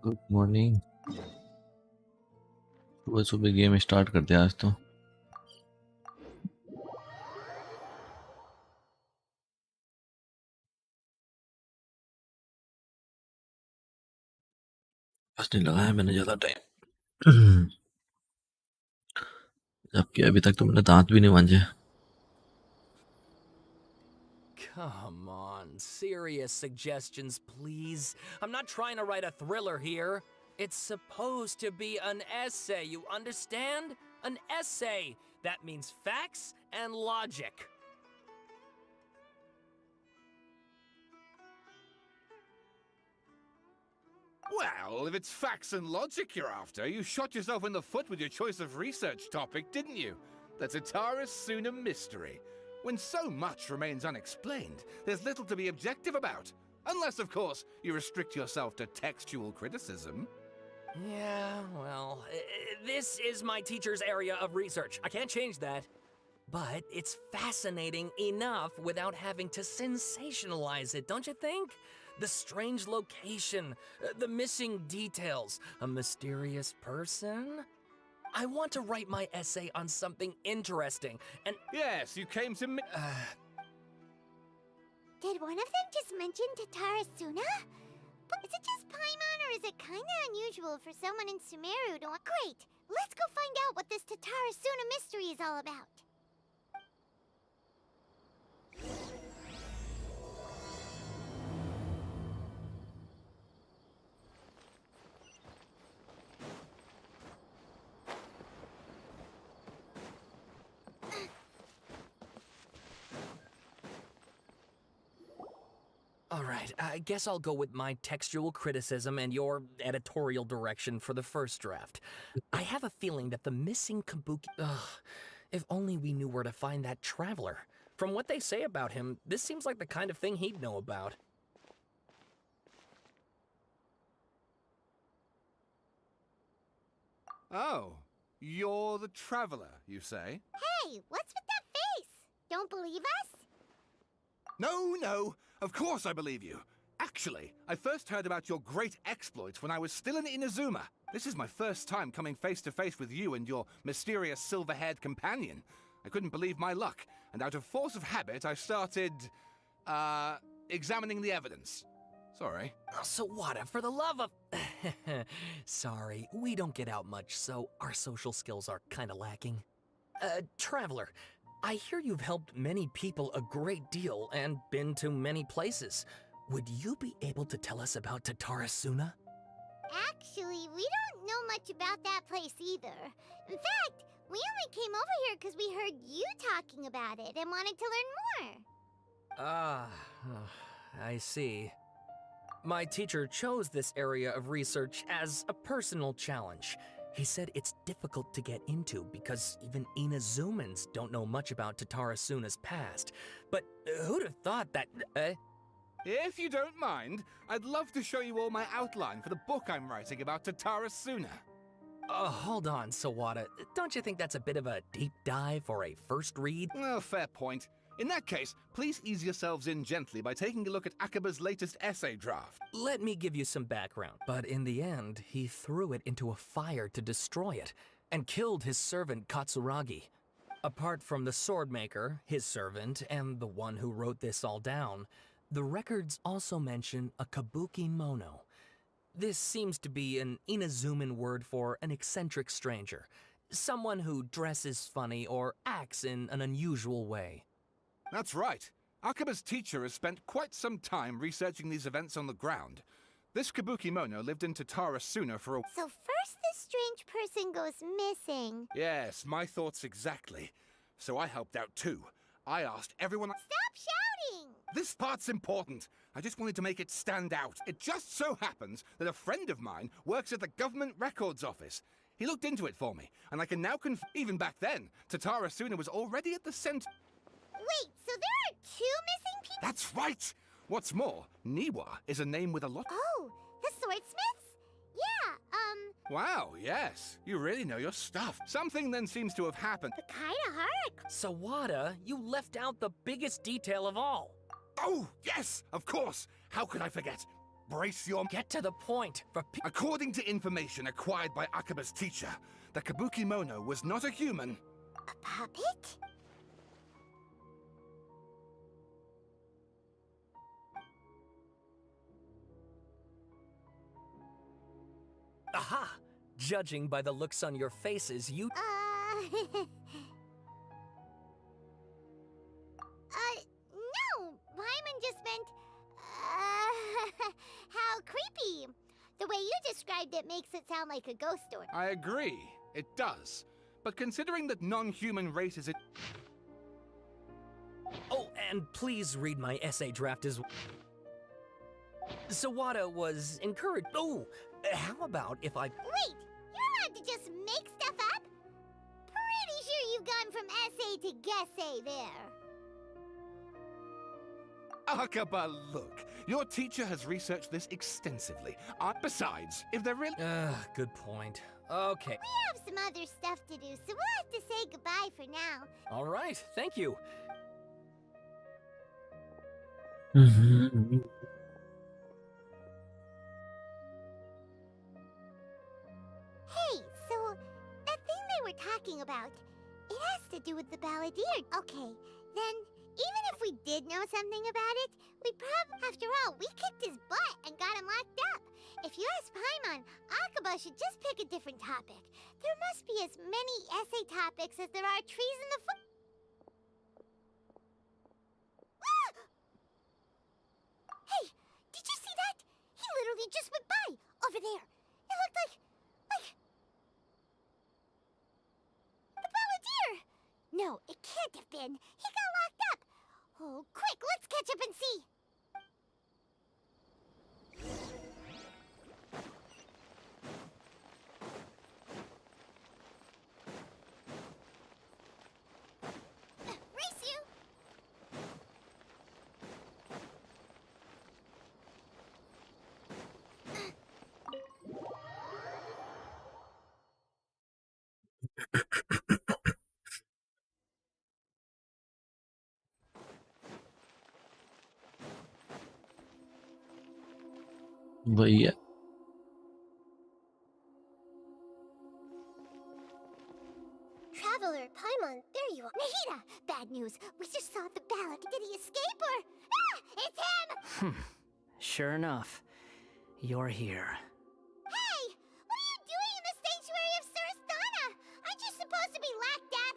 Good morning. सुबह सुबह game start करते हैं आज तो। बस नहीं लगाया मैंने ज़्यादा टाइम। जबकि अभी तक तो मैंने दांत भी नहीं मांजे। Come on, serious suggestions, please. I'm not trying to write a thriller here. It's supposed to be an essay, you understand? An essay. That means facts and logic. Well, if it's facts and logic you're after, you shot yourself in the foot with your choice of research topic, didn't you? The Tatara Suna mystery. When so much remains unexplained, there's little to be objective about. Unless, of course, you restrict yourself to textual criticism. Yeah, well, this is my teacher's area of research. I can't change that. But it's fascinating enough without having to sensationalize it, don't you think? The strange location, the missing details, a mysterious person. I want to write my essay on something interesting, and Yes, you came to me. Did one of them just mention Tatara Suna? Is it just Paimon, or is it kinda unusual for someone in Sumeru to want— Great! Let's go find out what this Tatara Suna mystery is all about. alright, I guess I'll go with my textual criticism and your editorial direction for the first draft. I have a feeling that the missing Kabuki. Ugh, if only we knew where to find that traveler. From what they say about him, this seems like the kind of thing he'd know about. Oh, you're the traveler, you say? Hey, what's with that face? Don't believe us? No, of course I believe you. Actually, I first heard about your great exploits when I was still in Inazuma. This is my first time coming face to face with you and your mysterious silver-haired companion. I couldn't believe my luck, and out of force of habit, I started, examining the evidence. Sorry. So what? For the love of. Sorry, we don't get out much, so our social skills are kinda lacking. Traveler, I hear you've helped many people a great deal and been to many places. Would you be able to tell us about Tatara Suna? Actually, we don't know much about that place either. In fact, we only came over here because we heard you talking about it and wanted to learn more. Ah, I see. My teacher chose this area of research as a personal challenge. He said it's difficult to get into because even Inazumans don't know much about Tatara Suna's past. But who'd have thought that. If you don't mind, I'd love to show you all my outline for the book I'm writing about Tatara Suna. Hold on, Sawada. Don't you think that's a bit of a deep dive for a first read? Well, fair point. In that case, please ease yourselves in gently by taking a look at Akaba's latest essay draft. Let me give you some background. But in the end, he threw it into a fire to destroy it, and killed his servant Katsuragi. Apart from the swordmaker, his servant, and the one who wrote this all down, the records also mention a kabuki mono. This seems to be an Inazuman word for an eccentric stranger, someone who dresses funny or acts in an unusual way. That's right. Akaba's teacher has spent quite some time researching these events on the ground. This Kabuki Mono lived in Tatara Suna for a— So first this strange person goes missing. Yes, my thoughts exactly. So I helped out too. I asked everyone— Stop shouting! This part's important. I just wanted to make it stand out. It just so happens that a friend of mine works at the government records office. He looked into it for me, and I can now even back then, Tatara Suna was already at the center. Wait, so there are two missing people? That's right! What's more, Niwa is a name with a lot— Oh, the swordsmiths? Yeah, Wow, yes. You really know your stuff. Something then seems to have happened. the Kaida Sawada, you left out the biggest detail of all. Oh, yes, of course. How could I forget? Brace your... Get to the point. According to information acquired by Akaba's teacher, the Kabuki Mono was not a human. A puppet? Aha! Judging by the looks on your faces, you... No! Paimon just meant, how creepy. The way you described it makes it sound like a ghost story. I agree, it does. But considering that non-human races... Oh, and please read my essay draft as well. Sawada was encouraged... Oh, how about if I... Wait! You're allowed to just make stuff up? Pretty sure you've gone from essay to guessay there. Akaba, look. Your teacher has researched this extensively. Besides, if they're really... good point. Okay. We have some other stuff to do, so we'll have to say goodbye for now. All right, thank you. Hey, so that thing they were talking about, it has to do with the balladeer. Okay, then even if we did know something about it, we probably, after all, we kicked his butt and got him locked up. If you ask Paimon, Akaba should just pick a different topic. There must be as many essay topics as there are trees in the Hey, did you see that? He literally just went by, over there. It looked like the balladeer. No, it can't have been. He got locked up. Oh, quick, let's catch up and see. Race you! भैया Traveler, Paimon, there you are. Nahida! Bad news. We just saw the ballad. Did he escape or... Ah! It's him! Sure enough, you're here. Hey! What are you doing in the sanctuary of Surasthana? Aren't you supposed to be locked up?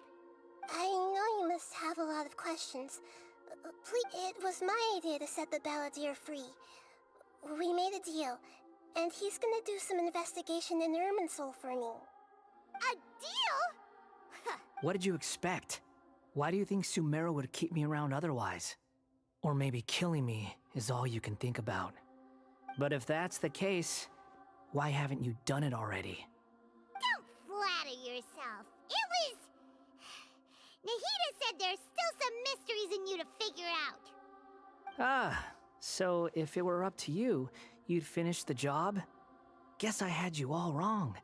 I know you must have a lot of questions. Please, it was my idea to set the balladeer free. We made a deal, and he's gonna do some investigation in Irminsul for me. A deal? What did you expect? Why do you think Sumeru would keep me around otherwise? Or maybe killing me is all you can think about. But if that's the case, why haven't you done it already? Don't flatter yourself. It was... Nahida said there's still some mysteries in you to figure out. Ah, so if it were up to you, you'd finish the job? Guess I had you all wrong.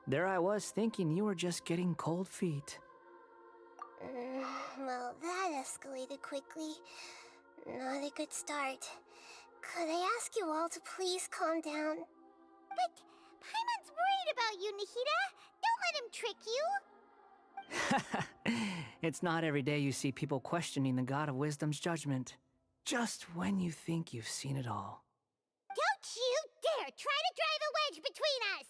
There I was thinking you were just getting cold feet. Well, that escalated quickly. Not a good start. Could I ask you all to please calm down? But Paimon's worried about you, Nahida. Don't let him trick you. It's not every day you see people questioning the God of Wisdom's judgment. Just when you think you've seen it all. Don't you dare try to drive a wedge between us!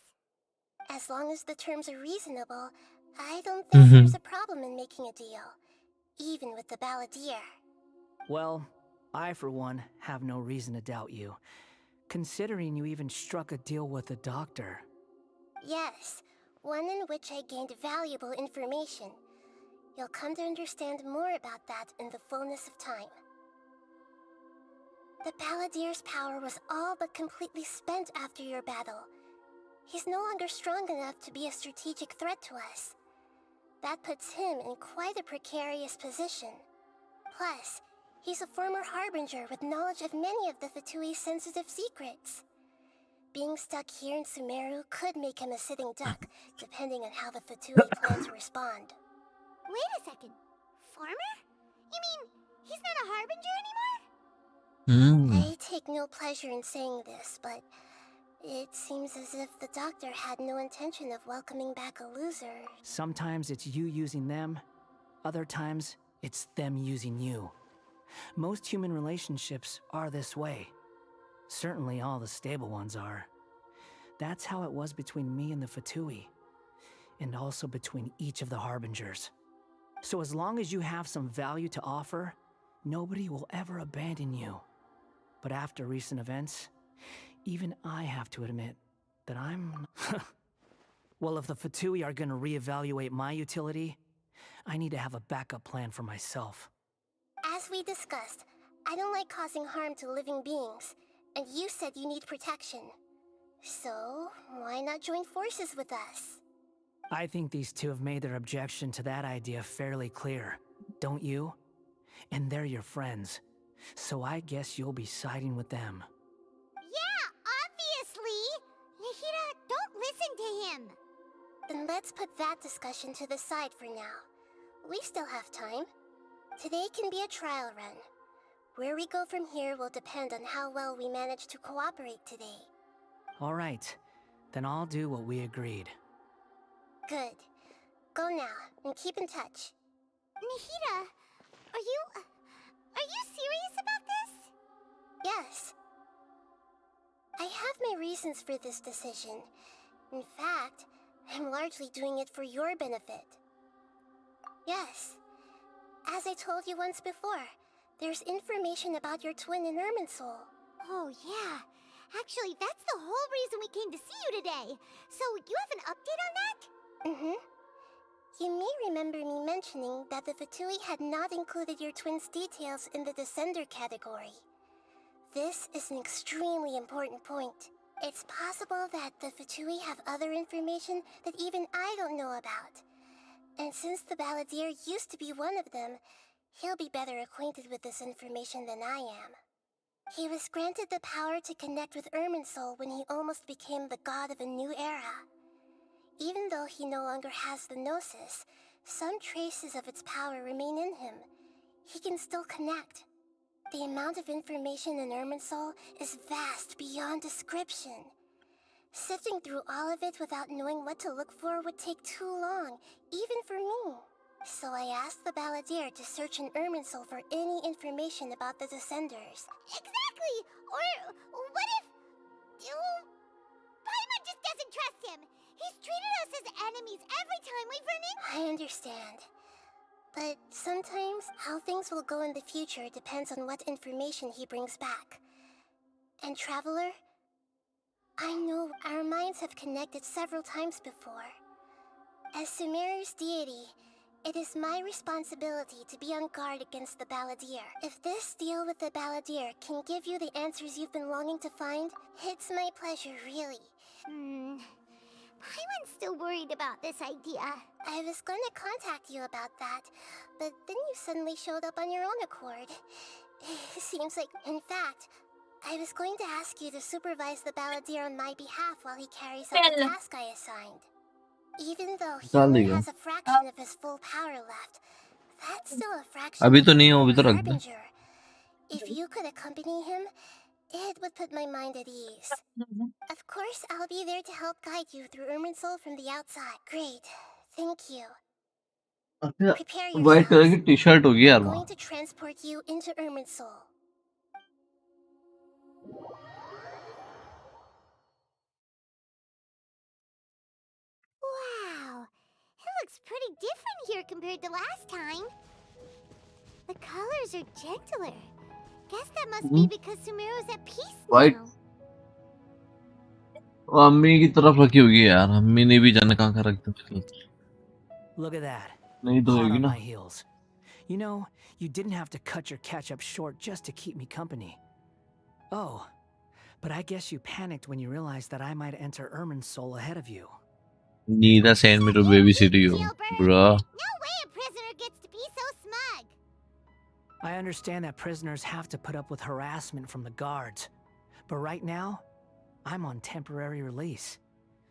As long as the terms are reasonable, I don't think there's a problem in making a deal. Even with the balladeer. Well, I for one have no reason to doubt you, considering you even struck a deal with the doctor. Yes, one in which I gained valuable information. You'll come to understand more about that in the fullness of time. The balladeer's power was all but completely spent after your battle. He's no longer strong enough to be a strategic threat to us. That puts him in quite a precarious position. Plus, he's a former harbinger with knowledge of many of the Fatui's sensitive secrets. Being stuck here in Sumeru could make him a sitting duck, depending on how the Fatui plan to respond. Wait a second. Farmer? You mean, he's not a harbinger anymore? I take no pleasure in saying this, but it seems as if the doctor had no intention of welcoming back a loser. Sometimes it's you using them, other times it's them using you. Most human relationships are this way. Certainly all the stable ones are. That's how it was between me and the Fatui, and also between each of the Harbingers. So as long as you have some value to offer, nobody will ever abandon you. But after recent events, even I have to admit that I'm... Well, if the Fatui are gonna reevaluate my utility, I need to have a backup plan for myself. As we discussed, I don't like causing harm to living beings, and you said you need protection. So, why not join forces with us? I think these two have made their objection to that idea fairly clear, don't you? And they're your friends, so I guess you'll be siding with them. Yeah, obviously! Nahida, don't listen to him! Then let's put that discussion to the side for now. We still have time. Today can be a trial run. Where we go from here will depend on how well we manage to cooperate today. All right, then I'll do what we agreed. Good. Go now, and keep in touch. Nahida, are you serious about this? Yes. I have my reasons for this decision. In fact, I'm largely doing it for your benefit. Yes. As I told you once before, there's information about your twin in Irminsul. Oh, yeah. Actually, that's the whole reason we came to see you today. So, you have an update on that? Mm-hmm. You may remember me mentioning that the Fatui had not included your twin's details in the Descender category. This is an extremely important point. It's possible that the Fatui have other information that even I don't know about. And since the Balladeer used to be one of them, he'll be better acquainted with this information than I am. He was granted the power to connect with Irminsul when he almost became the god of a new era. Even though he no longer has the Gnosis, some traces of its power remain in him. He can still connect. The amount of information in Irminsul is vast beyond description. Sifting through all of it without knowing what to look for would take too long, even for me. So I asked the Balladeer to search in Irminsul for any information about the Descenders. Exactly! Or what if... Paimon just doesn't trust him! He's treated us as enemies every time we've run in... I understand. But sometimes how things will go in the future depends on what information he brings back. And Traveler, I know our minds have connected several times before. As Sumeru's deity, it is my responsibility to be on guard against the Balladeer. If this deal with the Balladeer can give you the answers you've been longing to find, it's my pleasure, really. Paimon's still worried about this idea. I was going to contact you about that, but then you suddenly showed up on your own accord. Seems like, in fact, I was going to ask you to supervise the Balladeer on my behalf while he carries out the task I assigned. Even though he only has a fraction of his full power left, that's still a fraction अभी of तो his नहीं हो, full अभी तो रख दे। Harbinger. If you could accompany him, it would put my mind at ease. Of course, I'll be there to help guide you through Irminsul from the outside. Great. Thank you. Prepare white colour की yourselves. T shirt होगी यार I'm वहाँ। going to transport you into Irminsul. Wow. It looks pretty different here compared to last time. The colors are gentler. Guess that must be because Sumeru's at peace Right. now. वो अम्मी की तरफ रखी होगी यार, अम्मी ने भी जाने कहाँ रख दी। Look at that. नहीं तो Hot होगी on ना। my heels. You know, you didn't have to cut your catch-up short just to keep me company. Oh, but I guess you panicked when you realized that I might enter Irminsul ahead of you. Neither send me to babysit you, bro. No way a prisoner gets to be so smug. I understand that prisoners have to put up with harassment from the guards, but right now, I'm on temporary release.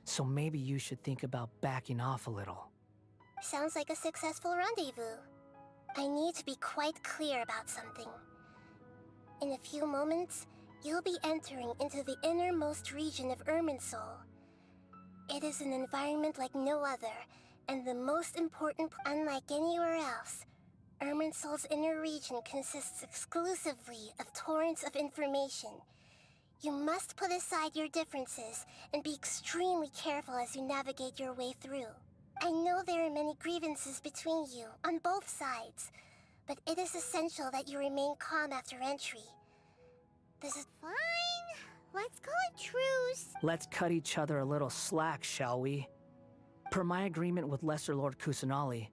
So maybe you should think about backing off a little. Sounds like a successful rendezvous. I need to be quite clear about something. In a few moments, You'll be entering into the innermost region of Irminsul. It is an environment like no other, and the most important, unlike anywhere else. Irminsul's inner region consists exclusively of torrents of information. You must put aside your differences and be extremely careful as you navigate your way through. I know there are many grievances between you, on both sides, but it is essential that you remain calm after entry. This is Fine. Let's call it truce. Let's cut each other a little slack, shall we? Per my agreement with Lesser Lord Kusanali,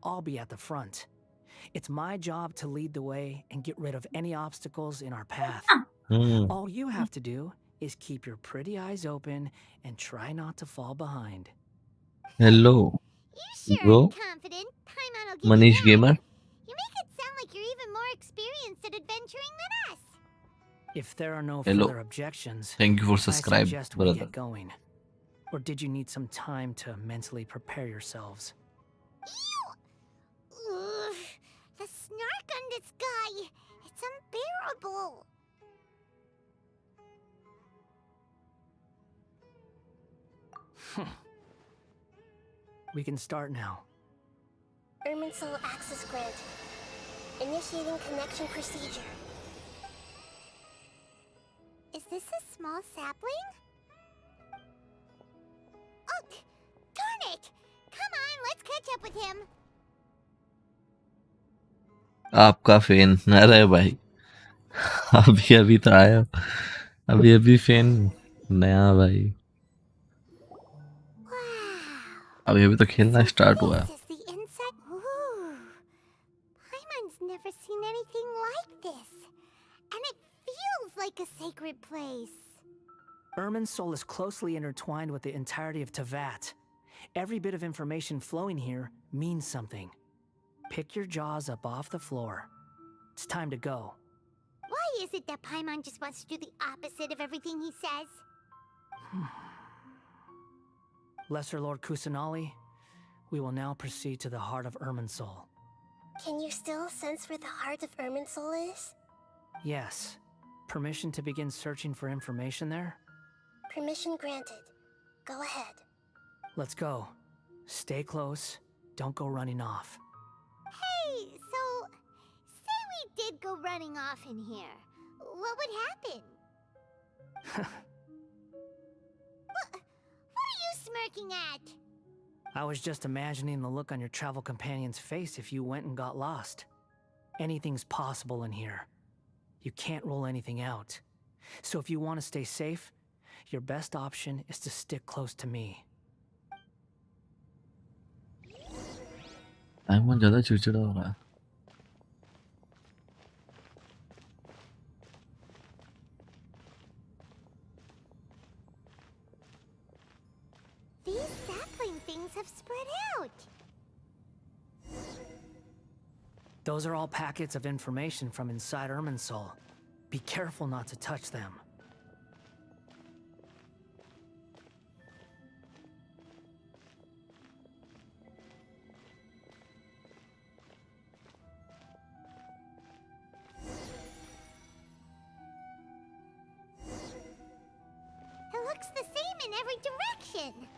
I'll be at the front. It's my job to lead the way and get rid of any obstacles in our path. All you have to do is keep your pretty eyes open and try not to fall behind. Hello, You sure bro. are confident. Paimon will give Manish you that. Gamer. You make it sound like you're even more experienced at adventuring than us. If there are no Hello. further objections, Thank you for I subscribe, suggest we brother. get going. Or did you need some time to mentally prepare yourselves? Ew! Ugh, the snark on this guy. It's unbearable. We can start now. Irminsul access granted. Initiating connection procedure. Is this a small sapling? Oh, darn it! Come on, let's catch up with him. आपका fan अरे भाई अभी अभी तो आया अभी अभी fan नया भाई Wow. अभी अभी तो खेलना So स्टार्ट हुआ है this is the insect. Ooh. Paimon's never seen anything like this. And it feels like a sacred place. Irminsul is closely intertwined with the entirety of Tevat. Every bit of information flowing here means something. Pick your jaws up off the floor. It's time to go. Why is it that Paimon just wants to do the opposite of everything he says? Lesser Lord Kusanali, we will now proceed to the heart of Irminsul. Can you still sense where the heart of Irminsul is? Yes. Permission to begin searching for information there? Permission granted. Go ahead. Let's go. Stay close. Don't go running off. Hey, so say we did go running off in here. What would happen? What are you smirking at? I was just imagining the look on your travel companion's face if you went and got lost. Anything's possible in here. You can't rule anything out. So if you want to stay safe, your best option is to stick close to me. Time ज़्यादा चिड़चिड़ा हो रहा है These sapling things have spread out. Those are all packets of information from inside Irminsul. Be careful not to touch them. It looks the same in every direction.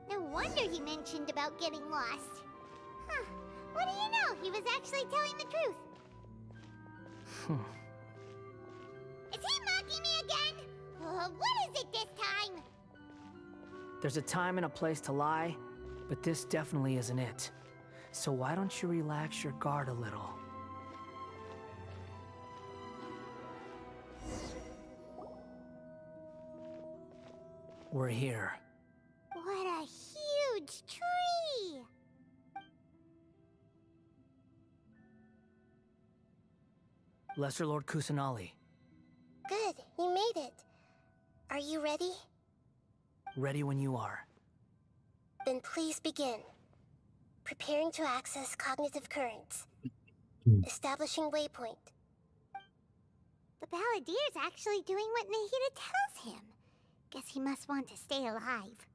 No wonder he mentioned about getting lost. Huh. What do you know? He was actually telling the truth. Is he mocking me again? What is it this time? There's a time and a place to lie, but this definitely isn't it. So why don't you relax your guard a little? We're here. What a huge tree! Lesser Lord Kusanali, Good, you made it. Are you ready? ready when you are. Then please begin. Preparing to access cognitive currents. Establishing waypoint. The Balladier's actually doing what Nahida tells him. Guess he must want to stay alive.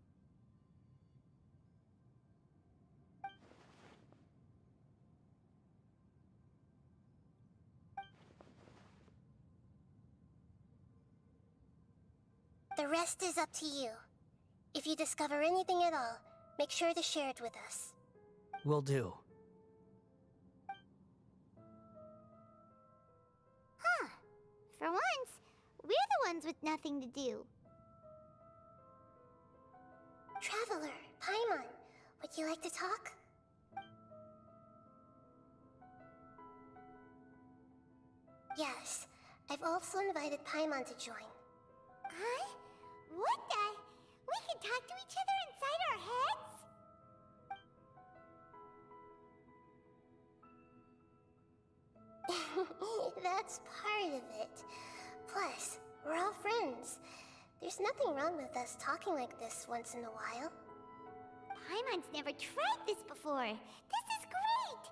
The rest is up to you. If you discover anything at all, make sure to share it with us. Will do. Huh. For once, we're the ones with nothing to do. Traveler, Paimon, would you like to talk? Yes, I've also invited Paimon to join. Huh? What the? We can talk to each other inside our heads? That's part of it. Plus, we're all friends. There's nothing wrong with us talking like this once in a while. Paimon's never tried this before. This is great!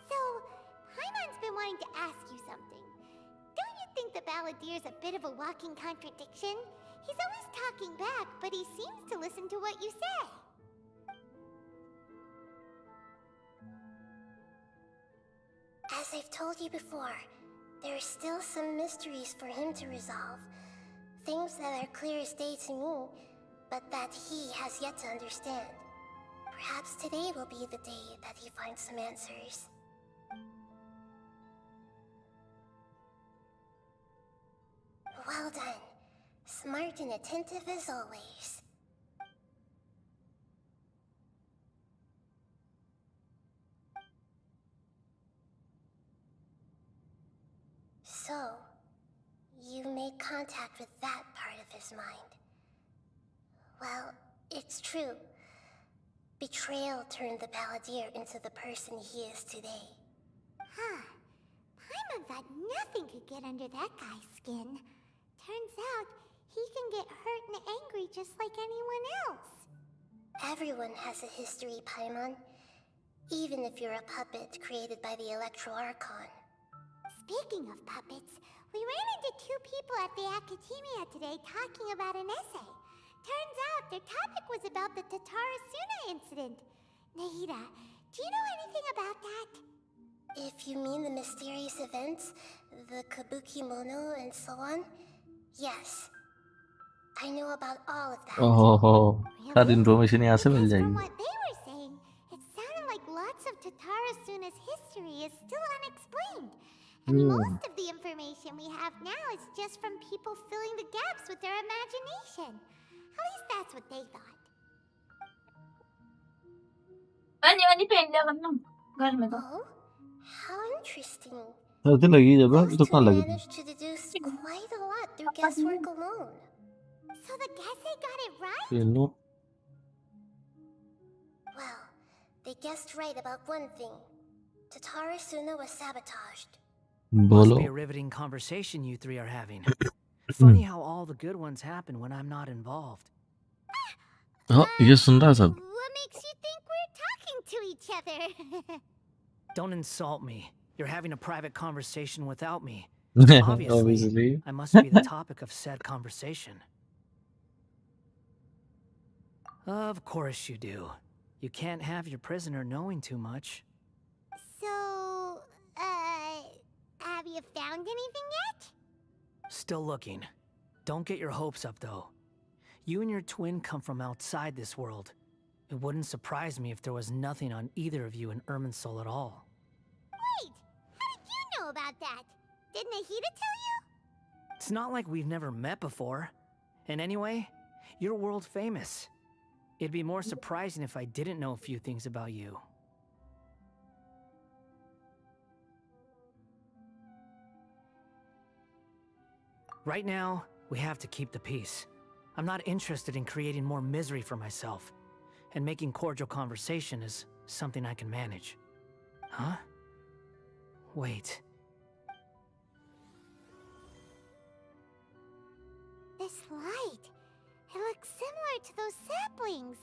So, Paimon's been wanting to ask you something. Don't you think the Balladier's a bit of a walking contradiction? He's always talking back, but he seems to listen to what you say. As I've told you before, there are still some mysteries for him to resolve. Things that are clear as day to me, but that he has yet to understand. Perhaps today will be the day that he finds some answers. Well done. Smart and attentive as always. So, you made contact with that part of his mind. Well, it's true. Betrayal turned the Balladeer into the person he is today. Huh. Paimon thought nothing could get under that guy's skin. Turns out, he can get hurt and angry just like anyone else. Everyone has a history, Paimon. Even if you're a puppet created by the Electro Archon. Speaking of puppets, we ran into two people at the Academia today talking about an essay. Turns out their topic was about the Tatarasuna incident. Nahida, do you know anything about that? If you mean the mysterious events, the Kabuki Mono and so on, yes. I know about all of that. Oh, सारी Really? Information यहाँ से मिल Because from जाएगी. what they were saying, it sounded like lots of Tatarasuna's history is still unexplained. And most of the information we have now is just from people filling the gaps with their imagination. At least that's what they thought. Ani pen लिया करना घर में तो Oh? How interesting. ऐसे लगी जब Those तो two कहाँ लगी थी? managed to deduce quite a lot through guesswork alone. So the Gese got it right? Khelo. Well, they guessed right about one thing. Tatarasuna was sabotaged. Must बोलो. be a riveting conversation you three are having. Funny how all the good ones happen when I'm not involved. हाँ ये सुन रहा है सब. What makes you think we're talking to each other? Don't insult me. You're having a private conversation without me. Obviously. I must be the topic of said conversation. Of course you do. You can't have your prisoner knowing too much. So, have you found anything yet? Still looking. Don't get your hopes up, though. You and your twin come from outside this world. It wouldn't surprise me if there was nothing on either of you in Irminsul at all. Wait, how did you know about that? Did Nahida tell you? It's not like we've never met before. And anyway, you're world famous. It'd be more surprising if I didn't know a few things about you. Right now, we have to keep the peace. I'm not interested in creating more misery for myself. And making cordial conversation is something I can manage. Huh? Wait. This light. It looks similar to those saplings.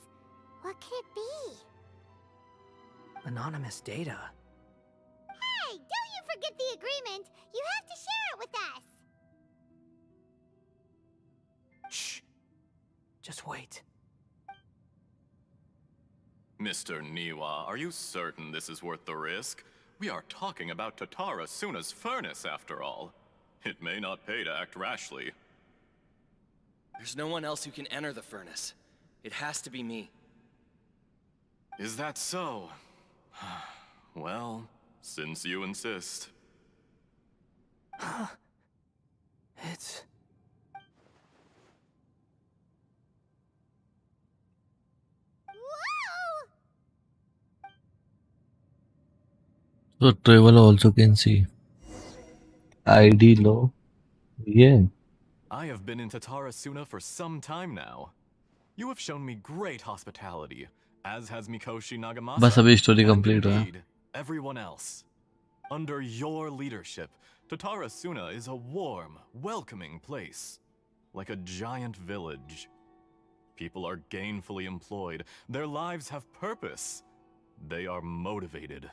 What could it be? Anonymous data. Hey, don't you forget the agreement. You have to share it with us. Shh. Just wait. Mr. Niwa, are you certain this is worth the risk? We are talking about Tatarasuna's furnace, after all. It may not pay to act rashly. There's no one else who can enter the furnace. It has to be me. Is that so? Well, since you insist. It's... So travel also can see. ID low. Yeah. I have been in Tatarasuna for some time now. You have shown me great hospitality, as has Mikoshi Nagamasa, बस अभी story and complete हुआ. indeed, everyone else. Under your leadership, Tatarasuna is a warm, welcoming place, like a giant village. People are gainfully employed, their lives have purpose. They are motivated.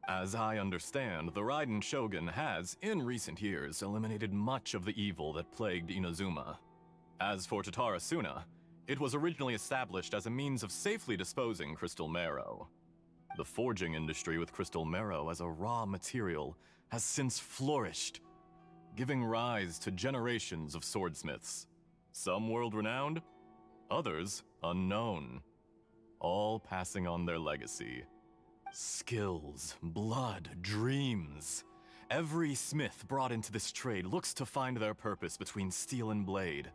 As I understand, the Raiden Shogun has, in recent years, eliminated much of the evil that plagued Inazuma. As for Tatarasuna, it was originally established as a means of safely disposing crystal marrow. The forging industry with crystal marrow as a raw material has since flourished, giving rise to generations of swordsmiths. Some world-renowned, others unknown, all passing on their legacy. Skills, blood, dreams. Every smith brought into this trade looks to find their purpose between steel and blade.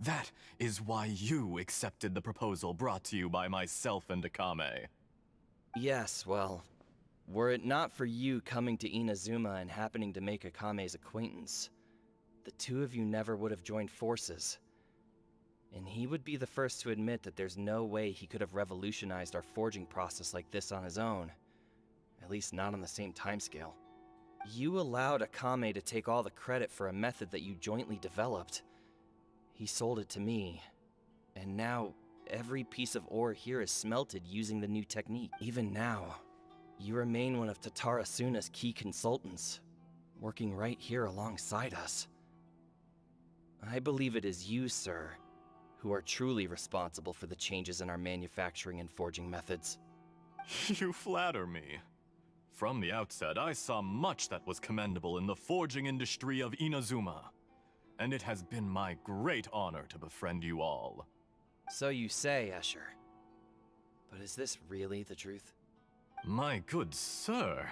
That is why you accepted the proposal brought to you by myself and Akame. Yes, well, were it not for you coming to Inazuma and happening to make Akame's acquaintance, the two of you never would have joined forces. And he would be the first to admit that there's no way he could have revolutionized our forging process like this on his own. At least not on the same timescale. You allowed Akame to take all the credit for a method that you jointly developed. He sold it to me, and now every piece of ore here is smelted using the new technique. Even now, you remain one of Tatarasuna's key consultants, working right here alongside us. I believe it is you, sir, who are truly responsible for the changes in our manufacturing and forging methods. You flatter me. From the outset, I saw much that was commendable in the forging industry of Inazuma, and it has been my great honor to befriend you all. So you say, Escher. But is this really the truth? My good sir,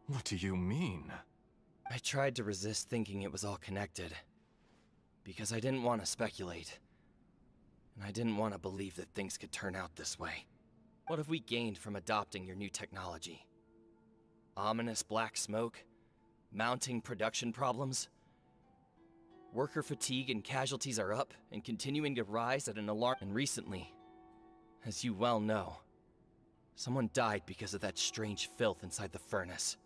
what do you mean? I tried to resist thinking it was all connected, because I didn't want to speculate. And I didn't want to believe that things could turn out this way. What have we gained from adopting your new technology? Ominous black smoke? Mounting production problems? Worker fatigue and casualties are up and continuing to rise at an alarm. And recently, as you well know, someone died because of that strange filth inside the furnace.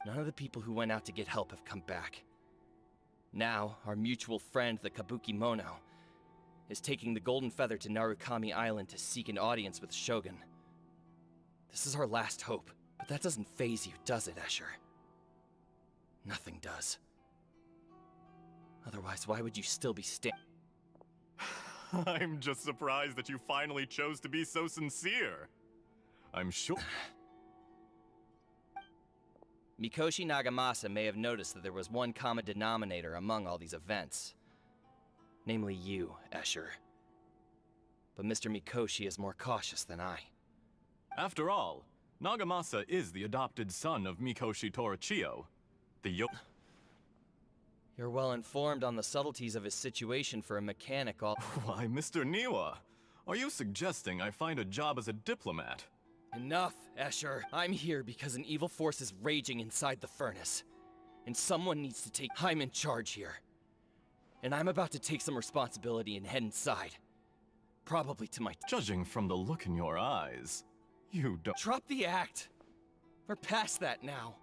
None of the people who went out to get help have come back. Now, our mutual friend, the Kabuki Mono, is taking the Golden Feather to Narukami Island to seek an audience with Shogun. This is our last hope, but that doesn't faze you, does it, Escher? Nothing does. Otherwise, why would you still be I'm just surprised that you finally chose to be so sincere. I'm sure... Mikoshi Nagamasa may have noticed that there was one common denominator among all these events. Namely you, Escher. But Mr. Mikoshi is more cautious than I. After all, Nagamasa is the adopted son of Mikoshi Torichio, the You're well informed on the subtleties of his situation for a mechanic all- Why, Mr. Niwa, are you suggesting I find a job as a diplomat? Enough, Escher. I'm here because an evil force is raging inside the furnace. And someone needs to take- I'm in charge here. And I'm about to take some responsibility and head inside. Probably to my- Judging from the look in your eyes, you don't- Drop the act! We're past that now.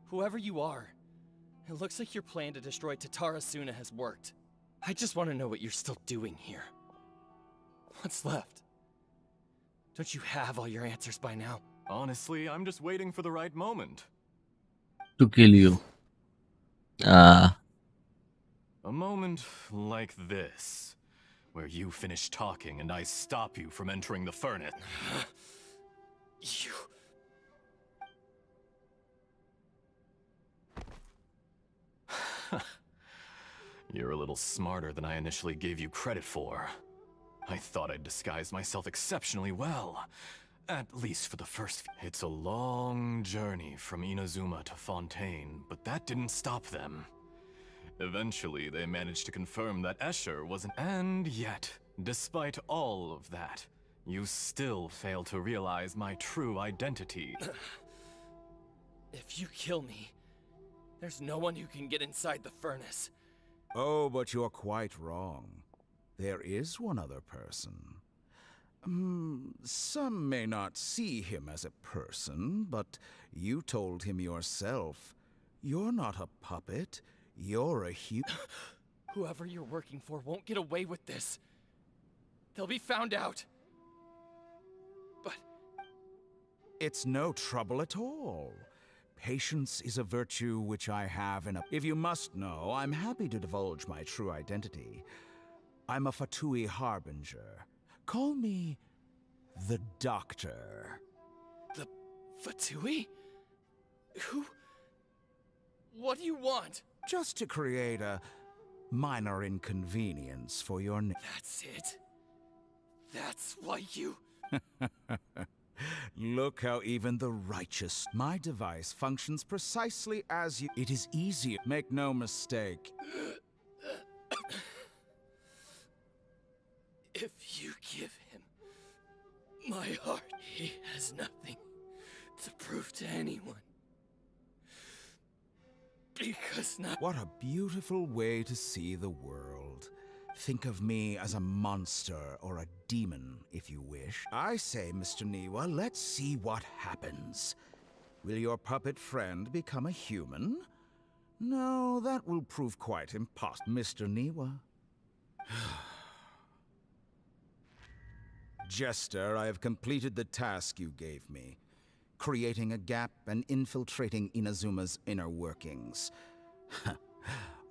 Whoever you are, it looks like your plan to destroy Tatarasuna has worked. I just want to know what you're still doing here. What's left? Don't you have all your answers by now? Honestly, I'm just waiting for the right moment. To kill you. A moment like this, where you finish talking and I stop you from entering the furnace. You... You're a little smarter than I initially gave you credit for. I thought I'd disguised myself exceptionally well. At least for the first few. It's a long journey from Inazuma to Fontaine, but that didn't stop them. Eventually, they managed to confirm that Escher wasn't. And yet, despite all of that, you still fail to realize my true identity. If you kill me, there's no one who can get inside the furnace. Oh, but you're quite wrong. There is one other person. Some may not see him as a person, but you told him yourself. You're not a puppet. You're a Whoever you're working for won't get away with this. They'll be found out. But It's no trouble at all. Patience is a virtue which I have in a... If you must know, I'm happy to divulge my true identity. I'm a Fatui Harbinger. Call me the Doctor. the Fatui? Who? What do you want? Just to create a minor inconvenience for your... That's it. That's why you... Look how even the righteous... My device functions precisely as you... It is easy. Make no mistake. If you give him my heart, he has nothing to prove to anyone. Because now... What a beautiful way to see the world. Think of me as a monster or a demon, if you wish. I say, Mr. Niwa, let's see what happens. Will your puppet friend become a human? No, that will prove quite impossible. Mr. Niwa. Jester, I have completed the task you gave me. Creating a gap and infiltrating Inazuma's inner workings.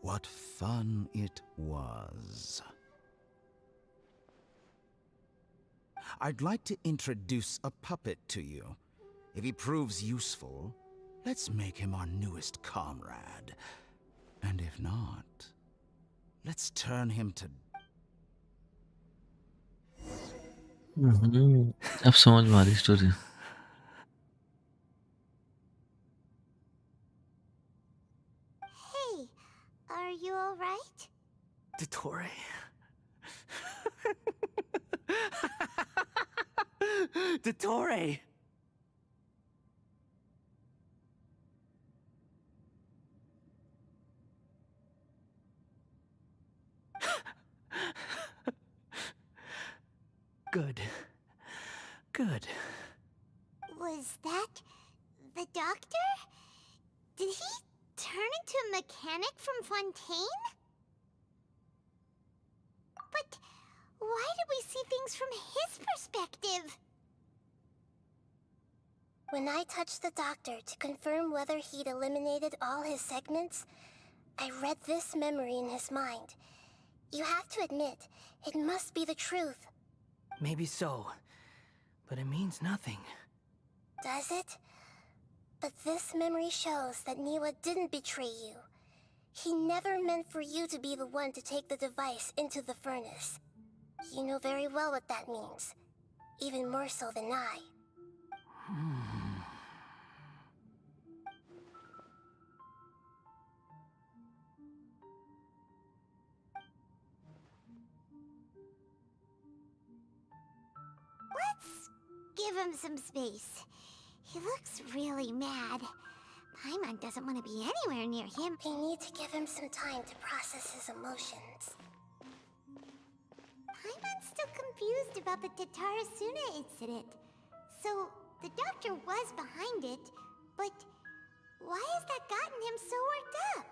What fun it was. I'd like to introduce a puppet to you. If he proves useful, let's make him our newest comrade. And if not, let's turn him to... अब समझ में आ रही story. Hey, are you alright? Dottore? Dottore! Good. Good. Was that the doctor? Did he turn into a mechanic from Fontaine? But why did we see things from his perspective? When I touched the doctor to confirm whether he'd eliminated all his segments, I read this memory in his mind. You have to admit, it must be the truth. Maybe so, but it means nothing. Does it? But this memory shows that Niwa didn't betray you. He never meant for you to be the one to take the device into the furnace. You know very well what that means. Even more so than I. Let's give him some space. He looks really mad. Paimon doesn't want to be anywhere near him. We need to give him some time to process his emotions. Paimon's still confused about the Tatarasuna incident. So, the doctor was behind it, but why has that gotten him so worked up?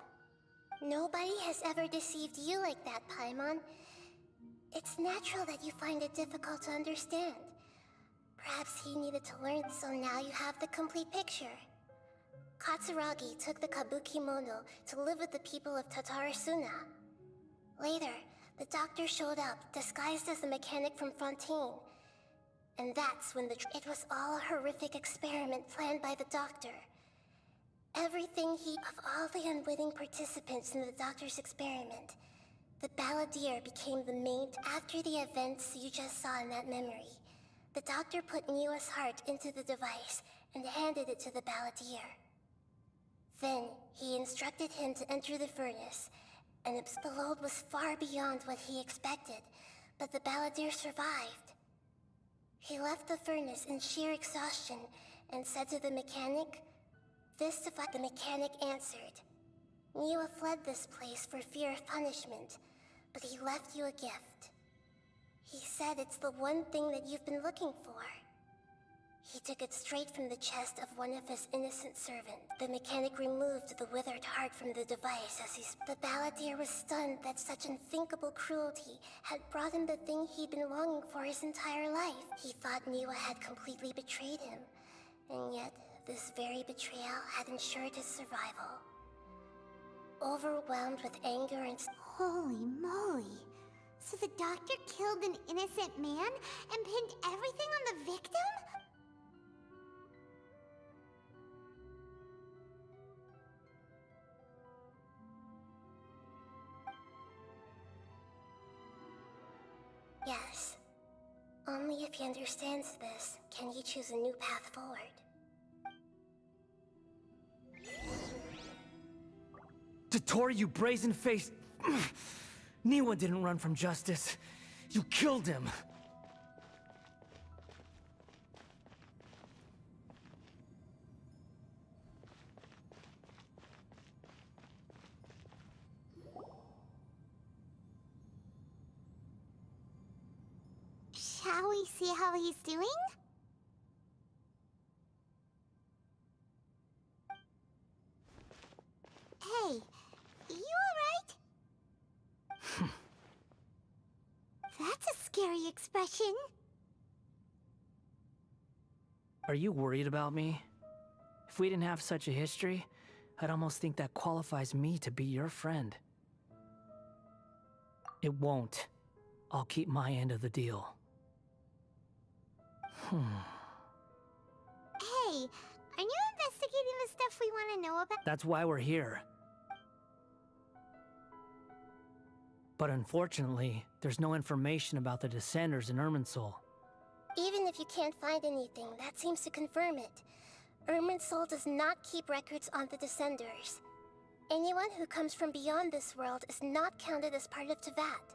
Nobody has ever deceived you like that, Paimon. It's natural that you find it difficult to understand. Perhaps he needed to learn, so now you have the complete picture. Katsuragi took the Kabuki Mono to live with the people of Tatarasuna. Later, the doctor showed up, disguised as the mechanic from Fontaine. And that's when it was all a horrific experiment planned by the doctor. Everything of all the unwitting participants in the doctor's experiment, The balladeer became the main after the events you just saw in that memory. The doctor put Niwa's heart into the device and handed it to the balladeer. Then, he instructed him to enter the furnace, and the load was far beyond what he expected, but the balladeer survived. He left the furnace in sheer exhaustion and said to the mechanic, "This device." The mechanic answered, "Niwa fled this place for fear of punishment, but he left you a gift. He said it's the one thing that you've been looking for." He took it straight from the chest of one of his innocent servants. The mechanic removed the withered heart from the device as the balladeer was stunned that such unthinkable cruelty had brought him the thing he'd been longing for his entire life. He thought Niwa had completely betrayed him, and yet this very betrayal had ensured his survival. Overwhelmed with anger and... Holy moly. So the doctor killed an innocent man and pinned everything on the victim? Yes. Only if he understands this can he choose a new path forward. Dottore, you brazen-faced... Niwa didn't run from justice. You killed him. Shall we see how he's doing? Hey, you alright? That's a scary expression. Are you worried about me? If we didn't have such a history, I'd almost think that qualifies me to be your friend. It won't. I'll keep my end of the deal. Hey, are you investigating the stuff we want to know about? That's why we're here. But unfortunately, there's no information about the Descenders in Irminsul. Even if you can't find anything, that seems to confirm it. Irminsul does not keep records on the Descenders. Anyone who comes from beyond this world is not counted as part of Tevat.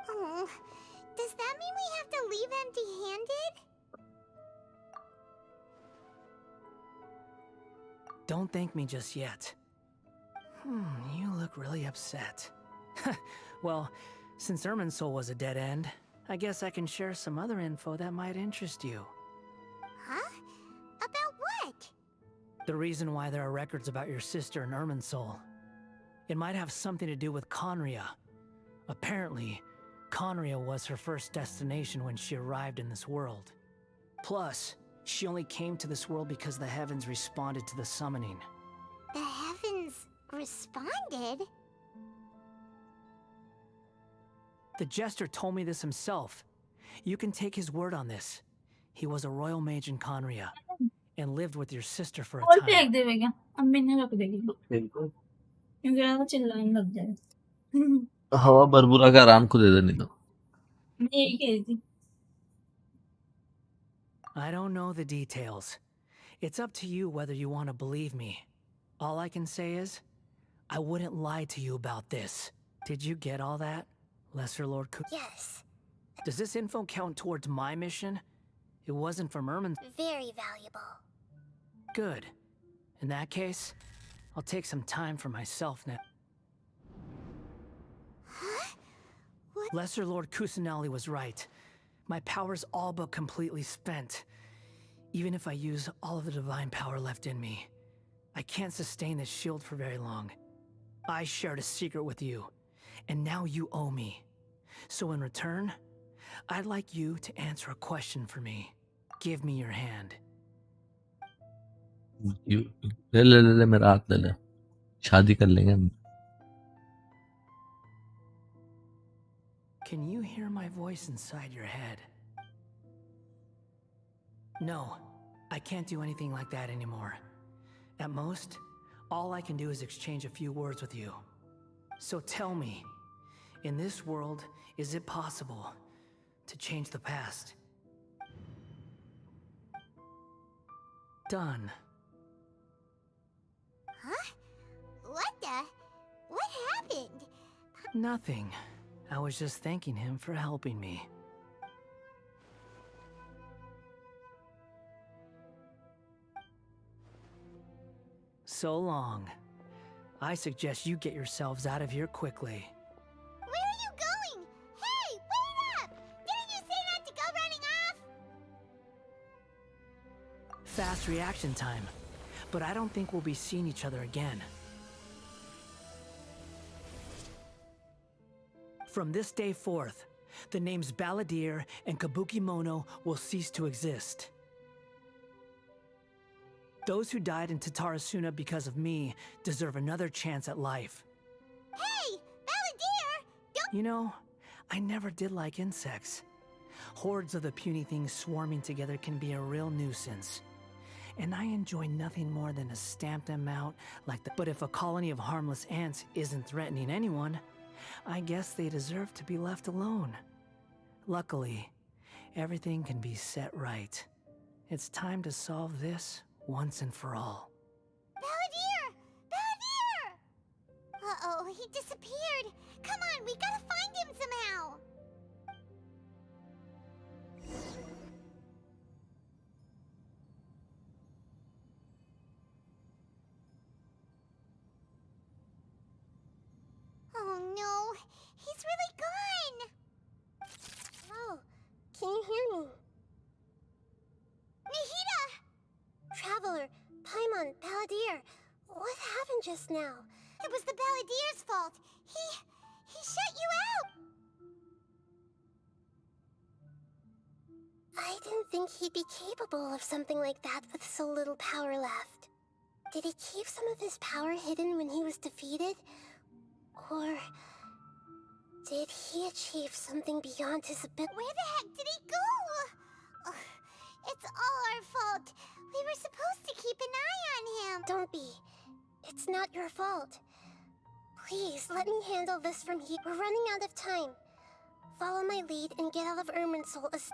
Oh, does that mean we have to leave empty-handed? Don't thank me just yet. You look really upset. Well, since Irminsul was a dead end, I guess I can share some other info that might interest you. Huh? About what? The reason why there are records about your sister in Irminsul. It might have something to do with Conria. Apparently, Conria was her first destination when she arrived in this world. Plus, she only came to this world because the heavens responded to the summoning. The heavens responded? The Jester told me this himself. You can take his word on this. He was a royal mage in Conria, and lived with your sister for a और time. फेंक देगा अम्मी ने रख देगी क्योंकि वो चिल्लाने लग जाए हवा बरबुरा का आराम को दे दे नहीं तो मैं यही कह रही थी I don't know the details. It's up to you whether you want to believe me. All I can say is, I wouldn't lie to you about this. Did you get all that, Lesser Lord Ku? Yes, Does this info count towards my mission? It wasn't from Ermin. very valuable. Good. In that case, I'll take some time for myself now. Huh? What? Lesser Lord Kusanali was right. My power's all but completely spent. Even if I use all of the divine power left in me, I can't sustain this shield for very long. I shared a secret with you, and now you owe me. So in return, I'd like you to answer a question for me. Give me your hand. ले ले ले ले मेरा हाथ ले ले शादी कर लेंगे हम Can you hear my voice inside your head? No, I can't do anything like that anymore. At most, all I can do is exchange a few words with you. So tell me, In this world, is it possible to change the past? Done. Huh? What happened? Nothing. I was just thanking him for helping me. So long. I suggest you get yourselves out of here quickly. Where are you going? Hey, wait up! Didn't you say not to go running off? Fast reaction time. But I don't think we'll be seeing each other again. From this day forth, the names Balladeer and Kabukimono will cease to exist. Those who died in Tatarasuna because of me deserve another chance at life. Hey, Balladeer! Don't— You know, I never did like insects. Hordes of the puny things swarming together can be a real nuisance. And I enjoy nothing more than to stamp them out like the— But if a colony of harmless ants isn't threatening anyone, I guess they deserve to be left alone. Luckily, everything can be set right. It's time to solve this once and for all. Balladeer! Balladeer! Uh-oh, he disappeared. Come on, we gotta find him somehow. Oh no, he's really gone. Oh, can you hear me? Nihida! Traveler, Paimon, Balladeer, what happened just now? It was the Balladeer's fault. He shut you out. I didn't think he'd be capable of something like that with so little power left. Did he keep some of his power hidden when he was defeated? Or did he achieve something beyond his ability? Where the heck did he go? Ugh, it's all our fault. We were supposed to keep an eye on him. Don't be. It's not your fault. Please, let me handle this from here. We're running out of time. Follow my lead and get out of Irminsul as...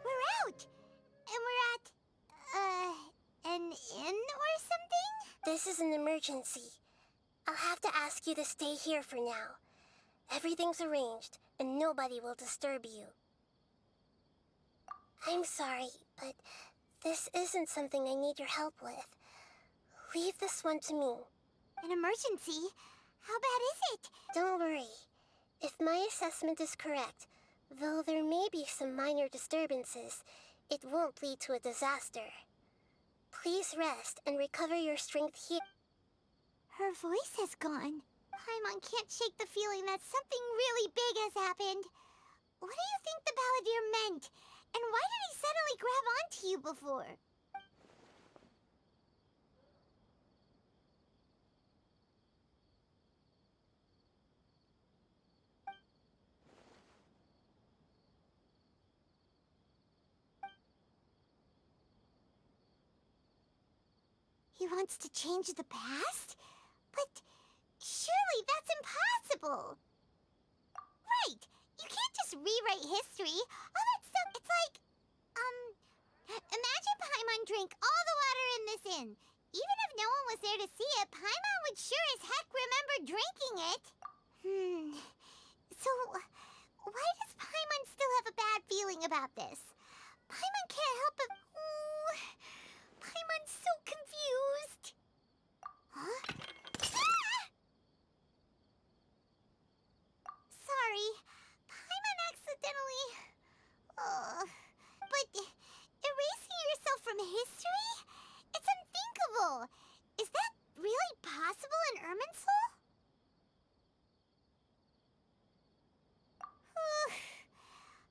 We're out. And we're at, an inn or something? This is an emergency. I'll have to ask you to stay here for now. Everything's arranged, and nobody will disturb you. I'm sorry, but this isn't something I need your help with. Leave this one to me. An emergency? How bad is it? Don't worry. If my assessment is correct, though there may be some minor disturbances, it won't lead to a disaster. Please rest and recover your strength here. Her voice has gone. Paimon can't shake the feeling that something really big has happened. What do you think the Balladeer meant? And why did he suddenly grab onto you before? He wants to change the past? But surely that's impossible! Right! You can't just rewrite history. All that stuff, it's like... Imagine Paimon drank all the water in this inn. Even if no one was there to see it, Paimon would sure as heck remember drinking it. So, why does Paimon still have a bad feeling about this? Paimon can't help but... Paimon's so confused. Huh? Ah! Sorry. Paimon accidentally... but erasing yourself from history? It's unthinkable. Is that really possible in Irminsul?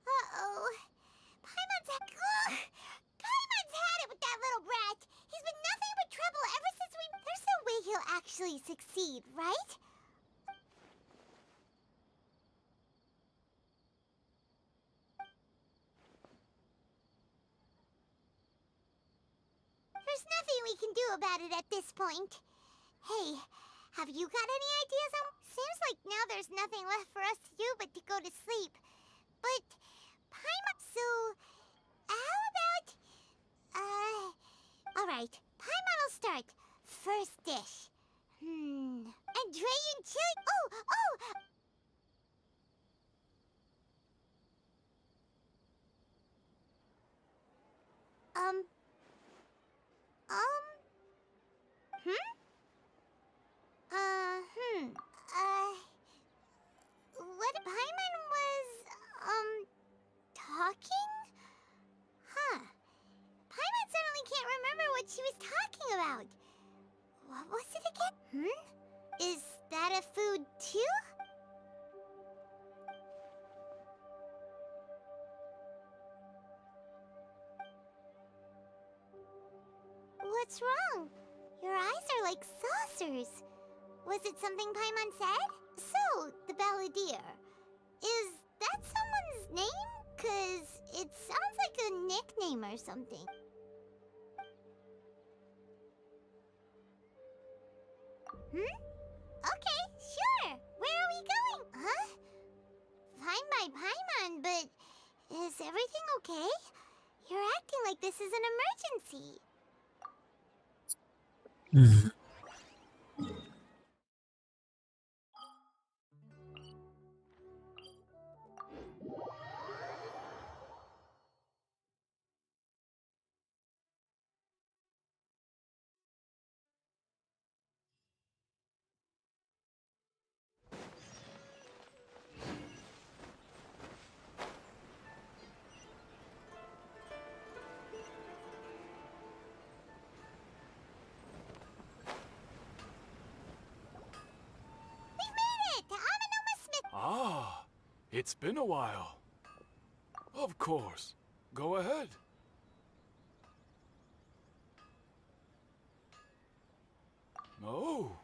Uh-oh. actually succeed, right? There's nothing we can do about it at this point. Hey, have you got any ideas on... Seems like now there's nothing left for us to do but to go to sleep. But... Paimon... So... How about... Alright, Paimon will start. First dish. Andrean chili... Oh! What Paimon was, talking? Huh. Paimon suddenly can't remember what she was talking about. What was it again? Is that a food too? What's wrong? Your eyes are like saucers. Was it something Paimon said? So, the Balladeer. Is that someone's name? 'Cause it sounds like a nickname or something. Okay, sure. Where are we going? Huh? Fine by Paimon, but is everything okay? You're acting like this is an emergency. Ah, it's been a while. Of course. Go ahead. Oh.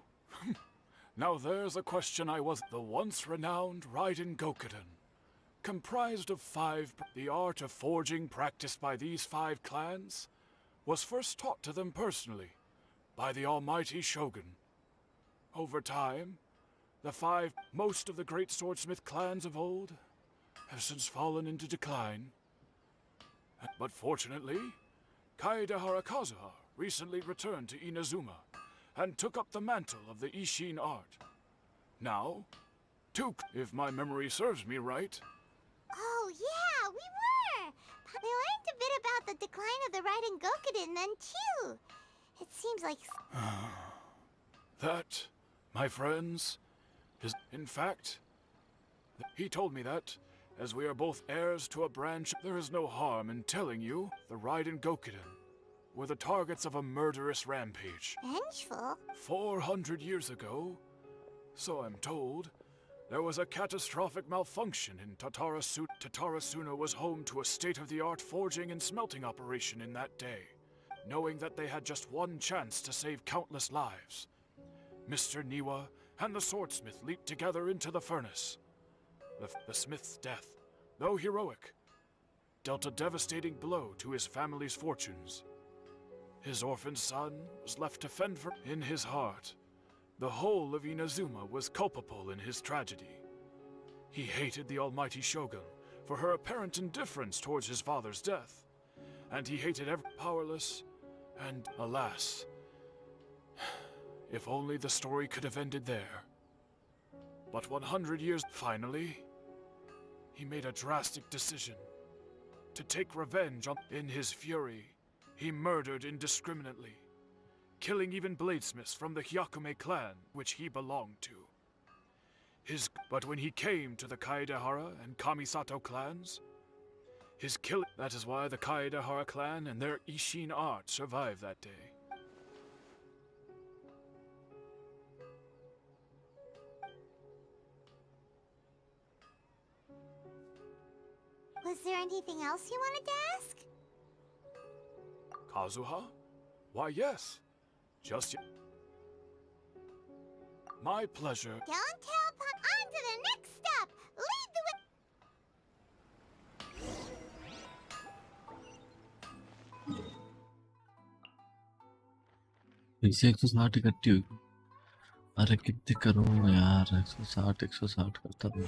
Now there's a question I was... The once renowned Raiden Gokuden, comprised of 5... The art of forging practiced by these 5 clans was first taught to them personally by the almighty Shogun. Over time, the 5... Most of the great swordsmith clans of old have since fallen into decline. But fortunately, Kaedehara Kazuha recently returned to Inazuma and took up the mantle of the Ishin art. Now, if my memory serves me right... Oh yeah, we were! We learned a bit about the decline of the Raiden Gokuden then too. It seems like... That, my friends, is... In fact, he told me that, as we are both heirs to a branch, there is no harm in telling you the Raiden Gokuden were the targets of a murderous rampage. Vengeful? 400 years ago, so I'm told, there was a catastrophic malfunction in Tatarasuna. Tatarasuna was home to a state-of-the-art forging and smelting operation in that day. Knowing that they had just one chance to save countless lives, Mr. Niwa and the swordsmith leaped together into the furnace. The smith's death, though heroic, dealt a devastating blow to his family's fortunes. His orphan son was left to fend for... In his heart, the whole of Inazuma was culpable in his tragedy. He hated the almighty Shogun for her apparent indifference towards his father's death, and he hated every powerless, and alas, if only the story could have ended there. But 100 years... Finally, he made a drastic decision to take revenge on... In his fury, he murdered indiscriminately, killing even bladesmiths from the Hyakume clan, which he belonged to. But when he came to the Kaedehara and Kamisato clans, his killing... That is why the Kaedehara clan and their Ishin art survived that day. Was there anything else you wanted to ask? Kazuha? Why, yes. Just My pleasure. Don't tell on to the next step. Lead the way. इसे 160 इकट्ठी हुई। अरे कितने करूँ यार, 160 करता था।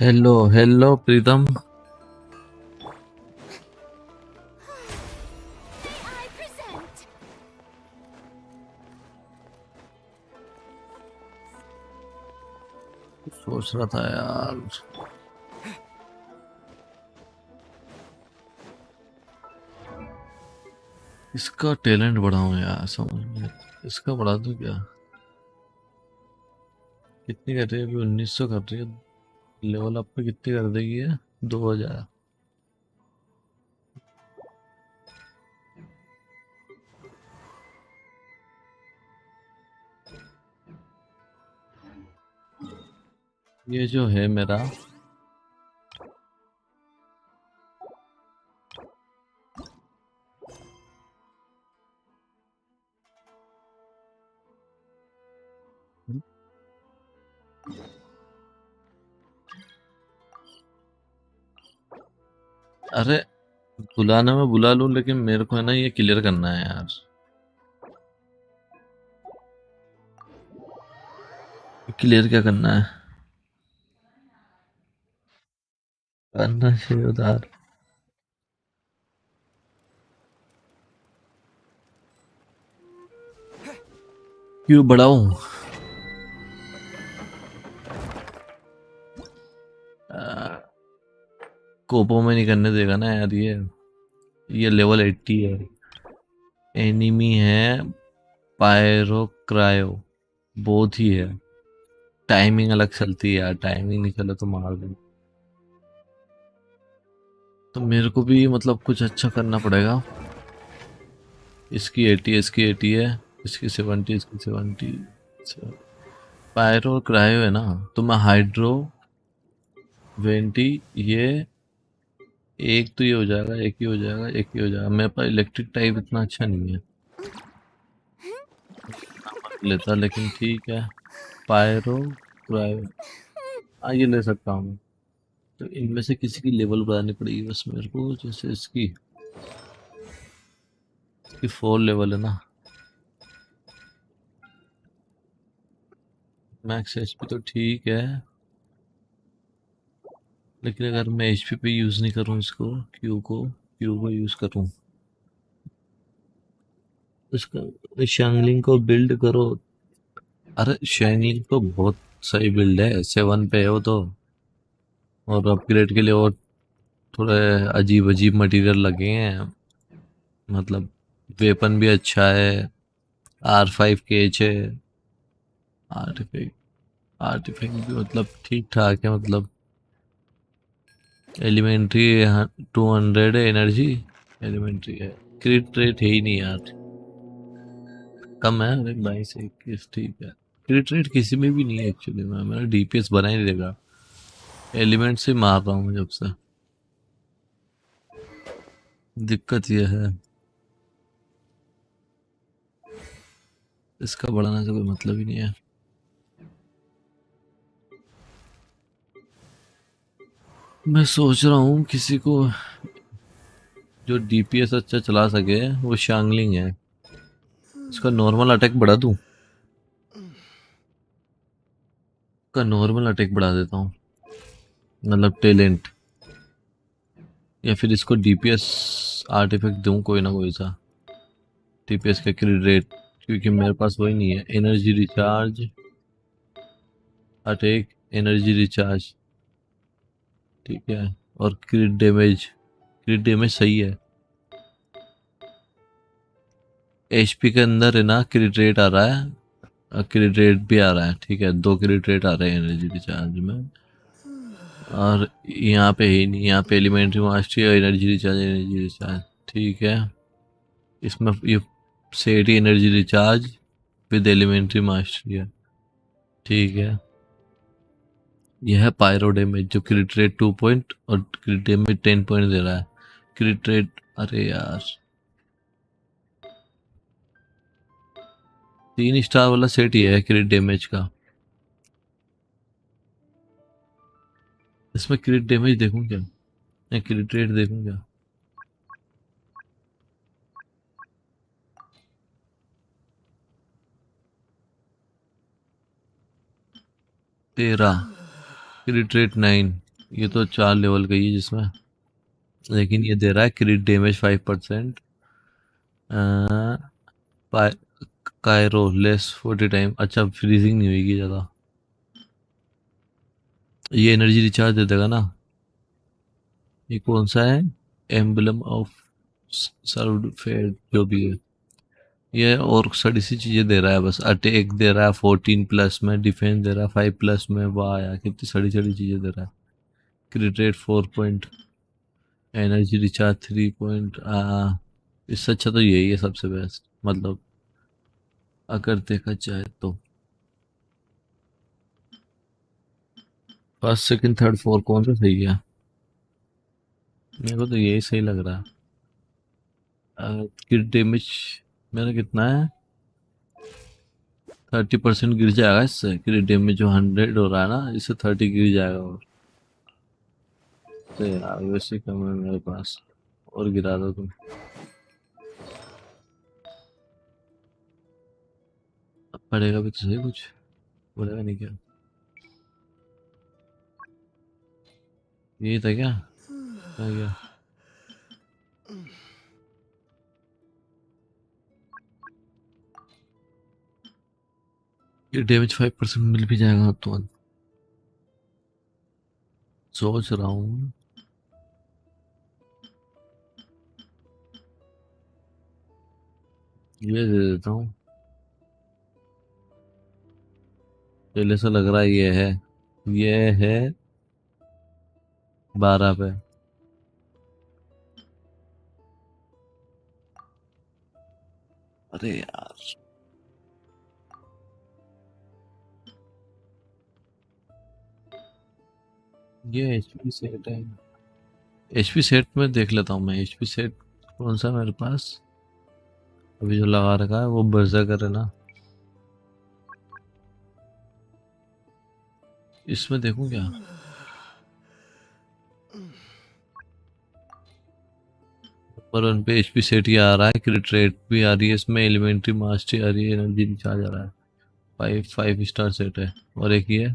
Hello hello Pritam. I present. सोच रहा था यार, इसका टैलेंट बढ़ाऊं यार, समझ में इसका बढ़ा दूं क्या? कितनी कर रही है अभी? 1900 कर रही है। लेवल अप पे कितनी कर देगी है? 2000। ये जो है मेरा, अरे बुलाना मैं बुला लूं, लेकिन मेरे को है ना ये क्लियर करना है यार। क्लियर क्या करना है? करना चाहिए उधार। क्यों बढ़ाऊं? कोपो में नहीं करने देगा ना यार ये लेवल 80 है। एनिमी है पायरो क्रायो, बोथ ही है। टाइमिंग अलग चलती है यार, टाइमिंग नहीं चले तो मार दे। तो मेरे को भी मतलब कुछ अच्छा करना पड़ेगा। इसकी 80 है, इसकी 80 है, इसकी 70, इसकी 70। पायरो क्रायो है ना, तो मैं हाइड्रो वेंटी, ये एक तो ये हो जाएगा, एक ही हो जाएगा, एक ही हो जाएगा। मेरे पास इलेक्ट्रिक टाइप इतना अच्छा नहीं है, मत लेता, लेकिन ठीक है। पायरो क्रायो, हाँ ये ले सकता हूँ। तो इनमें से किसी की लेवल बढ़ानी पड़ेगी बस मेरे को, जैसे इसकी 4 लेवल है ना। मैक्स एचपी तो ठीक है, लेकिन अगर मैं एचपी पे यूज नहीं करूँ इसको, क्यू को यूज करूँ, इसका शैंगलिंग को बिल्ड करो। अरे शैंगलिंग तो बहुत सही बिल्ड है, 7 पे है वो तो। और अपग्रेड के लिए और थोड़े अजीब अजीब मटेरियल लगे हैं, मतलब वेपन भी अच्छा है, R5 केज है, आर्टिफैक्ट आर्टिफैक्ट भी मतलब ठीक ठाक है, मतलब एलिमेंट्री 200 है एनर्जी, एलिमेंट्री है। क्रिट रेट है ही नहीं यार, कम है, अरे 22 21 ठीक है। क्रिट रेट किसी में भी नहीं है एक्चुअली में, मेरा डीपीएस बना ही नहीं देगा, एलिमेंट से मार रहा हूँ जब से, दिक्कत यह है। इसका बढ़ाने से कोई मतलब ही नहीं है। मैं सोच रहा हूँ किसी को जो डीपीएस अच्छा चला सके, वो शांगलिंग है। इसका नॉर्मल अटैक बढ़ा दूँ, का नॉर्मल अटैक बढ़ा देता हूँ, मतलब टैलेंट, या फिर इसको डीपीएस आर्टिफैक्ट दूँ कोई ना कोई सा, डीपीएस का क्रिट रेट, क्योंकि मेरे पास वही नहीं है। Energy recharge, attack, energy recharge, ठीक है। और क्रिट डैमेज सही है। एचपी के अंदर है ना क्रिट रेट आ रहा है, क्रिट रेट भी आ रहा है, ठीक है, 2 क्रिट रेट आ रहे हैं एनर्जी रिचार्ज में। और यहाँ पे ही नहीं, यहाँ पे एलिमेंट्री मास्टरी और एनर्जी रिचार्ज, ठीक है। इसमें ये सेट ही energy recharge with elementary mastery है, ठीक है। यह है पायरो डैमेज, जो क्रिट रेट 2 पॉइंट और क्रिट डैमेज 10 पॉइंट दे रहा है। क्रिट रेट, अरे यार 3 स्टार वाला सेट ही है क्रिट डैमेज का। इसमें क्रिट डैमेज देखूं क्या, या क्रिट रेट देखूं क्या? 13, क्रिट रेट 9, ये तो 4 लेवल का ही है जिसमें, लेकिन ये दे रहा है क्रिट डैमेज 5%। कायरो लेस 40 टाइम, अच्छा फ्रीजिंग नहीं होगी ज़्यादा। ये एनर्जी रिचार्ज दे देगा ना। ये कौन सा है, एम्बलम ऑफ सर्व्ड फेट, जो भी है ये, और सारी सी चीज़ें दे रहा है बस। अटैक दे रहा है 14 प्लस में, डिफेंस दे रहा है 5 प्लस में, वाह यार कितनी सड़ी सड़ी चीज़ें दे रहा है। क्रिट rate 4 point, energy recharge 3 point. इससे अच्छा तो यही है सबसे बेस्ट, मतलब अगर देखा जाए तो। फर्स्ट सेकंड थर्ड फोर्थ कौन सा सही है? मेरे को तो यही सही लग रहा है। क्रिट डैमेज मेरा कितना है, 30% गिर जाएगा इससे। क्रिट डैमेज जो 100 हो रहा है ना, इससे 30 गिर जाएगा। और तो यार वैसे कम है मेरे पास, और गिरा दो तुम। अब पड़ेगा भी तो सही कुछ, बोलेगा नहीं क्या? यही था क्या, आ गया। ये डैमेज 5% मिल भी जाएगा तो सोच रहा हूँ ये दे देता हूँ। पहले से लग रहा है ये है 12 पे। अरे यार ये एचपी सेट है। एचपी सेट में देख लेता हूँ मैं। एचपी सेट कौन सा मेरे पास अभी जो लगा रखा है वो बर्जर है ना। इसमें देखूं क्या? पर उन पे एचपी सेट ही आ रहा है, क्रिट रेट भी आ रही है इसमें, एलिमेंट्री मास्टरी आ रही है, एनर्जी रिचार्ज आ रहा है। 5 स्टार सेट है। और एक ये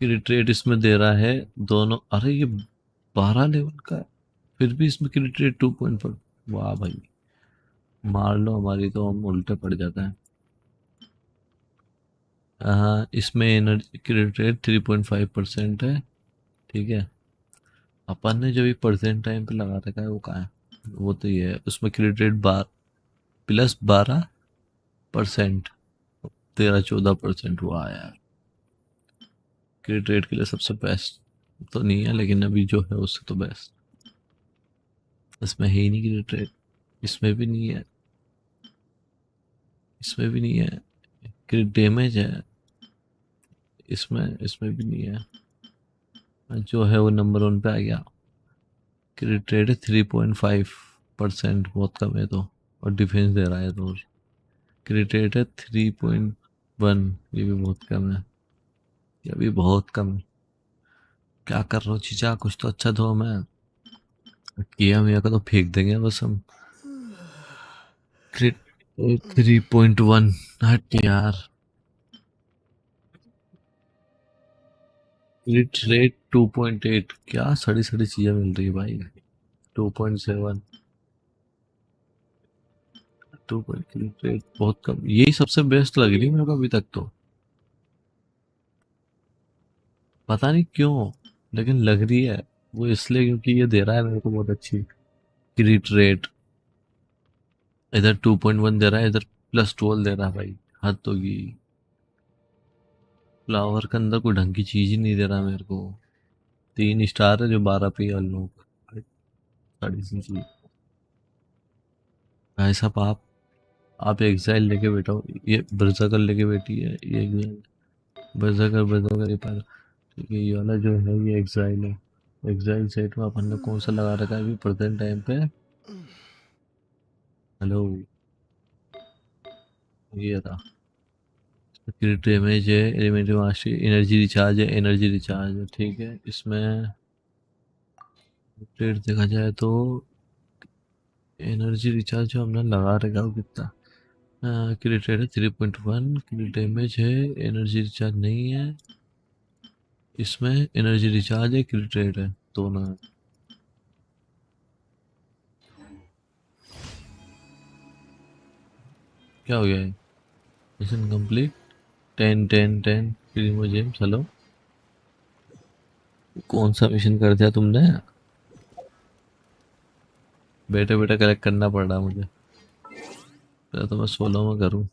क्रिट रेट इसमें दे रहा है दोनों। अरे ये 12 लेवल का है, फिर भी इसमें क्रिट रेट 2.5। वाह भाई, मार लो हमारी तो हम उल्टे पड़ जाते हैं। हाँ, इसमें एनर्जी क्रिट रेट 3.5% है। ठीक है, अपन ने जो भी परसेंट टाइम पे लगा रखा है वो कहाँ है? वो तो ये है, उसमें क्रिट रेट +12%। 13-14% हुआ यार। क्रिट रेट के लिए सबसे बेस्ट तो नहीं है, लेकिन अभी जो है उससे तो बेस्ट। इसमें है ही नहीं क्रिट रेट, इसमें भी नहीं है, इसमें भी नहीं है। क्रिट डैमेज है इसमें, इसमें भी नहीं है। जो है वो नंबर 1 पे आ गया। क्रिट रेट है 3.5%, बहुत कम है तो। और डिफेंस दे रहा है तो क्रिट रेट है 3.1, ये भी बहुत कम है, ये भी बहुत कम है। क्या कर रहा हूँ चीचा, कुछ तो अच्छा दो हमें। किया मिया का तो फेंक देंगे बस हम। क्रिट 3.1, हट यार। क्रिट रेट 2.8, क्या सड़ी सड़ी चीजें मिल रही है भाई। 2.7, 2. क्रिट रेट बहुत कम, यही सबसे बेस्ट लग रही है मेरे को अभी तक तो। पता नहीं क्यों, लेकिन लग रही है वो इसलिए क्योंकि ये दे रहा है मेरे को बहुत अच्छी क्रिट रेट। इधर 2.1 दे रहा है, इधर +12 दे रहा है भाई। हद होगी। फ्लावर के अंदर कोई ढंग की चीज ही नहीं दे रहा मेरे को। 3 स्टार है जो 12 पे लोग। साड़ी सी चीज। भाई साहब आप एग्जाइल लेके बैठो, ये बर्जाकर लेके बैठी है, ये एग्जाइल। बर्जाकर बर्जाकर ये पार। ठीक है, ये वाला जो है ये एग्जाइल है। एग्जाइल सेट में अपन ने कौन सा लगा रखा है अभी प्रेजेंट टाइम पे? हेलो, ये था। क्रिट डैमेज है, एलिमेंट्री मास्टरी, एनर्जी रिचार्ज है, एनर्जी रिचार्ज है। ठीक है, इसमें रेट देखा जाए तो एनर्जी रिचार्ज जो हमने लगा रखा है वो कितना? क्रिट रेट है 3.1, क्रिट डैमेज है, एनर्जी रिचार्ज नहीं है। इसमें एनर्जी रिचार्ज है, क्रिट रेट है, दोनों है। क्या हो गया है? Mission complete. 10 10 10 Primo James. Hello, कौन सा मिशन कर दिया तुमने? बेटे बेटे कलेक्ट करना पड़ रहा मुझे, पहले तो मैं 16 में करूँ।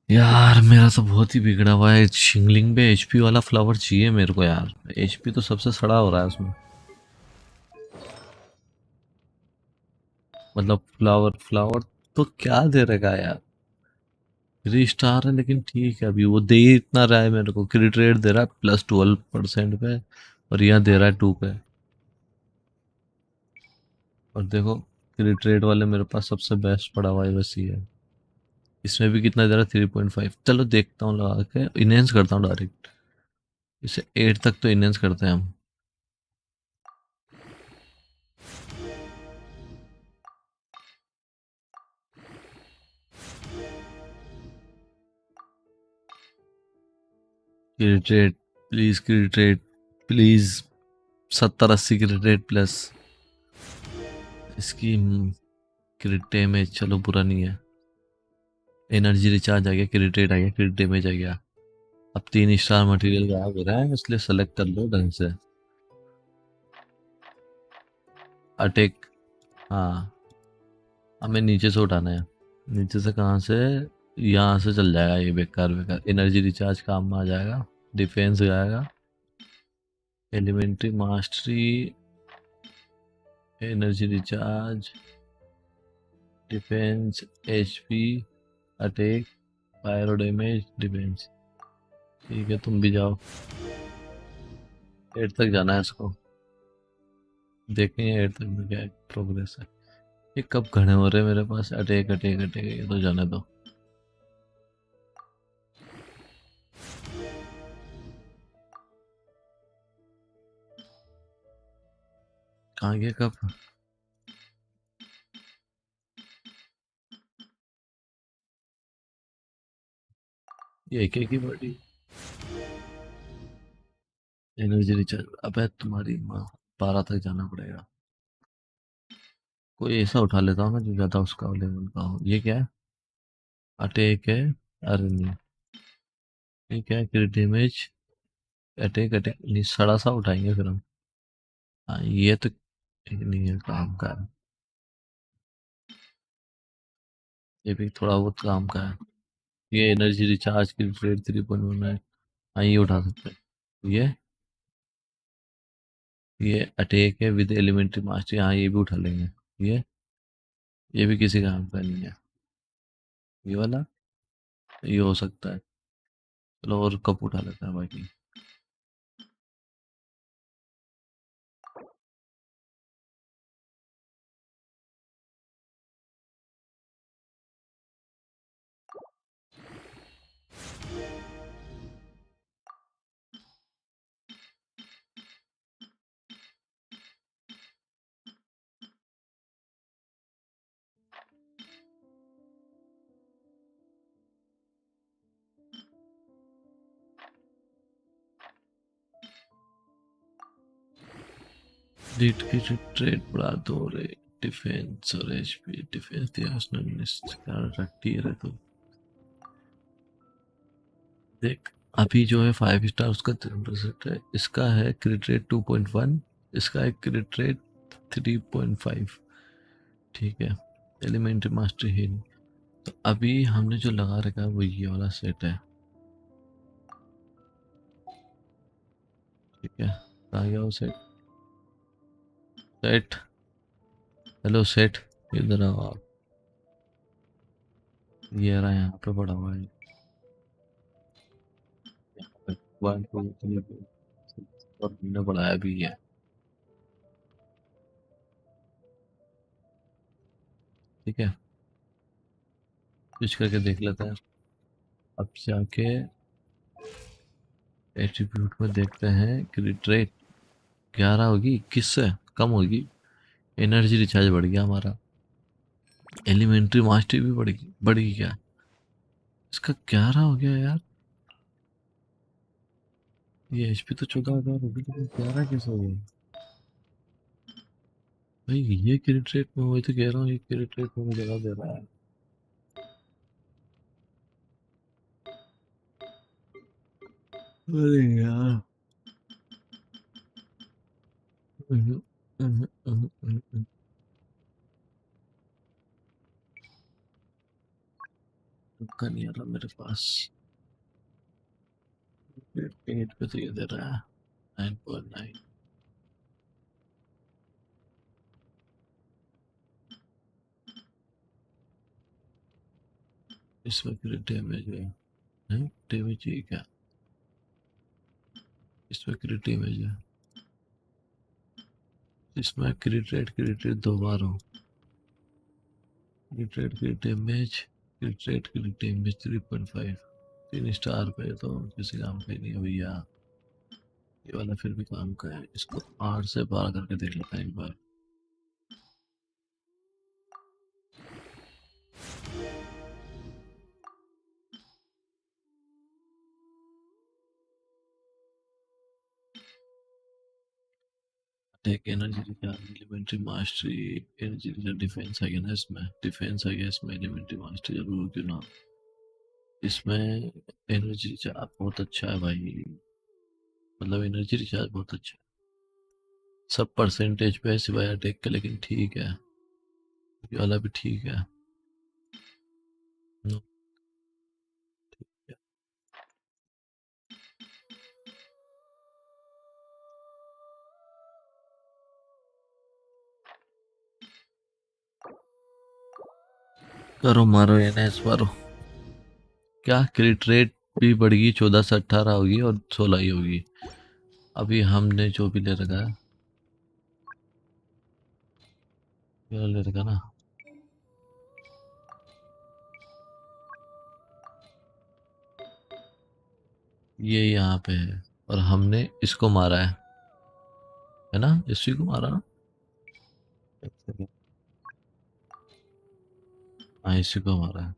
यार मेरा तो बहुत ही बिगड़ा हुआ है शिंगलिंग पे। एचपी वाला फ्लावर चाहिए मेरे को यार, एचपी तो सबसे सड़ा हो रहा है उसमें। मतलब फ्लावर फ्लावर तो क्या दे रखा है यार। 3 स्टार है लेकिन ठीक है, अभी वो दे ही इतना रहा है मेरे को। क्रिट रेट दे रहा है +12% पे, और यहाँ दे रहा है 2 पे। और देखो, क्रिट रेट वाले मेरे पास सबसे बेस्ट पड़ा हुआ है बस ये है। इसमें भी कितना दे रहा है? 3.5। चलो देखता हूँ, लगा के इनहेंस करता हूँ डायरेक्ट। इसे 8 तक तो इनहेंस करते हैं हम। क्रिट rate please, क्रिट rate please. 70-80 क्रिट rate plus. इसकी क्रिट डैमेज चलो बुरा नहीं है। एनर्जी रिचार्ज आ गया, क्रिट रेट आ गया, क्रिट डैमेज आ गया। अब 3 स्टार मटेरियल गायब हो रहा है, इसलिए सेलेक्ट कर लो ढंग से। अटैक, हाँ, हमें नीचे से उठाना है। नीचे से कहाँ से? यहाँ से चल जाएगा ये, बेकार बेकार। एनर्जी रिचार्ज काम में आ जाएगा, डिफेंस आएगा, elementary mastery, energy recharge, defence, HP, attack fire damage defence. ठीक है, तुम भी जाओ। 8 तक जाना है इसको, देखेंगे 8 तक में क्या प्रोग्रेस है। ये कब घने हो रहे हैं मेरे पास, अटैक अटैक अटैक, ये तो जाने दो। कहाँ गया कब? ये एक ही बड़ी एनर्जी रिचार्ज। अबे तुम्हारी माँ, 12 तक जाना पड़ेगा। कोई ऐसा उठा लेता हूँ ना जो ज्यादा उसका लेवल का हो। ये क्या है? अटैक है? अरे नहीं, ये क्या है? क्रिट डैमेज, अटैक अटैक नहीं, सड़ा सा उठाएंगे फिर हम। हाँ ये तो ठीक नहीं है, काम का है। ये भी थोड़ा बहुत काम का है। ये एनर्जी रिचार्ज की रेट 3.1 है। हाँ ये उठा सकते हैं। ये अटैक है विद एलिमेंट्री मास्टर, हाँ ये भी उठा लेंगे। ये भी किसी काम का नहीं है। ये वाला ये हो सकता है। चलो और कप उठा लेते हैं बाकी। रीड की ट्रेड बढ़ा दो रे। डिफेंस और एचपी, डिफेंस रखती है तो देख। अभी जो है 5 स्टार उसका 3% है, इसका है क्रिट रेट 2.1, इसका है क्रिट रेट 3.5। ठीक है, एलिमेंट्री मास्टर ही नहीं। तो अभी हमने जो लगा रखा है वो ये वाला सेट है। ठीक है, आ गया वो सेट। सेट, हेलो सेट, इधर आओ आप। ये रहा यहाँ पे पड़ा हुआ है। यहाँ पे 1 2 3 और हमने बढ़ाया भी है। ठीक है, स्विच करके देख लेते हैं। अब जाके एट्रीब्यूट में देखते हैं कि रेट 11 होगी, 21 से कम होगी। एनर्जी रिचार्ज बढ़ गया हमारा। एलिमेंट्री मास्टरी भी बढ़ गई क्या? इसका 11 हो गया यार। ये एचपी तो 14,000 होगी, लेकिन 11 कैसे हो गई भाई? ये क्रिट रेट में, वही तो कह रहा हूँ, ये क्रिट रेट में जगह दे रहा है। अरे यार। हम्म, हम्म। तुक्का नहीं आ रहा मेरे पास। 8 पे तो ये दे रहा है 9.9। इसमें क्रिट डैमेज है नहीं? डैमेज ही क्या? इसमें क्रिट डैमेज है। इसमें क्रिट रेट 2 बार हो। क्रिट डैमेज, क्रिट डैमेज 3.5। 3 स्टार पे तो किसी काम का ही नहीं है भैया। ये वाला फिर भी काम का है। इसको 8 से 12 करके देख लेता है एक बार। Take energy recharge, elementary mastery, energy recharge, defence आ गया ना इसमें, डिफेंस आ गया इसमें, एलिमेंट्री मास्टरी जरूर क्यों ना। इसमें एनर्जी रिचार्ज बहुत अच्छा है भाई, मतलब एनर्जी रिचार्ज बहुत अच्छा है। सब परसेंटेज पे है सिवाय अटैक के, लेकिन ठीक है, ये वाला भी ठीक है। नो, ठीक है। करो मारो एनएस मारो, क्या क्रिट रेट भी बढ़ेगी, 14 से 18 होगी और 16 ही होगी। अभी हमने जो भी ले रखा है, ये ले रखा ना, ये यहाँ पे है और हमने इसको मारा है ना, इसी को मारा ना। एक सेकंड। हाँ, इसी को मारा है।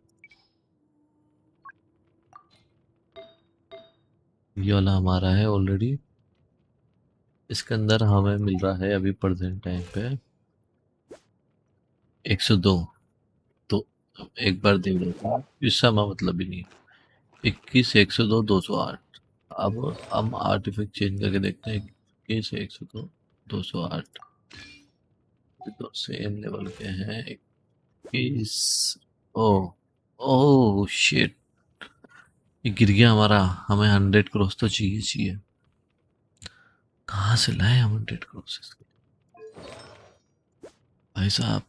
ये वाला हमारा है ऑलरेडी। इसके अंदर हमें मिल रहा है अभी प्रेजेंट टाइम पे 102। तो एक बार देख लेते हैं, इसका मतलब भी नहीं। 21, 102, 208। अब हम आर्टिफिक चेंज करके देखते हैं। 21, 102, 208 तो सेम लेवल के हैं। 21। ओ ओ शिट, ये गिर गया हमारा। हमें 100 क्रॉस तो चाहिए। कहाँ से लाए हम 100 क्रॉस? भाई साहब,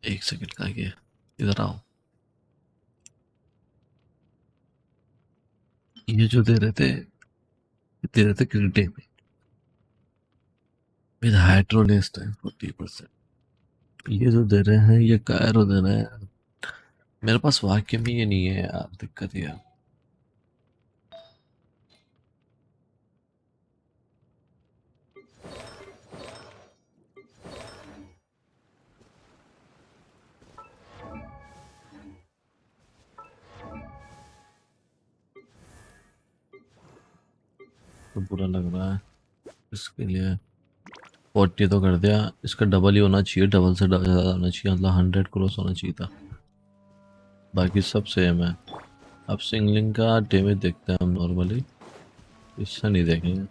एक सेकंड का गया, इधर आओ। ये जो दे रहे थे क्रिटे में विद हाइड्रोलेस टाइम 40%। ये जो दे रहे हैं ये कायरो दे रहे हैं। मेरे पास वाक्य में ये नहीं है यार, दिक्कत ये है। तो बुरा लग रहा है इसके लिए। 40 तो कर दिया, इसका डबल ही होना चाहिए, डबल से ज़्यादा होना चाहिए, मतलब 100 क्रॉस होना चाहिए था। बाकी सब सेम है। अब सिंगलिंग का डैमेज देखते हैं हम नॉर्मली, इससे नहीं देखेंगे,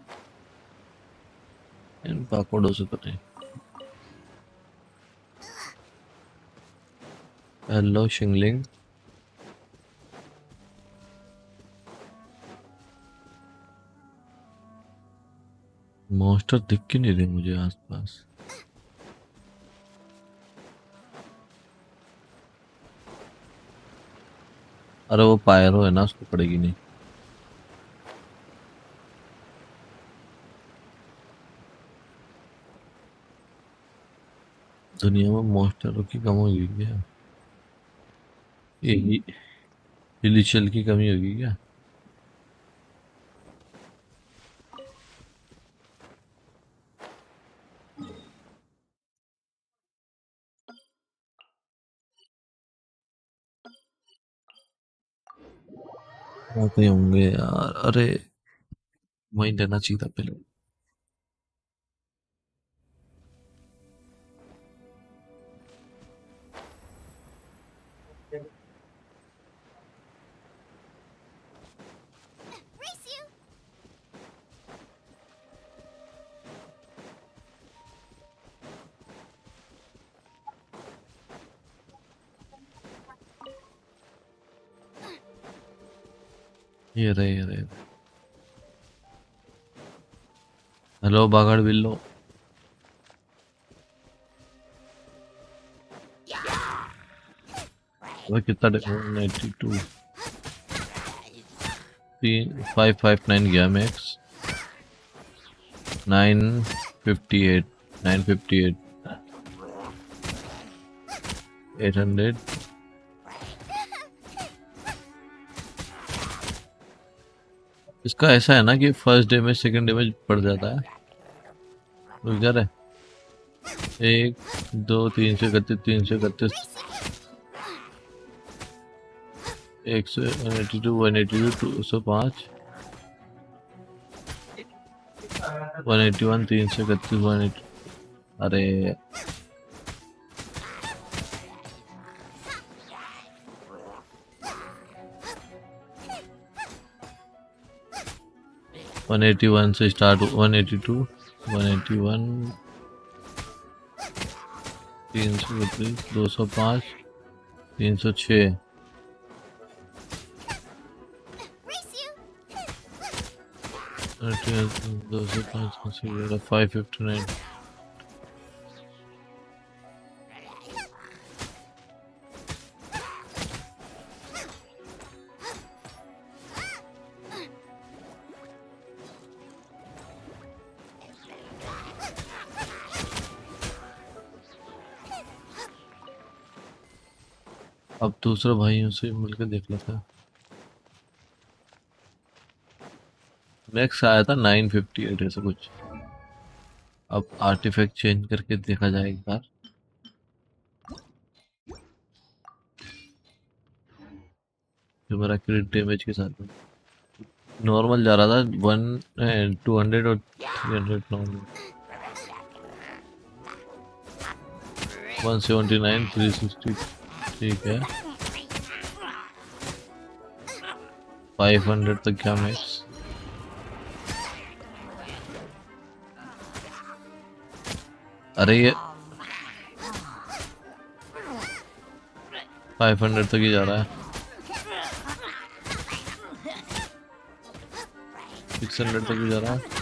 इन पाकोडों से तो नहीं। हेलो शिंगलिंग। मॉन्स्टर दिख क्यों नहीं रहे मुझे आसपास? अरे वो पायरो है ना, उसको पड़ेगी नहीं। दुनिया में मॉन्स्टरों की कम होगी क्या? ये इलिशियल की कमी होगी क्या? आते होंगे यार। अरे वहीं लेना चाहिए था पहले। Race you! ये रहे। हेलो बागड़ बिल्लो। वो कितना 92 559 गया मैक्स। 958 958 800। इसका ऐसा है ना कि फर्स्ट डैमेज सेकंड डैमेज पड़ जाता है। रुक जा रहे 1 2 331 331 182 182 205 181 331 180। अरे 181 से स्टार्ट, 182 181 332 205 306 205 559। अब दूसरे भाइयों से मिलकर देख लेते हैं। मैक्स आया था 958 ऐसा कुछ। अब आर्टिफैक्ट चेंज करके देखा जाए एक बार। जो मेरा क्रिट डैमेज के साथ में नॉर्मल जा रहा था 200 और 300 नॉर्मल। 179 360 ठीक है। 500 तक क्या मैक्स। अरे ये 500 तक ही जा रहा है। 600 तक भी जा रहा है।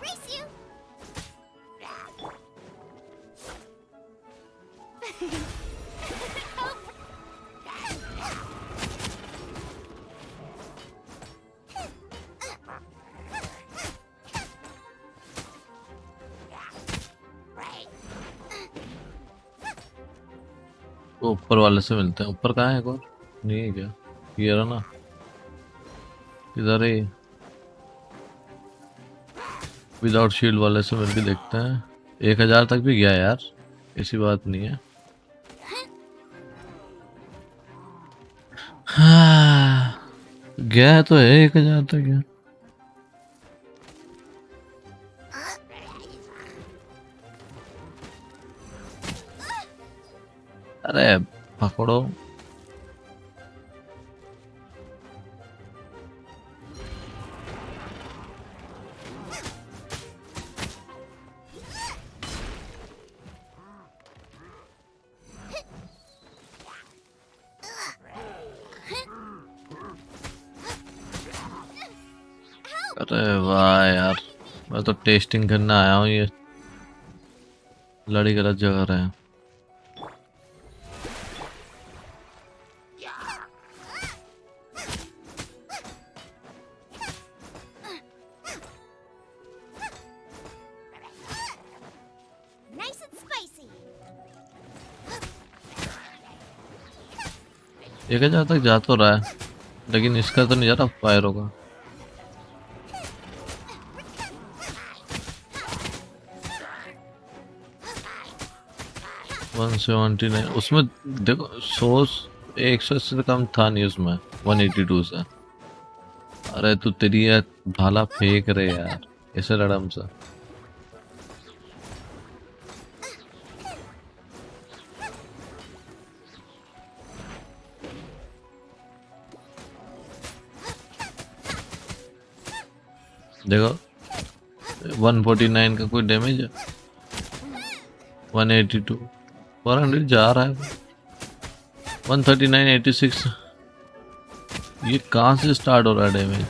Race you! वो ऊपर वाले से मिलते हैं। ऊपर कहाँ है एक और? नहीं है क्या? ये रहा ना। इधर ही विदाउट शील्ड वाले से मिलके देखते हैं। 1000 तक भी गया यार, ऐसी बात नहीं है। हाँ, गया तो है 1000 तक गया। अरे पकड़ो। अरे वाह यार, मैं तो टेस्टिंग करने आया हूँ। ये लड़ी गलत जगह रहे हैं। Nice and spicy. 1000 तक जा तो रहा है, लेकिन इसका तो नहीं जा रहा फायरों का। वन 179 उसमें देखो, 100 से कम था नहीं उसमें। 182 से। अरे तू तेरी यार भाला फेंक रहे यार, ऐसे लड़ा हमसे। देखो 149 का कोई डैमेज है। 182 400 जा रहा है। 139 86 ये कहाँ से स्टार्ट हो रहा है डैमेज?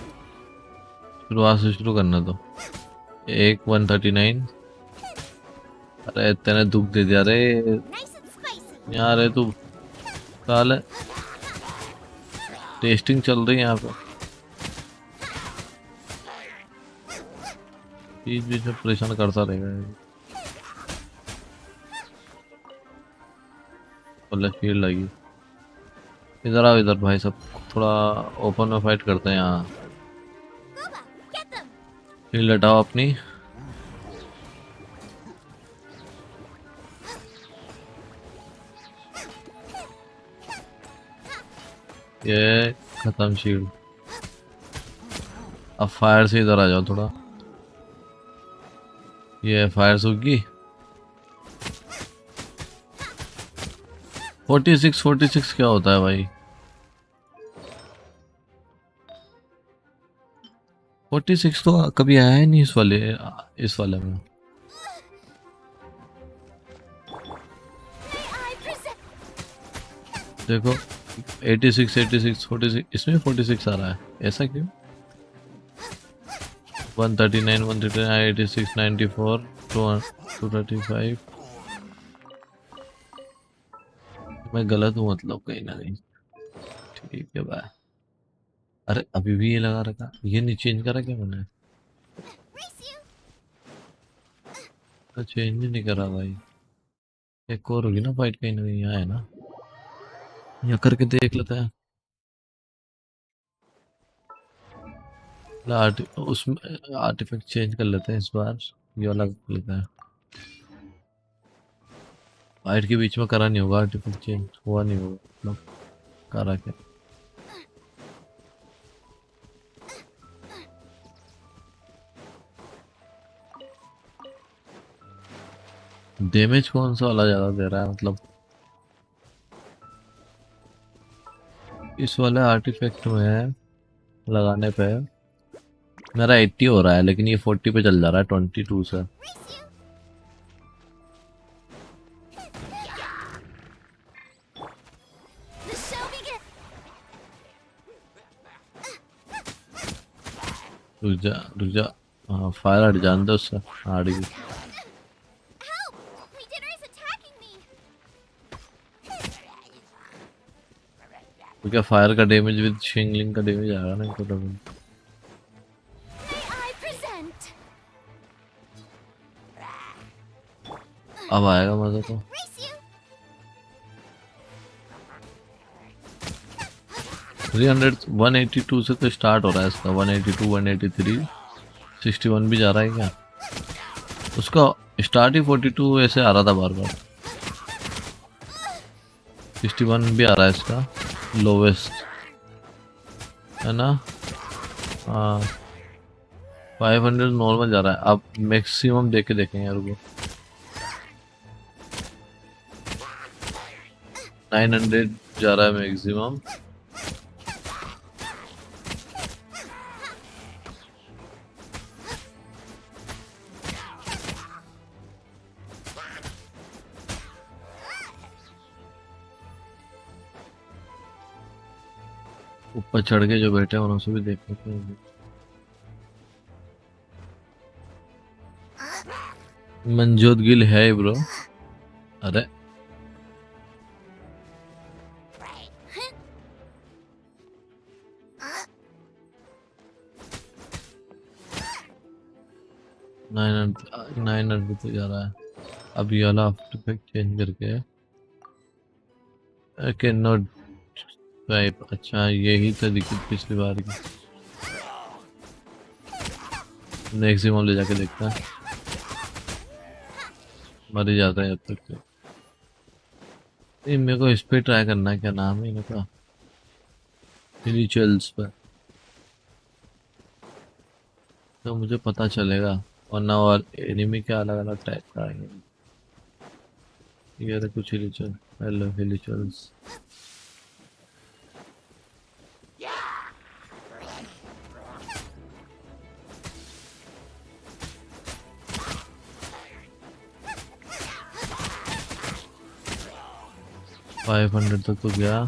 शुरुआत से शुरू करना तो। एक 139। अरे तेने दुख दे दिया रे Nice and spicy. यार। है तू साले, टेस्टिंग चल रही है यहाँ पे। बीच बीच में परेशान करता रहेगा ये। फील्ड लगी। इधर आओ इधर भाई सब, थोड़ा ओपन में फाइट करते हैं यहाँ। Booba, get them! फील्ड हटाओ अपनी। ये खत्म शील्ड। अब फायर से इधर आ जाओ थोड़ा। ये फायर सूख गई। 46 क्या होता है भाई? 46 तो कभी आया ही नहीं इस वाले में। I present. देखो 86 46 इसमें 46 आ रहा है, ऐसा क्यों? 139 86 94 235। मैं गलत हूँ मतलब कहीं ना कहीं। ठीक है भाई। अरे अभी भी ये लगा रखा, ये नहीं चेंज करा क्या मैंने? तो चेंज ही नहीं करा भाई। एक और होगी ना फाइट कहीं ना कहीं, यहाँ है ना, यहाँ करके देख लेते हैं। उसमें आर्टिफैक्ट चेंज कर लेते हैं इस बार, ये वाला कर लेते हैं। फाइट के बीच में करा नहीं होगा, आर्टिफैक्ट चेंज हुआ नहीं होगा मतलब, करा क्या? डैमेज कौन सा वाला ज्यादा दे रहा है मतलब? इस वाले आर्टिफैक्ट में लगाने पे मेरा 80 हो रहा है, लेकिन ये 40 पे चल जा रहा है 22 से। रुक जा, हाँ फायर हट जान दो उससे, हट गई। तो क्या फायर का डैमेज विद शिंगलिंग का डैमेज आएगा ना इनको डबल। अब आएगा मजा तो। 182 से तो स्टार्ट हो रहा है इसका, 182, 183, 61 भी जा रहा है क्या? उसका स्टार्ट ही 42 ऐसे आ रहा था बार बार, 61 भी आ रहा है इसका लोवेस्ट, है ना? हाँ 500 नॉर्मल जा रहा है, अब मैक्सिमम देख के देखेंगे यार वो। 900 जा रहा है मैक्सिमम। ऊपर चढ़ के जो बैठे हैं उनसे भी देख लेते हैं। मनजोत गिल है ब्रो। अरे नाइन हंड्रेड पे जा रहा है। अब ये वाला आफ्टर इफेक्ट चेंज करके कैन नॉट स्वाइप। अच्छा यही था दिक्कत पिछली बार की। मैक्सिमम ले जाके देखता है, मर ही जाता है जब तक तो। ये मेरे को इस पे ट्राई करना है, क्या नाम है इनका, रिचुअल्स पर, तो मुझे पता चलेगा। वरना और एनिमी क्या अलग अलग टाइप का आएंगे। ये रहे कुछ रिचुअल, हेलो रिचुअल्स। फाइव 500 तक तो गया।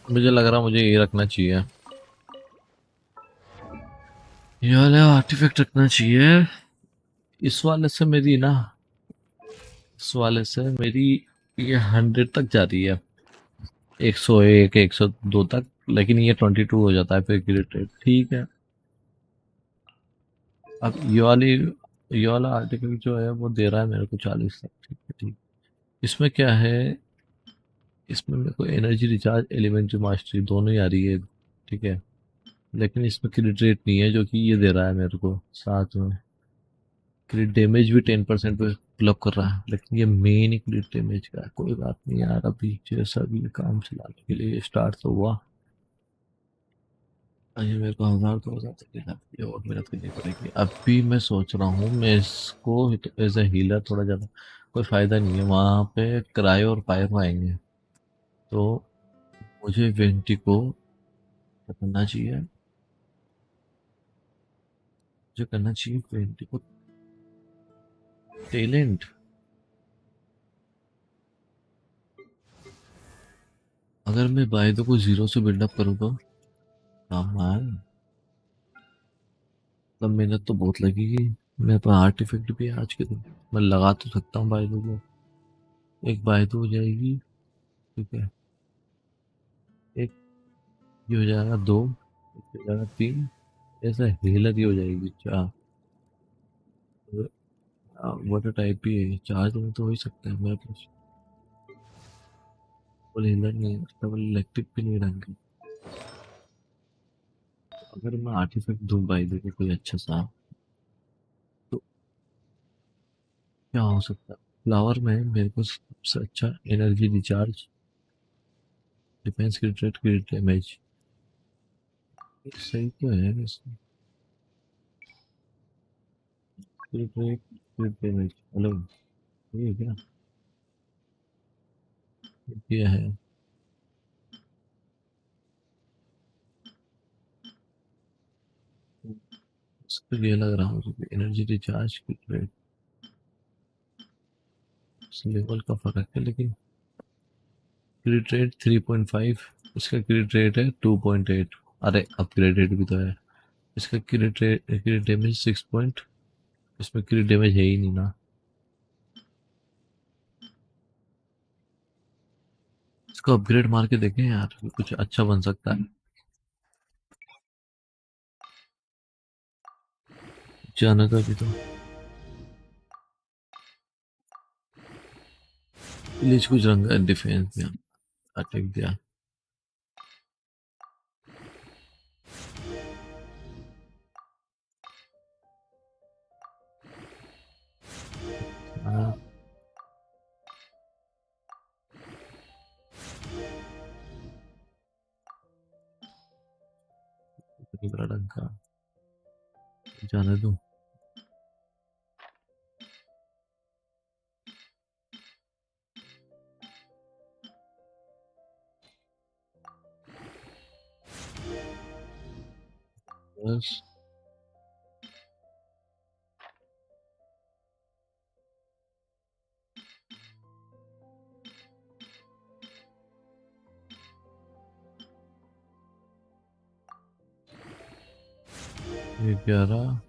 मुझे लग रहा मुझे ये रखना चाहिए, ये वाला आर्टिफैक्ट रखना चाहिए। इस वाले से मेरी ना, इस वाले से मेरी ये 100 तक जा रही है, 101 102 तक, लेकिन ये 22 हो जाता है फिर ग्रेड रेट। ठीक है अब ये वाला आर्टिफैक्ट जो है वो दे रहा है मेरे को 40 तक। ठीक है ठीक। इसमें क्या है, इसमें मेरे को एनर्जी रिचार्ज एलिमेंट्री मास्टरी दोनों ही आ रही है। ठीक है लेकिन इसमें क्रिट रेट नहीं है जो कि ये दे रहा है मेरे को साथ में। क्रिट डैमेज भी 10% पे ब्लॉक कर रहा है, लेकिन ये मेन ही क्रिट डैमेज का है। कोई बात नहीं यार, अभी जैसा भी काम चलाने के लिए स्टार्ट तो हुआ। अरे मेरे को 1000 2000 तक दिखाती है और मेहनत करनी पड़ेगी। अभी मैं सोच रहा हूँ मैं इसको एज ए हीलर थोड़ा ज़्यादा, कोई फ़ायदा नहीं है वहाँ पे क्रायो और पायरो आएंगे, तो मुझे वेंटी को क्या करना चाहिए, मुझे करना चाहिए वेंटी को टैलेंट। अगर मैं बायदो को 0 से बिल्डअप करूँ तो काम आए, तब मेहनत तो बहुत लगेगी। मेरे पास आर्टिफैक्ट भी है आज के दिन, मैं लगा तो सकता हूँ बायदो को। एक बायदो हो जाएगी, ठीक है, एक ये हो जाएगा 2, एक हो जाएगा 3, ऐसा हीलर ही हो जाएगी 4। वाटर टाइप भी है, 4 में तो हो ही सकता है मेरे पास। डबल हीलर नहीं है, डबल इलेक्ट्रिक भी नहीं रहेंगे। अगर मैं आर्टिफैक्ट दूँ बायदो को कोई अच्छा सा, तो क्या हो सकता है? फ्लावर में मेरे को सबसे अच्छा एनर्जी रिचार्ज, डिफेंस क्रिट क्रिट डैमेज, सही तो है वैसे। क्रिट रेट क्रिट डैमेज अलग, ये है क्या? ये है इसको, ये लग रहा मुझे एनर्जी रिचार्ज क्रिट रेट लेवल का फर्क है, लेकिन क्रिट रेट 3.5, इसका क्रिट रेट है 2.8। अरे अपग्रेडेड भी तो है। इसका क्रिट रेट क्रिट डैमेज 6 पॉइंट, इसमें क्रिट डैमेज है ही नहीं ना। इसको अपग्रेड मार के देखें यार, कुछ अच्छा बन सकता है। जाना था अभी तो विलेज कुछ रंग डिफेंस में अटैक दिया। हाँ, बड़ा रंग का जाने दो। बस ये 11,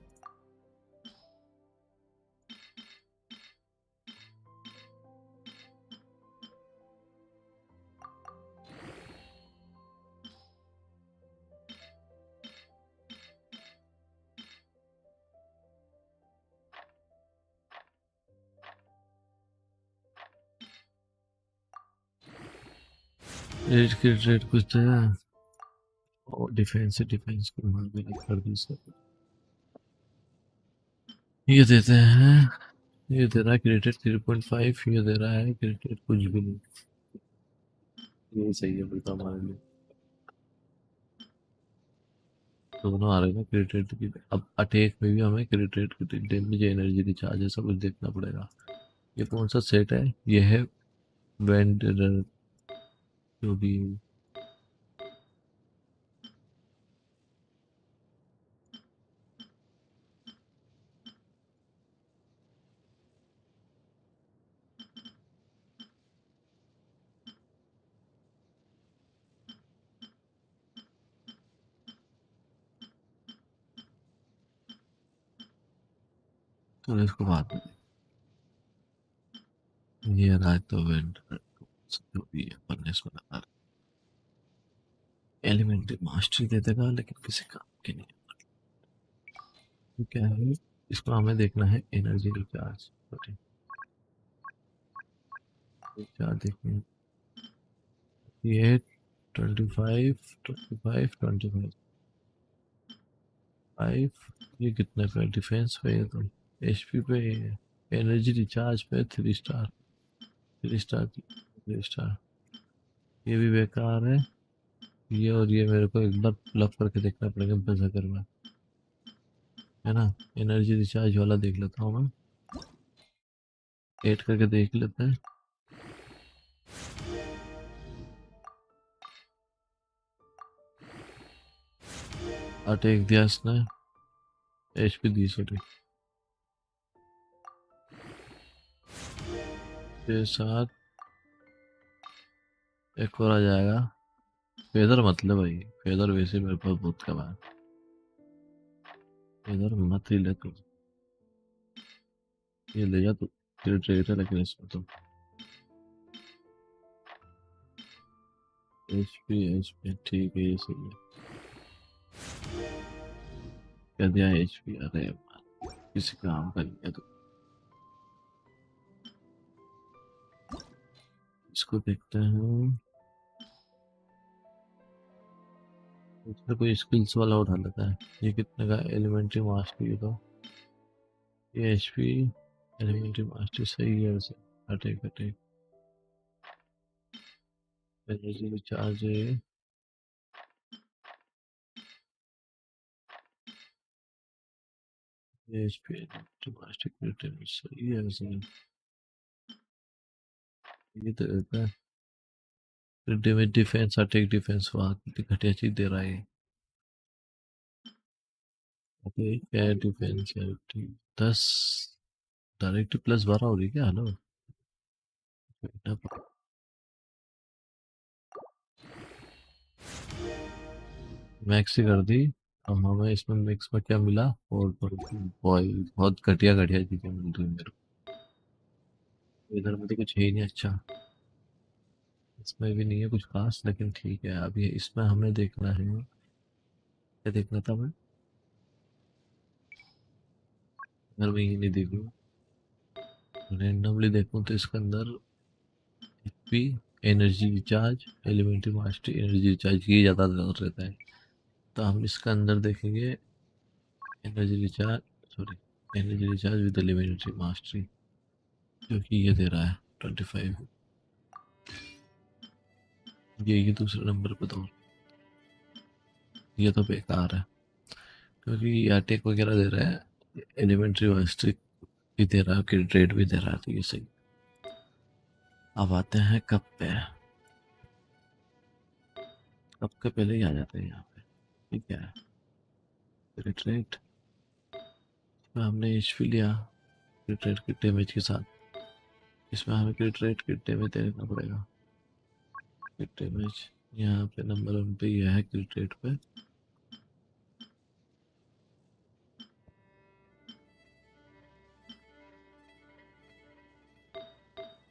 रेड की रेड कुछ तो है और डिफेंस डिफेंस को मार भी नहीं कर दी सब। ये देते हैं, ये दे रहा है क्रिएटेड 3.5, ये दे रहा है क्रिएटेड कुछ भी नहीं। ये सही है बिल्कुल हमारे लिए, दोनों आ रहे हैं ना क्रिएटेड की। अब अटैक में भी हमें क्रिएटेड डैमेज एनर्जी रिचार्ज है सब कुछ देखना पड़ेगा। ये कौन सा सेट है? ये है वेंडर जो भी। तो इसको बाद में, ये रहा है तो वेंडर जो भी है फर्नेस बना, एलिमेंट्री मास्टरी दे देगा लेकिन किसी काम के नहीं। तो क्या है, इसको हमें देखना है एनर्जी रिचार्ज, रिचार्ज देखनी है। ये 25 25 25 5, ये कितने पे? डिफेंस पे है तो एचपी पे है, एनर्जी रिचार्ज पे 3 स्टार, 3 स्टार 3 स्टार, ये भी बेकार है। ये और ये मेरे को एक बार प्लग करके देखना पड़ेगा बजकर में, है ना। एनर्जी रिचार्ज वाला देख लेता हूँ मैं, ऐड करके देख लेते हैं। अटैक दिया इसने, एचपी दी सॉरी, के साथ एक और आ जाएगा। फेदर मतलब भाई, फेदर वैसे मेरे पास बहुत कम है, फेदर मत ही ले तू, ये ले जा तू, तेरे ट्रेड है लेकिन इसमें तो एचपी ठीक है, ये सही है। क्या दिया एचपी, अरे यार, किसी काम का लिया तो इसको देखते हैं। इसमें कोई स्किल्स वाला उठा लेता है। ये कितने का, एलिमेंट्री मास्टरी, तो ये एचपी एलिमेंट्री मास्टरी सही है वैसे। अटैक अटैक एनर्जी रिचार्ज है, ये एचपी एलिमेंट्री मास्टरी सही है वैसे। ये तो रहता है डेमेज डिफेंस, अटैक डिफेंस, वहाँ कितनी घटिया चीज दे रहा है। अटैक क्या है, डिफेंस है ठीक, 10 डायरेक्ट +12 हो रही क्या, हेलो। मैक्स ही कर दी। अब हमें इसमें मिक्स में क्या मिला, और बॉय बहुत घटिया घटिया चीजें मिल रही है मेरे को। इधर में तो कुछ है ही नहीं अच्छा, इसमें भी नहीं है कुछ खास, लेकिन ठीक है। अभी इसमें हमें देखना है, क्या देखना था मैं, अगर मैं ये नहीं देखूँ, रैंडमली देखूँ तो इसके अंदर HP, energy recharge, elementary mastery, energy recharge ये ज़्यादा रहता है। तो हम इसका अंदर देखेंगे energy recharge, sorry energy recharge with elementary mastery, जो कि ये दे रहा है 25। ये दूसरे नंबर पे, तो ये तो बेकार है, क्योंकि ये अटैक वगैरह दे रहा है, एलिमेंट्री मास्टरी भी दे रहा है, क्रिट रेट भी दे रहा है, तो ये सही। अब आते हैं कप पे, कप के पहले ही आ जाते हैं यहाँ पे, ठीक है। क्रिट रेट इसमें हमने एचपी लिया, क्रिट रेट के डैमेज के साथ, इसमें हमें क्रिट रेट के डैमेज देना पड़ेगा। क्रिट डैमेज यहाँ पे नंबर 1 पे यह है, क्रिट रेट पे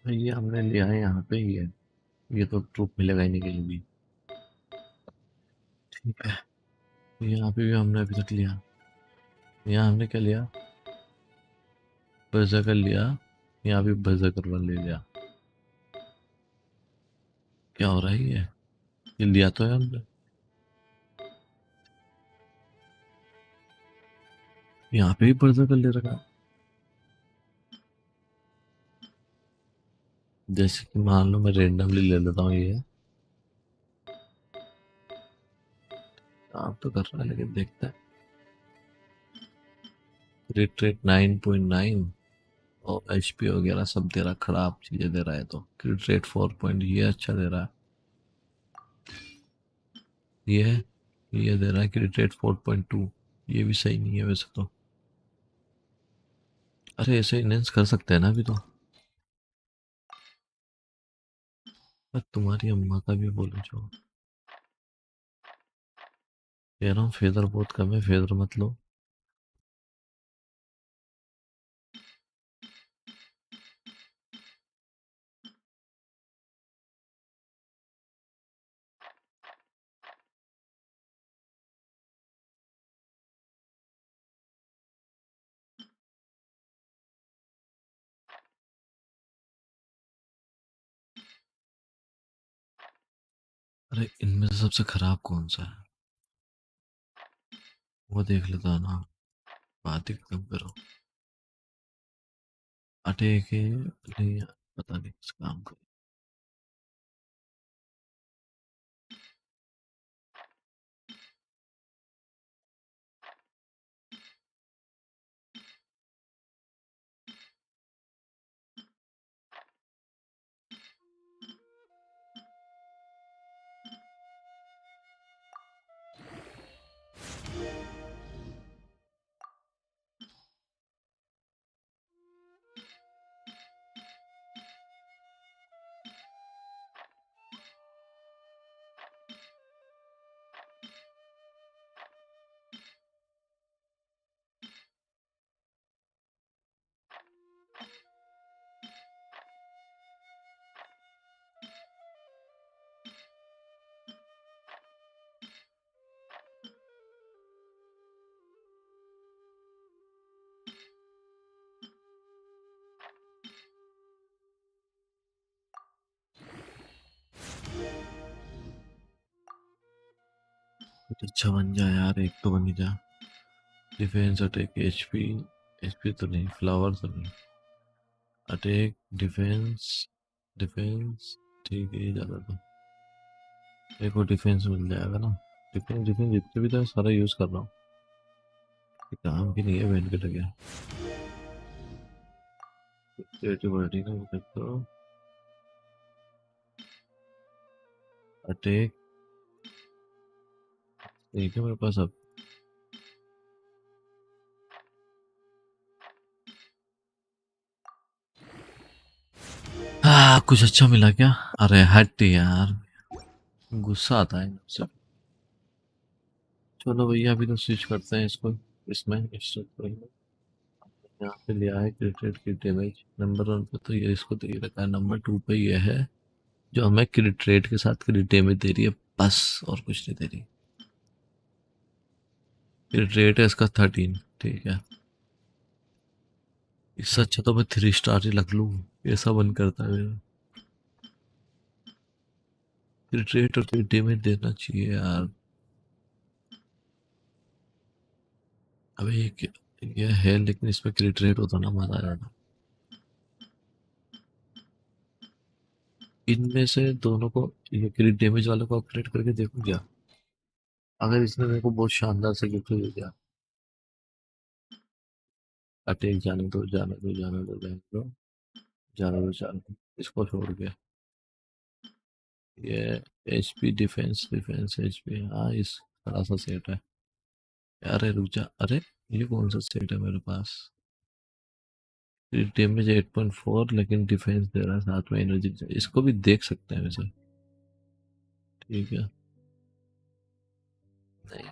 ये हमने लिया है यहाँ पे ही है। ये तो ट्रूप मिलेगा ही नहीं कहीं भी, ठीक है। यहाँ पे भी हमने अभी तक लिया, यहाँ हमने क्या लिया, बर्जर लिया, यहाँ भी बर्जर वन ले लिया। क्या हो रहा है ये लिया तो है हमने, यहाँ पे भी बर्जर ले रखा। जैसे कि मान लो मैं रेंडमली ले लेता हूँ, ये काम तो कर रहा है, लेकिन देखते हैं। रिट्रेट 9.9 और एचपी वगैरह सब दे रहा, खराब चीजें दे रहा है। तो रिट्रेट 4 पॉइंट ये अच्छा दे रहा है, ये ये दे रहा है कि रिट्रेट 4.2, ये भी सही नहीं है वैसे तो। अरे ऐसे इनहेंस कर सकते हैं ना अभी तो, पर तुम्हारी अम्मा का भी बोलो जो, कह रहा हूँ फेदर बहुत कम है, फेदर मत लो। अरे इनमें से सबसे खराब कौन सा है, वो देख लेता ना, बात ही कम करो। अटैक है नहीं, पता नहीं किस काम को। अच्छा बन जा यार, एक तो बन जा। Defence, attack, HP. एचपी तो नहीं, फ्लावर तो नहीं। अटैक, डिफेंस, डिफेंस ठीक है, ये ज़्यादा तो एक और डिफेंस मिल जाएगा ना। डिफेंस डिफेंस जितने भी था सारा यूज़ कर रहा हूँ, काम की नहीं है, बैंड के लगे। बढ़ी ना तो अटैक ठीक है मेरे पास अब। कुछ अच्छा मिला क्या? अरे हट यार, गुस्सा आता है मुझसे। चलो भैया अभी तो स्विच करते हैं इसको, इसमें यहाँ पे लिया है क्रिकेट की डैमेज नंबर 1 पे, तो ये इसको दे ही रखा है। नंबर 2 पे ये है जो हमें क्रिट रेट के साथ क्रिट डैमेज दे रही है, बस और कुछ नहीं दे रही। क्रिट रेट है इसका 13, ठीक है। इससे अच्छा तो मैं 3 स्टार ही रख लूँ, ऐसा मन करता है मेरा। क्रिट रेट और क्रिट डैमेज देना चाहिए यार। अबे ये है, लेकिन इसमें क्रिट रेट होता ना मजा आ जाता। इनमें से दोनों को, ये क्रिट डैमेज वाले को अपग्रेड करके देखूं क्या, अगर इसने मेरे को बहुत शानदार से गिफ्ट दे दिया। अटैक जाने दो, जाने दो, जाने दो, जाने दो, जाने दो, जाने दो, इसको छोड़ के ये एचपी, डिफेंस, डिफेंस, एचपी, हाँ इस थोड़ा सा सेट है। अरे रुक जा, अरे ये कौन सा सेट है मेरे पास? डैमेज 8.4 लेकिन डिफेंस दे रहा है साथ में एनर्जी, इसको भी देख सकते हैं वैसे। ठीक है, नहीं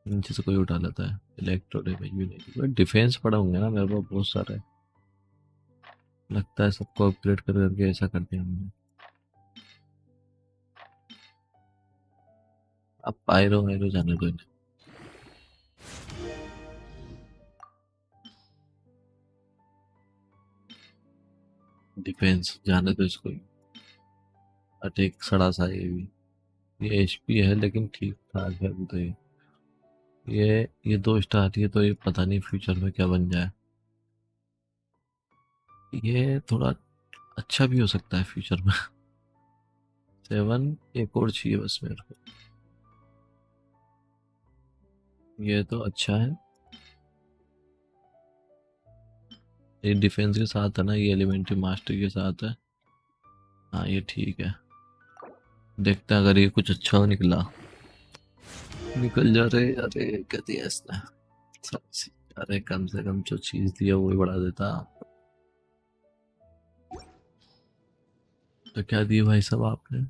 नीचे से कोई उठा लेता है। इलेक्ट्रो डैमेज भी नहीं, डिफेंस पड़ा होंगे ना मेरे पास बहुत सारे। लगता है सबको अपग्रेड कर करके ऐसा करते हैं हमने। अब पायरो वायरो जाने दो इन्हें। डिफेंस जाने दो इसको। अटैक सड़ा सा ये एचपी है लेकिन ठीक ठाक है अभी तो। ये 2 स्टार, ये तो ये पता नहीं फ्यूचर में क्या बन जाए। ये थोड़ा अच्छा भी हो सकता है फ्यूचर में। 7 एक और चाहिए बस मेरे को। ये तो अच्छा है, ये डिफेंस के साथ है ना, ये एलिमेंट्री मास्टर के साथ है। हाँ ये ठीक है, देखते हैं अगर ये कुछ अच्छा निकला। निकल जा रहे, अरे क्या दिया इसने? अरे कम से कम जो चीज दिया वो ही बढ़ा देता। तो क्या दिए भाई साहब आपने?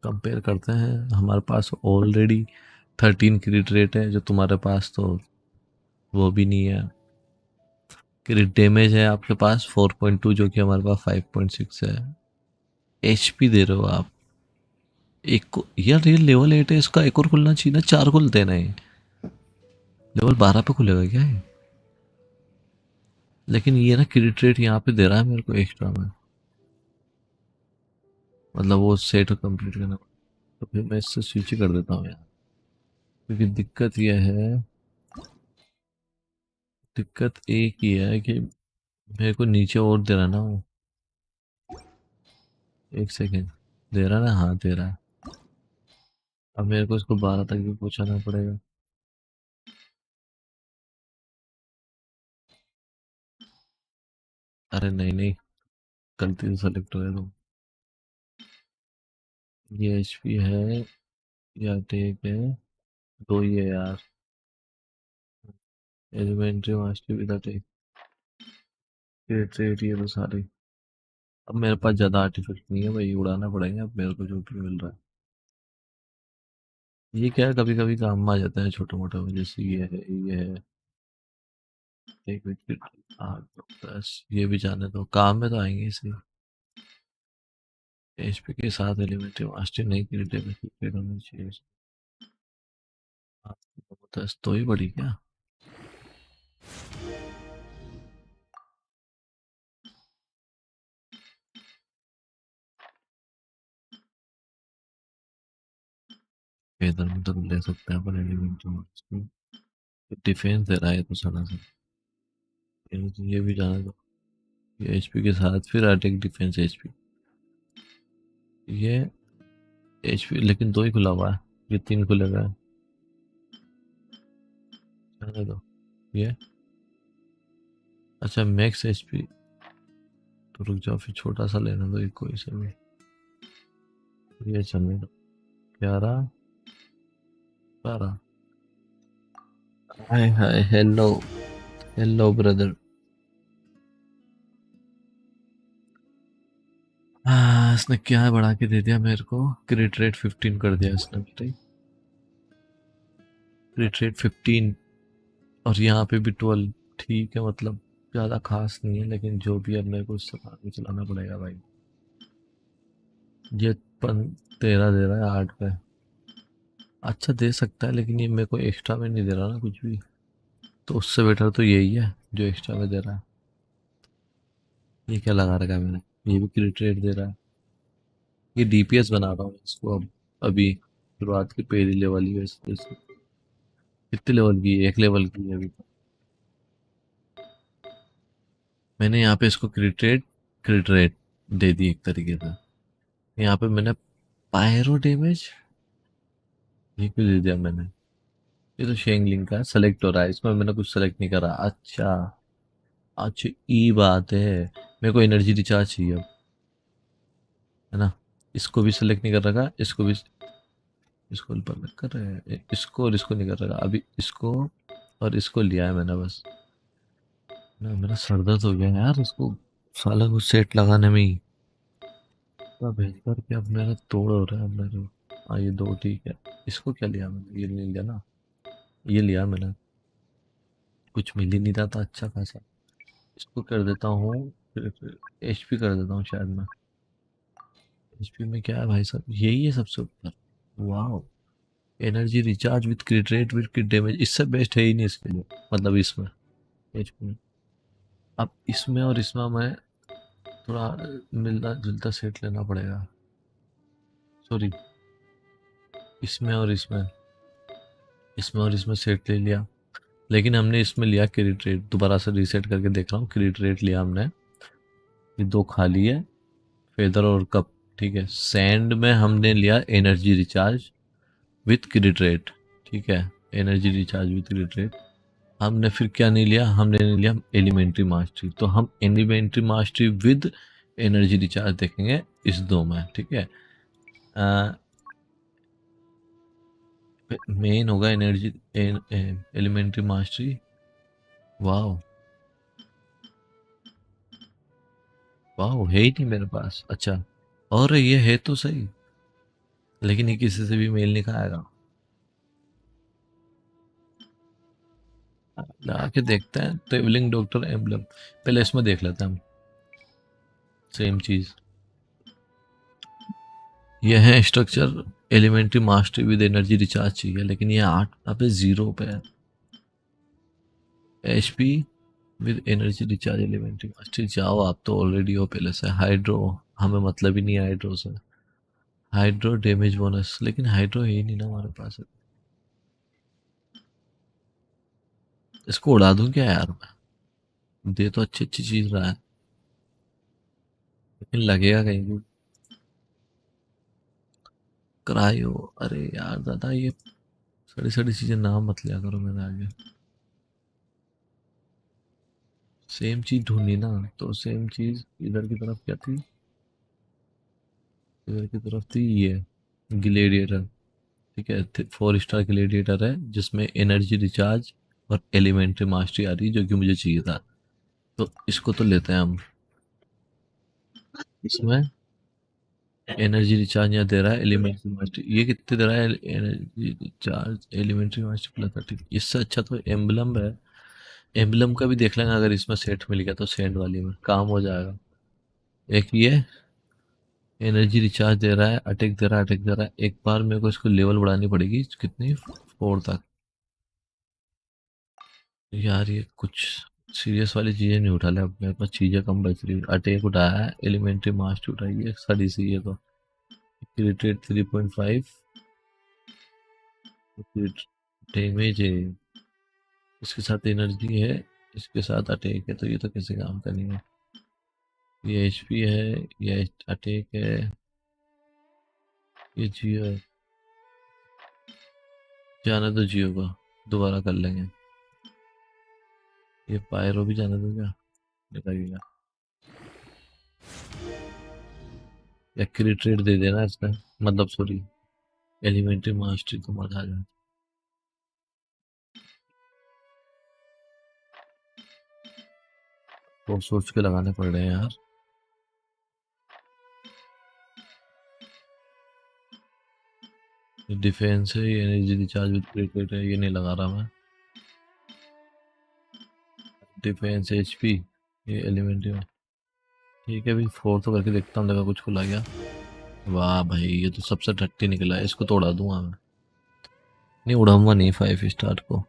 कंपेयर करते हैं, हमारे पास ऑलरेडी 13 क्रिट रेट है, जो तुम्हारे पास तो वो भी नहीं है। क्रिट डैमेज है आपके पास 4.2, जो कि हमारे पास 5.6 है। एचपी दे रहे हो आप एक को, यार ये लेवल 8 है, इसका एक और खुलना चाहिए ना, 4 खुलते हैं ना ये। लेवल 12 पे खुलेगा क्या है? लेकिन ये ना क्रिट रेट यहाँ पे दे रहा है मेरे को एक्स्ट्रा में, मतलब वो सेट कंप्लीट करना। तो फिर मैं इससे स्विच कर देता हूँ यार, क्योंकि दिक्कत यह है, दिक्कत एक ही है कि मेरे को नीचे और दे रहा ना वो। एक सेकेंड, दे रहा ना, हाँ दे रहा है। अब मेरे को इसको 12 तक भी पहुंचाना पड़ेगा। अरे नहीं नहीं, गलती से सेलेक्ट हो गया तुम। ये एचपी है या टेक है, दो ही है यार। एलिमेंट्री मास्टर भी था टेक, ट्रेड ये तो सारी। अब मेरे पास ज़्यादा आर्टिफिशियल नहीं है भाई, उड़ाना पड़ेगा अब मेरे को जो भी मिल रहा है। ये क्या है, कभी कभी काम में आ जाता है छोटे मोटे में, जैसे ये है एक विकेट, 8 10, ये भी जाने दो, काम में तो आएंगे इसी। एचपी के साथ एलिमेंट्री मास्टर नहीं की डैमेज होनी चाहिए। 10 तो ही बड़ी क्या? फेदर में तो ले सकते हैं अपन एलिमेंट्री मास्टरी। डिफेंस दे रहा है तो साला सा, ये भी जाना दो। ये एचपी के साथ फिर अटैक डिफेंस एचपी, ये एचपी लेकिन 2 ही खुला हुआ है, ये 3 खुलेगा। जाने दो ये। अच्छा मैक्स एचपी, तो रुक जाओ फिर छोटा सा लेना दो एक कोई से भी। ये चलने दो 11 12। हाय हाय हेलो हेलो ब्रदर। इसने क्या बढ़ा के दे दिया मेरे को, क्रिट रेट 15 कर दिया इसने मेरे, क्रिट रेट 15 और यहाँ पे भी 12। ठीक है मतलब ज़्यादा खास नहीं है, लेकिन जो भी अब मेरे को इससे आगे चलाना पड़ेगा भाई। ये 13 दे रहा है 8 पे, अच्छा दे सकता है लेकिन ये मेरे को एक्स्ट्रा में नहीं दे रहा ना कुछ भी, तो उससे बेटर तो यही है जो एक्स्ट्रा में दे रहा है। ये क्या लगा रखा है मैंने, ये भी क्रिट रेट दे रहा है। ये डीपीएस बना रहा हूँ इसको अब, अभी शुरुआत की पहली लेवल ही है इसको। कितने लेवल की है? 1 लेवल की है अभी तो। मैंने यहाँ पे इसको क्रिट रेट दे दी एक तरीके से। यहाँ पे मैंने पायरो डैमेज ये क्यों दे दिया मैंने, ये तो शेंगलिंग का सेलेक्ट हो रहा है, इसमें मैंने कुछ सेलेक्ट नहीं करा। अच्छा अच्छा ई बात है, मेरे को एनर्जी रिचार्ज चाहिए अब, है ना। इसको भी सेलेक्ट नहीं कर रखा, इसको भी, इसको ऊपर कर रहे हैं, इसको और इसको नहीं कर रखा अभी, इसको और इसको लिया है मैंने बस ना। मेरा सर दर्द हो गया यार इसको साला को सेट लगाने में ही, तो भेज कर के अब मेरा तोड़ हो रहा है अब मेरे। हाँ ये 2 ठीक है। इसको क्या लिया मैंने, ये नहीं लिया ना, ये लिया मैंने, कुछ मिल ही नहीं रहा था अच्छा खासा। इसको कर देता हूँ, एचपी कर देता हूँ शायद मैं। एचपी में क्या है भाई साहब, यही है सबसे ऊपर। वाह, energy recharge with crit rate with क्रिट damage, इससे बेस्ट है ही नहीं इसके लिए, मतलब इसमें एचपी में। अब इसमें और इसमें मैं थोड़ा मिलता जुलता सेट लेना पड़ेगा, सॉरी इसमें और इसमें, इसमें और इसमें सेट ले लिया, लेकिन हमने इसमें लिया क्रिट रेट। दोबारा से रीसेट करके देख रहा हूँ, क्रिट रेट लिया हमने, ये 2 खाली है, फेदर और कप। ठीक है, सैंड में हमने लिया एनर्जी रिचार्ज विथ क्रिट रेट, ठीक है, एनर्जी रिचार्ज विथ क्रिट रेट। हमने फिर क्या नहीं लिया, हमने नहीं लिया एलिमेंट्री मास्टरी, तो हम elementary mastery with energy recharge देखेंगे इस 2 में, ठीक है। मेन होगा एनर्जी एलिमेंट्री मास्टरी। वाह वाह, है ही नहीं मेरे पास। अच्छा और ये है तो सही, लेकिन ये किसी से भी मेल नहीं खाएगा। आके देखते हैं ट्रेवलिंग डॉक्टर एम्बलम, पहले इसमें देख लेते हैं हम। सेम चीज ये है structure, elementary mastery with energy recharge चाहिए, लेकिन ये 8 पे 0 पे है। HP with energy recharge elementary mastery, जाओ आप तो ऑलरेडी हो पहले से। हाइड्रो हमें मतलब ही नहीं है हाइड्रो से, हाइड्रो डैमेज बोनस, लेकिन हाइड्रो है ही नहीं ना हमारे पास। इसको उड़ा दूं क्या यार मैं, दे तो अच्छी अच्छी चीज रहा है, लेकिन लगेगा कहीं भी। क्रायो, अरे यार दादा ये सड़ी सड़ी चीजें नाम मत लिया करो मेरे आगे। सेम चीज ढूंढनी ना, तो सेम चीज इधर की तरफ क्या थी, इधर की तरफ थी ये ग्लेडिएटर, ठीक है। 4 स्टार ग्लेडिएटर है जिसमें एनर्जी रिचार्ज और एलिमेंट्री मास्टरी आ रही, जो कि मुझे चाहिए था, तो इसको तो लेते हैं हम। इसमें एनर्जी रिचार्ज यहाँ दे रहा है, एलिमेंट्री मास्टरी ये कितने दे रहा है, energy recharge elementary mastery plus 30। इससे अच्छा तो एम्बलम है, एम्बलम का भी देख लेंगे, अगर इसमें सेट मिल गया तो सेंड वाली में काम हो जाएगा। एक ये एनर्जी रिचार्ज दे रहा है, अटैक दे रहा है, अटैक दे रहा है। एक बार मेरे को इसको लेवल बढ़ानी पड़ेगी, कितनी 4 तक। यार ये कुछ सीरियस वाली चीज़ें नहीं उठा ले, अब मेरे पास चीज़ें कम बच रही। अटैक उठाया है, एलिमेंट्री मास्टरी उठाई है, सड़ी सी ये तो। क्रिट रेट 3.5, डैमेज है, इसके साथ एनर्जी है, इसके साथ अटैक है, तो ये तो कैसे काम करेंगे। ये एचपी है, ये अटैक है, ये जियो है। जाने दो जियो को, दोबारा कर लेंगे। ये पायरो भी जाने दो क्या, लगेगा। या क्रिट रेट दे देना इसमें, मतलब सॉरी एलिमेंट्री मास्टरी तो मजा आ जाए। तो सोच के लगाने पड़ रहे हैं यार। डिफेंस है, ये एनर्जी रिचार्ज विद क्रिकेट है, ये नहीं लगा रहा मैं। डिफेंस एचपी, ये एलिमेंट्री में ठीक है। अभी 4 तो करके देखता हूँ, देखा कुछ खुला गया। वाह भाई, ये तो सबसे टट्टी निकला है, इसको तो उड़ा दूंगा मैं। नहीं उड़ाऊंगा नहीं 5 स्टार को।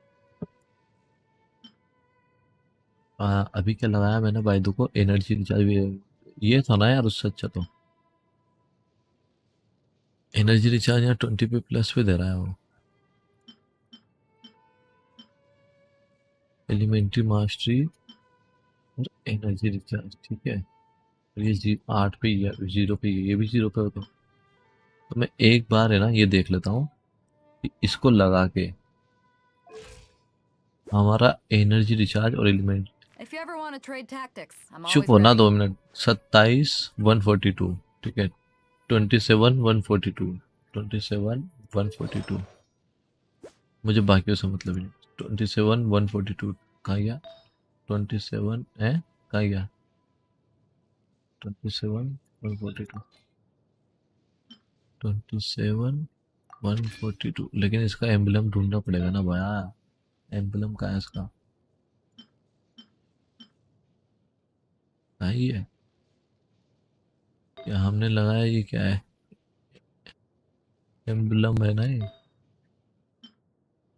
अभी क्या लगाया मैंने बाइदू को, एनर्जी रिचार्ज भी ये था ना यार, उससे अच्छा तो एनर्जी रिचार्ज यहाँ 20 पे प्लस पे दे रहा है वो। एलिमेंट्री मास्टरी, एनर्जी रिचार्ज, ठीक है। ये 8 पे ही है, 0 पे ही है, ये भी 0 पे हो तो मैं एक बार है ना ये देख लेता हूँ कि इसको लगा के हमारा एनर्जी रिचार्ज और element. If you ever want to trade tactics, I'm चुप always होना ready. 2 मिनट। 27,142, ठीक है। 27,142, 27,142, मुझे बाकियों से मतलब नहीं। 27,142 कहाँ गया, 27 है, कहाँ गया 27,142, 27,142। लेकिन इसका एम्बलम ढूंढना पड़ेगा ना भैया, एम्बलम कहाँ है इसका, कहाँ ही है, क्या हमने लगाया, ये क्या है, एम्बलम है ना ये,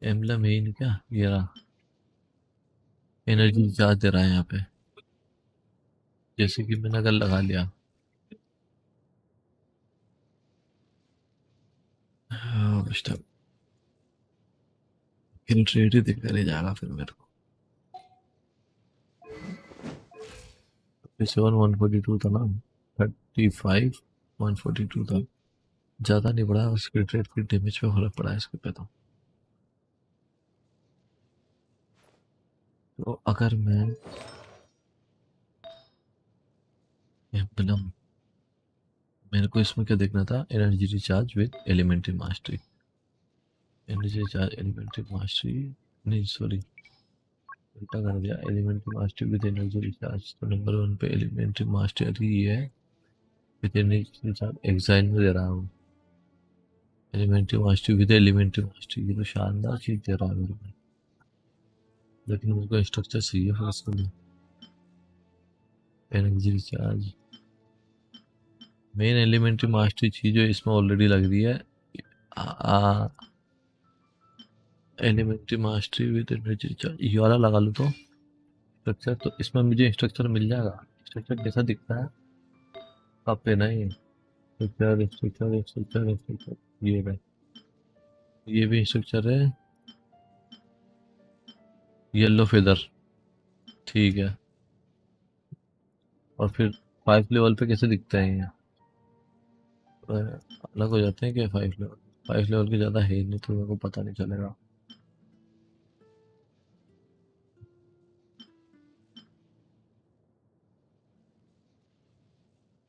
एम्बलम है ही नहीं क्या, ये रहा। एनर्जी चार्ज दे रहा है यहाँ पे, जैसे कि मैंने अगर लगा लिया। हाँ बेटा, ट्रेड ही दिखता रह जाएगा फिर मेरे को। 27,142 था ना, 35,142 था, ज़्यादा नहीं बढ़ा, उसके ट्रेड की डैमेज पे फर्क पड़ा है इसके पे। तो अगर मैं एम्बलम, मेरे को इसमें क्या देखना था, energy recharge with elementary mastery, energy recharge elementary mastery, नहीं सॉरी उल्टा कर दिया, elementary mastery with energy recharge. तो नंबर 1 पे एलिमेंट्री मास्टरी ये है, विद एनर्जी रिचार्ज एक्साइन में दे रहा हूँ। Elementary mastery with elementary mastery, ये तो शानदार चीज़ दे रहा है मेरे को, लेकिन मुझको स्ट्रक्चर चाहिए फिर उसके लिए। Energy recharge, main elementary mastery चीज़ जो इसमें ऑलरेडी लग रही है, elementary mastery with energy recharge, ये वाला लगा लूँ तो स्ट्रक्चर, तो इसमें मुझे स्ट्रक्चर मिल जाएगा। स्ट्रक्चर कैसा दिखता है, कब पे नहीं, स्ट्रक्चर स्ट्रक्चर स्ट्रक्चर स्ट्रक्चर, ये है, ये भी स्ट्रक्चर है, येलो फेदर, ठीक है। और फिर 5 लेवल पे कैसे दिखता है ये, अलग हो जाते हैं क्या 5 लेवल, 5 लेवल के ज़्यादा है नहीं तो मेरे को पता नहीं चलेगा।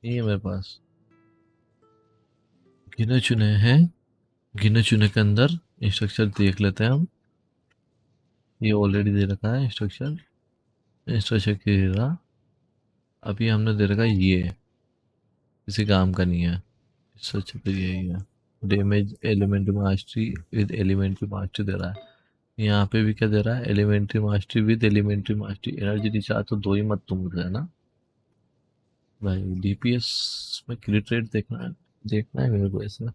नहीं है मेरे पास, गिने चुने हैं, गिने चुने के अंदर स्ट्रक्चर देख लेते हैं हम। ये ऑलरेडी दे रखा है स्ट्रक्चर, स्ट्रक्चर के रहा, अभी हमने दे रखा है ये, किसी काम का नहीं है, सच तो यही है। Damage elementary mastery with elementary mastery दे रहा है, यहाँ पे भी क्या दे रहा है, elementary mastery with elementary mastery. Energy recharge तो दो ही मत तुम है ना भाई, डीपीएस में क्रिट रेट देखना है मेरे को इसमें।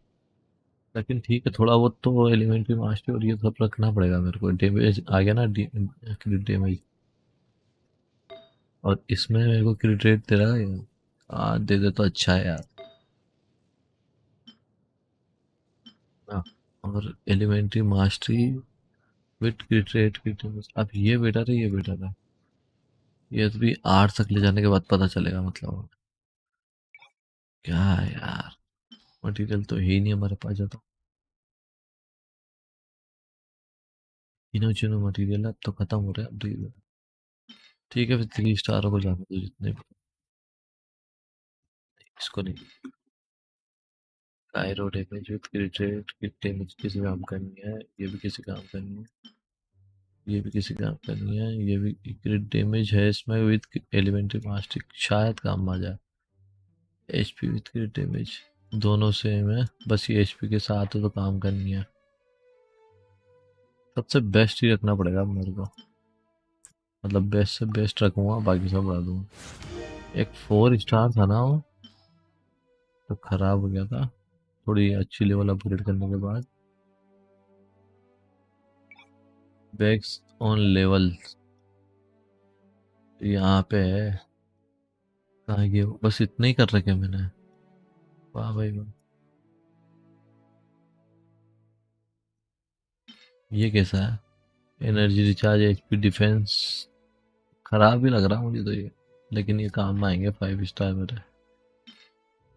लेकिन ठीक है, थोड़ा बहुत तो एलिमेंट्री मास्टरी और ये सब रखना पड़ेगा मेरे को। डैमेज आ गया ना, क्रिट डैमेज, और इसमें मेरे को क्रिट रेट दे रहा है, दे दे तो अच्छा है यार। हाँ, और elementary mastery with crit crit. अब ये बेटर है, ये बेटर है। ये तो भी 8 तक ले जाने के बाद पता चलेगा। मतलब क्या है यार, मटेरियल तो है ही नहीं हमारे पास। जाता तीनों चीनों मटेरियल अब तो खत्म हो रहा है। अब धीरे-धीरे। ठीक है, फिर 3 स्टारों को जाने दो जितने भी। इसको नहीं। कायरो डैमेज विथ क्रिट डैमेज किसी काम करनी है, ये भी किसी काम करनी है, ये भी किसी काम करनी है, ये भी क्रिट डैमेज है इसमें विथ एलिमेंट्री मास्टिक, शायद काम आ जाए। एचपी विथ क्रिट डैमेज दोनों सेम है, बस ये एचपी के साथ है तो काम करनी है। सबसे बेस्ट ही रखना पड़ेगा अब मेरे को। मतलब बेस्ट से बेस्ट रखूंगा, बाकी सब बढ़ा दूंगा। एक 4 स्टार था ना वो, तो खराब हो गया था थोड़ी अच्छी लेवल अपग्रेड करने के बाद। बैग्स ऑन लेवल यहाँ पे है। कहाँ गए वो? बस इतना ही कर रखे मैंने। वाह भाई वाह। ये कैसा है? Energy recharge, HP defence. खराब भी लग रहा है मुझे तो ये, लेकिन ये काम में आएंगे 5 स्टार मेरे।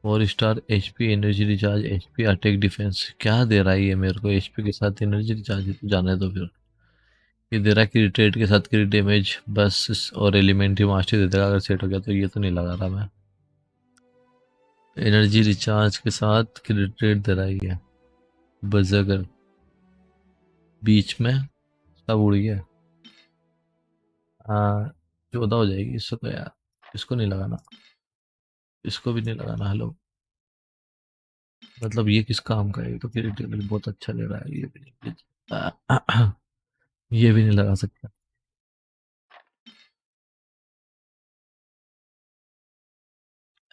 4 star HP energy recharge, HP attack defence. क्या दे रहा है ये मेरे को? एचपी के साथ एनर्जी रिचार्ज तो जाने दो फिर। ये दे रहा है कि रिट्रेट के साथ क्रिट डैमेज बस, और एलिमेंट्री मास्टर दे देगा अगर सेट हो गया। तो ये तो नहीं लगा रहा मैं। एनर्जी रिचार्ज के साथ क्रिट रेट दे रहा है ये। बजगर बीच में सब उड़ गया। हाँ, 14 हो जाएगी इससे तो यार। इसको नहीं लगाना, इसको भी नहीं लगाना। हेलो, मतलब ये किस काम का है? ये तो क्रिट डैमेज बहुत अच्छा ले रहा है। ये भी नहीं ये भी नहीं लगा सकता।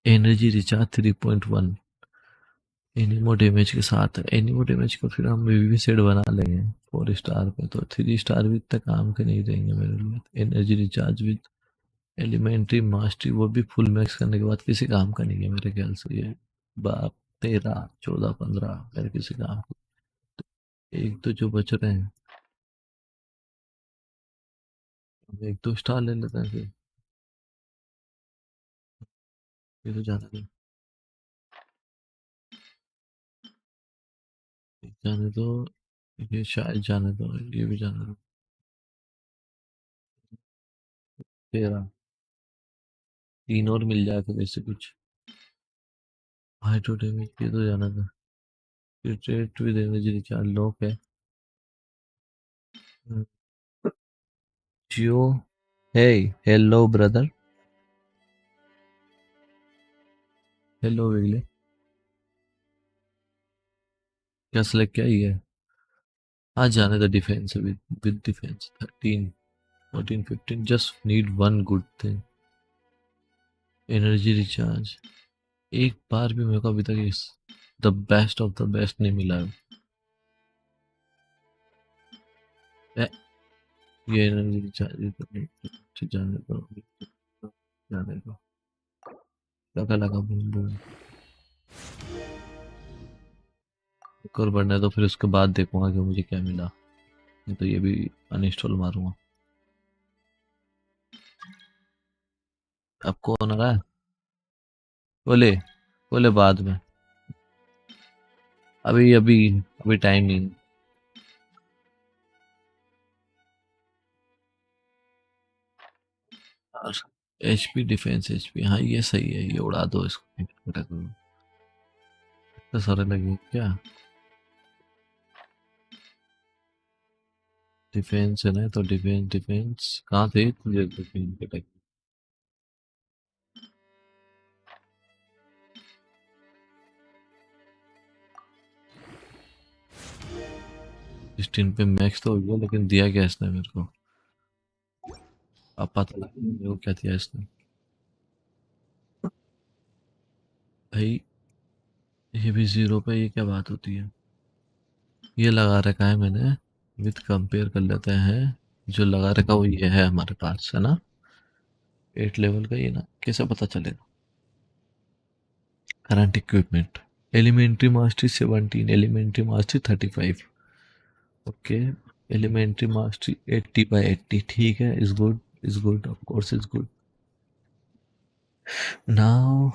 एनर्जी रिचार्ज 3.1 एनिमो डैमेज के साथ। एनिमो डैमेज को फिर हम वीवी सेट बना लेंगे 4 स्टार पे, तो 3 स्टार भी इतना काम के नहीं देंगे मेरे लिए। Energy recharge with elementary mastery, वो भी फुल मैक्स करने के बाद किसी काम का नहीं है मेरे ख्याल से ये। बाप, 13 14 15 मेरे किसी काम का। एक तो जो बच रहे हैं, अब 1-2 स्टार ले लेते हैं फिर। ये तो जाने दो, जाने दो। ये शायद जाने दो, ये भी जाने दो। 13 3 और मिल जाए फिर इससे कुछ। हाइड्रो डैमेज ये तो जाना था। Treat with energy recharge lock है। जियो, हे, हेलो ब्रदर, हेलो विगले। क्या सिलेक्ट किया ही है? आज जाने the defence with defence 13 14 15, just need one good thing. Energy recharge एक बार भी मेरे को अभी तक इस the best of the best नहीं मिला है। ये एनर्जी रिचार्ज जाने दो, जाने दो। लगा लगा बूम बूम। एक और बढ़ने दो, फिर उसके बाद देखूंगा कि मुझे क्या मिला। नहीं तो ये भी अनइंस्टॉल मारूंगा। अब कौन आ रहा है? बोले, बोले बाद में। अभी अभी अभी टाइम नहीं। एचपी डिफेंस, एचपी, हाँ ये सही है, ये उड़ा दो इसको। इतने सारे लगे क्या? डिफेंस है ना, तो डिफेंस डिफेंस कहाँ थे तुझे? डिफेंस अटैक 16 पे मैक्स तो हो गया, लेकिन दिया क्या इसने मेरे को? अब पता लगा मेरे को क्या दिया इसने। भाई ये भी 0 पे, ये क्या बात होती है? ये लगा रखा है मैंने, विथ कंपेयर कर लेते हैं। जो लगा रखा वो ये है हमारे पास, है ना? 8 लेवल का ये ना, कैसे पता चलेगा? Current equipment elementary mastery 17, elementary mastery 35. Okay, elementary mastery 80/80. ठीक है, is good, of course is good. Now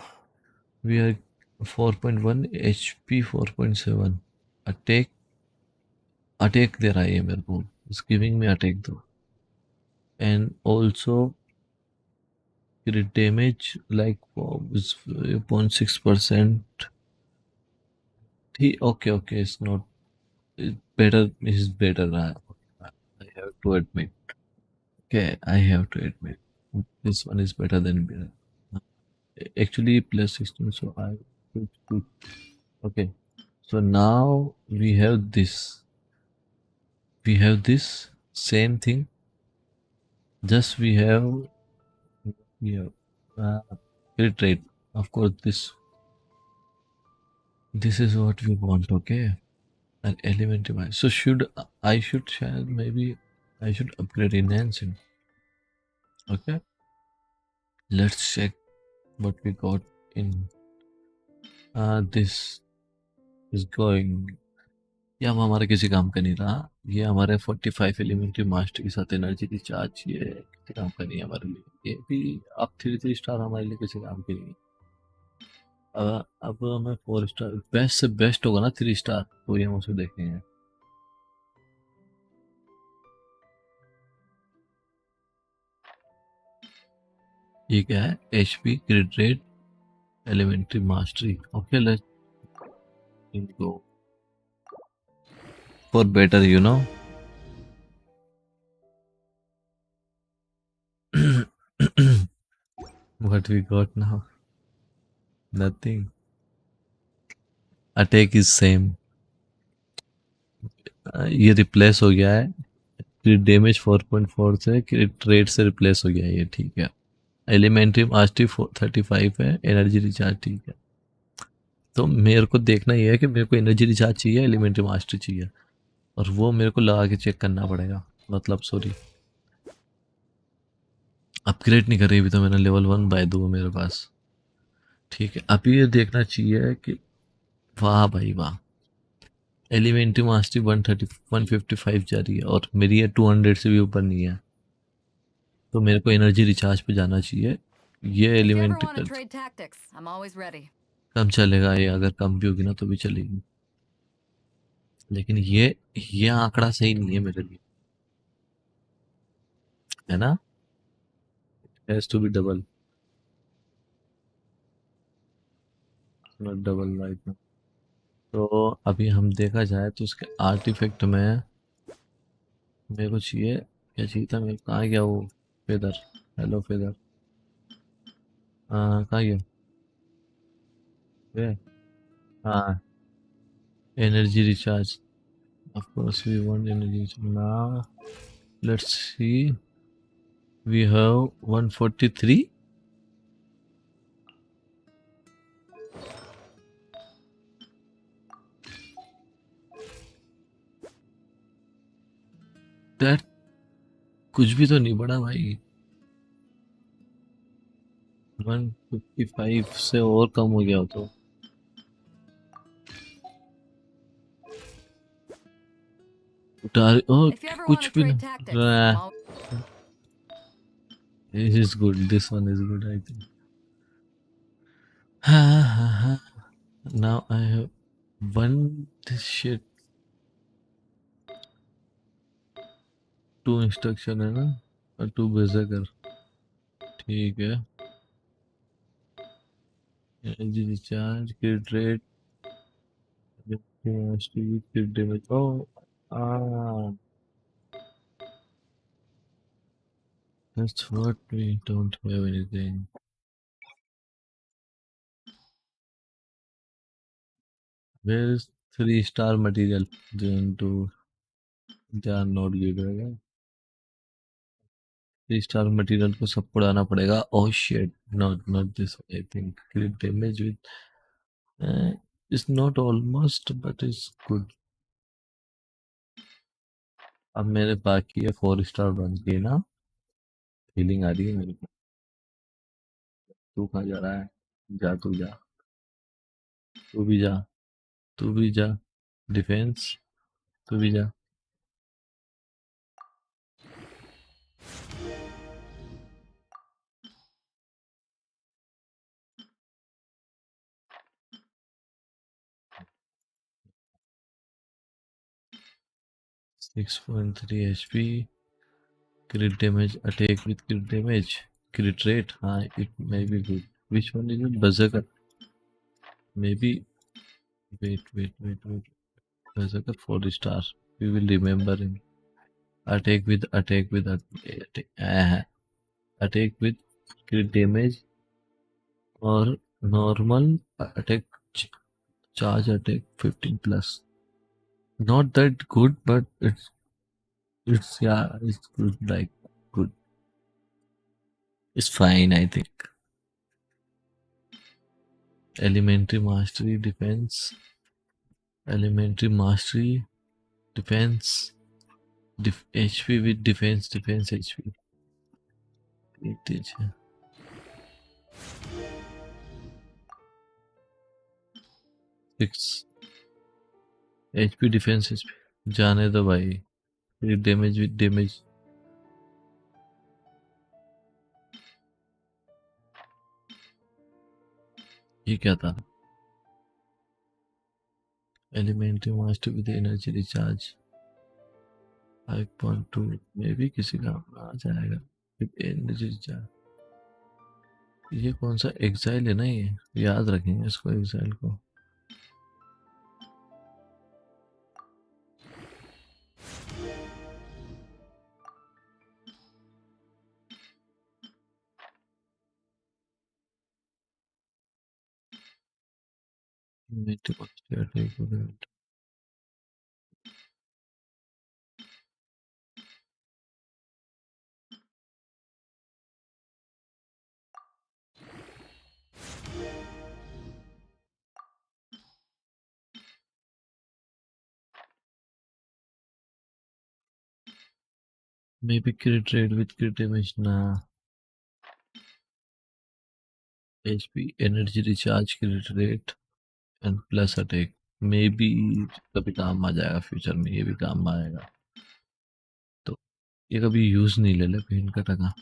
we are 4.1 HP, 4.7 attack दे रहा है मेरे को, इज गिविंग मी अटैक दो. And also damage like 0.6%. Okay, it's not better. Is better. I have to admit. Okay, I have to admit this one is better than better. Actually, plus 16. So I. Okay, so now we have this. We have this same thing. Just we have crit rate. Of course, this is what we want. Okay. An elementary mind. So I should share, maybe I should upgrade enhancing. Okay, let's check what we got in this is going. ये अब हमारे किसी काम का नहीं रहा. ये हमारे 45 एलिमेंट्री मास्टर के साथ एनर्जी रिचार्ज, ये किसी काम का नहीं है हमारे लिए. ये भी अब 3 स्टार हमारे लिए किसी काम की नहीं है. अब हमें 4 स्टार बेस्ट से बेस्ट होगा ना, 3 स्टार, तो ये हम उसे देखेंगे. ये क्या है? HP, crit rate, elementary mastery. Okay, let's go for better, you know. What we got now? Nothing. Attack is same. ये रिप्लेस हो गया है. क्रिट डैमेज 4.4 से क्रिट रेट से रिप्लेस हो गया है. ये ठीक है. एलिमेंट्री मास्टरी 35 है. एनर्जी रिचार्ज ठीक है. तो मेरे को देखना ये है कि मेरे को एनर्जी रिचार्ज चाहिए, एलिमेंट्री मास्टरी चाहिए, और वो मेरे को लगा के चेक करना पड़ेगा. मतलब सॉरी, अपग्रेड नहीं करी अभी तो मैंने. लेवल 1 बाय 2 मेरे पास. ठीक है, अभी ये देखना चाहिए कि वाह भाई वाह, एलिमेंट्री मास्टरी 155 जा रही है और मेरी ये 200 से भी ऊपर नहीं है. तो मेरे को एनर्जी रिचार्ज पे जाना चाहिए. ये एलिमेंट्री कम चलेगा, ये अगर कम भी होगी ना तो भी चलेगी. लेकिन ये आंकड़ा सही नहीं है मेरे लिए, है ना. Has to be double, not double right ना. तो अभी हम देखा जाए तो उसके आर्टिफैक्ट में मेरे को चाहिए, क्या चाहिए था मेरे को, कहाँ गया वो फेदर. हेलो फेदर, कहाँ गया ये. हाँ, energy recharge. Of course we want energy now. Let's see, we have 143. That कुछ भी तो नहीं बढ़ा भाई. 155 से और कम हो गया हो तो. कुछ भी ना. This is good. This one is good, I think. Now I have one this shit. 2 instruction है ना, और 2 berserker. ठीक है. Energy recharge, क्रिट rate, क्रिट damage. Oh, that's what we don't have anything. Where is 3-star material? Then to they are not good, right? 3-star material को सब उड़ाना पड़ेगा. Oh shit, not this one. I think crit damage with is not almost but is good. अब मेरे बाकी है 4-star बन के ना. फीलिंग आ रही है मेरे को. तू कहाँ जा रहा है? जा, तू जा, तू भी जा. तू भी जा डिफेंस, तू भी जा। Six point three HP, crit damage, attack with crit damage, crit rate. हाँ, it may be good. Which one is it? Berserker. Maybe. Wait. Berserker 4 star. We will remember him. Attack with crit damage or normal attack, charge attack 15 plus. Not that good, but it's yeah, it's good, like good. It's fine, I think. Elementary mastery defense. Elementary mastery defense. HP with defense HP. Weightage है। 6 HP defense HP। जाने दो भाई। Damage with damage. ये क्या था? Elementary master with energy recharge 5.2 में भी किसी काम आ जाएगा विद एनर्जी रिचार्ज। ये कौन सा एग्जाइल है ना, ये याद रखेंगे इसको, एग्जाइल को। Maybe crit rate with crit damage ना। HP energy recharge crit rate and plus attack। Maybe कभी काम आ जाएगा फ्यूचर में, ये भी काम आएगा। तो ये कभी यूज नहीं ले ले पेन का टका।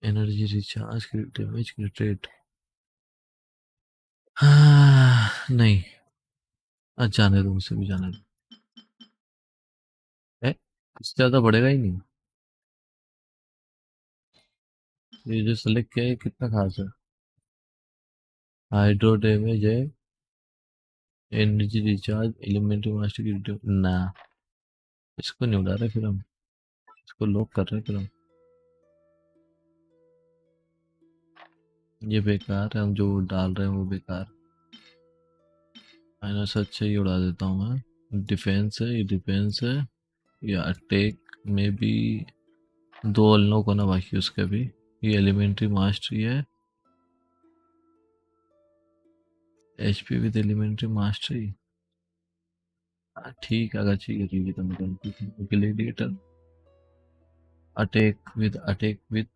Energy recharge crit damage क्रिट rate. नहीं, आज जाने दो, उसे भी जाने दो। इससे ज्यादा बढ़ेगा ही नहीं। ये जो सेलेक्ट किया है कितना खास है? हाइड्रो डैमेज है, एनर्जी रिचार्ज, एलिमेंट्री मास्टर की ना, इसको नहीं उड़ा रहे फिर हम, इसको लॉक कर रहे हैं फिर हम। ये बेकार है, हम जो डाल रहे हैं वो बेकार। माइनस अच्छा ही उड़ा देता हूँ मैं। डिफेंस है, ये डिफेंस है या अटैक में भी दो अनलॉक होना बाकी उसके भी। ये एलिमेंट्री मास्टरी है, HP विद एलिमेंट्री मास्टरी। ठीक है, अगर चाहिए तो ये तो मैं gladiator. Attack with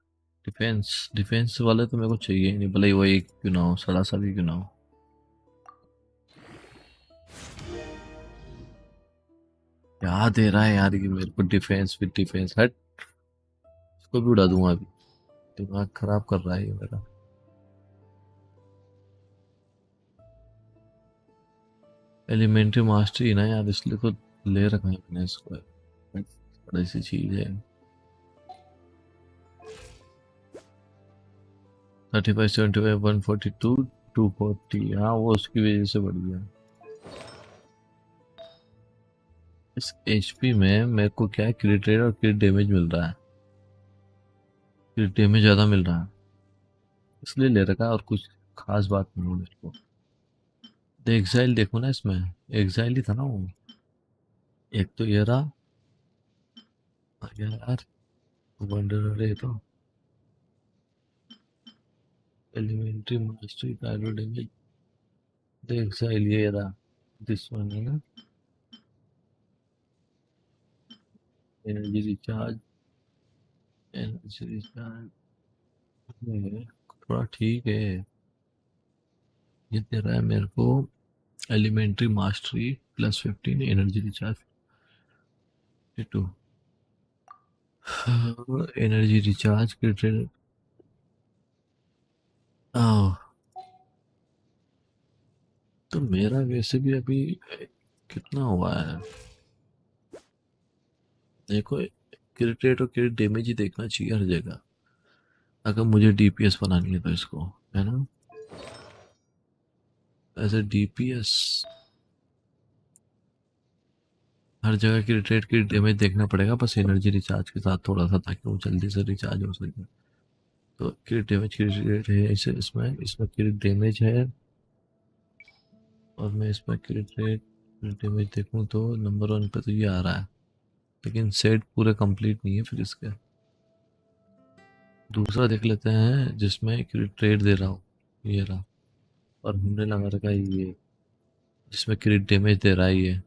defence. Defence वाले तो मेरे को चाहिए ही नहीं, भले ही वो एक क्यों ना हो, सड़ा सा भी क्यों ना हो। क्या दे रहा है यार ये मेरे को, डिफेंस विद डिफेंस। हट, इसको भी उड़ा दूंगा अभी। दिमाग खराब कर रहा है ये मेरा। एलिमेंट्री मास्टरी ना यार, इसलिए तो ले रखा है मैंने इसको। बड़ी सी चीज है। 35 75 142 240। हाँ, वो उसकी वजह से बढ़ गया। इस HP में मेरे को क्या है, क्रिट रेट और क्रिट डैमेज मिल रहा है। क्रिट डैमेज ज्यादा मिल रहा है इसलिए ले रखा है, और कुछ खास बात नहीं है मेरे को। एग्जाइल देखो ना, इसमें एग्जाइल ही था ना वो। एक तो ये रहा आ गया यार, वंडर रे तो एलिमेंट्री मास्टरी काइरो डैमेज। एग्जाइल ये रहा, दिस वन है ना। एनर्जी रिचार्ज, एनर्जी रिचार्ज थोड़ा ठीक है। ये दे रहा है मेरे को elementary mastery +15 energy recharge 52 energy recharge critical. तो मेरा वैसे भी अभी कितना हुआ है देखो, क्रिट रेट और क्रिट डैमेज ही देखना चाहिए हर जगह, अगर मुझे डीपीएस बनानी है तो इसको, है ना। ऐसे डीपीएस हर जगह क्रिट रेट क्रिट डैमेज देखना पड़ेगा, बस एनर्जी रिचार्ज के साथ थोड़ा सा, ताकि वो जल्दी से रिचार्ज हो सके। तो क्रिट डैमेज क्रिट रेट है इसे, इसमें इसमें क्रिट डैमेज है, और मैं इसमें क्रिट रेट क्रिट डैमेज देखूँ तो नंबर 1 पे तो ये आ रहा है, लेकिन सेट पूरे कंप्लीट नहीं है फिर इसके। दूसरा देख लेते हैं जिसमें क्रिट रेट दे रहा हूँ, ये रहा, और हमने लगा रखा है ये, जिसमें क्रिट डैमेज दे रहा है ये,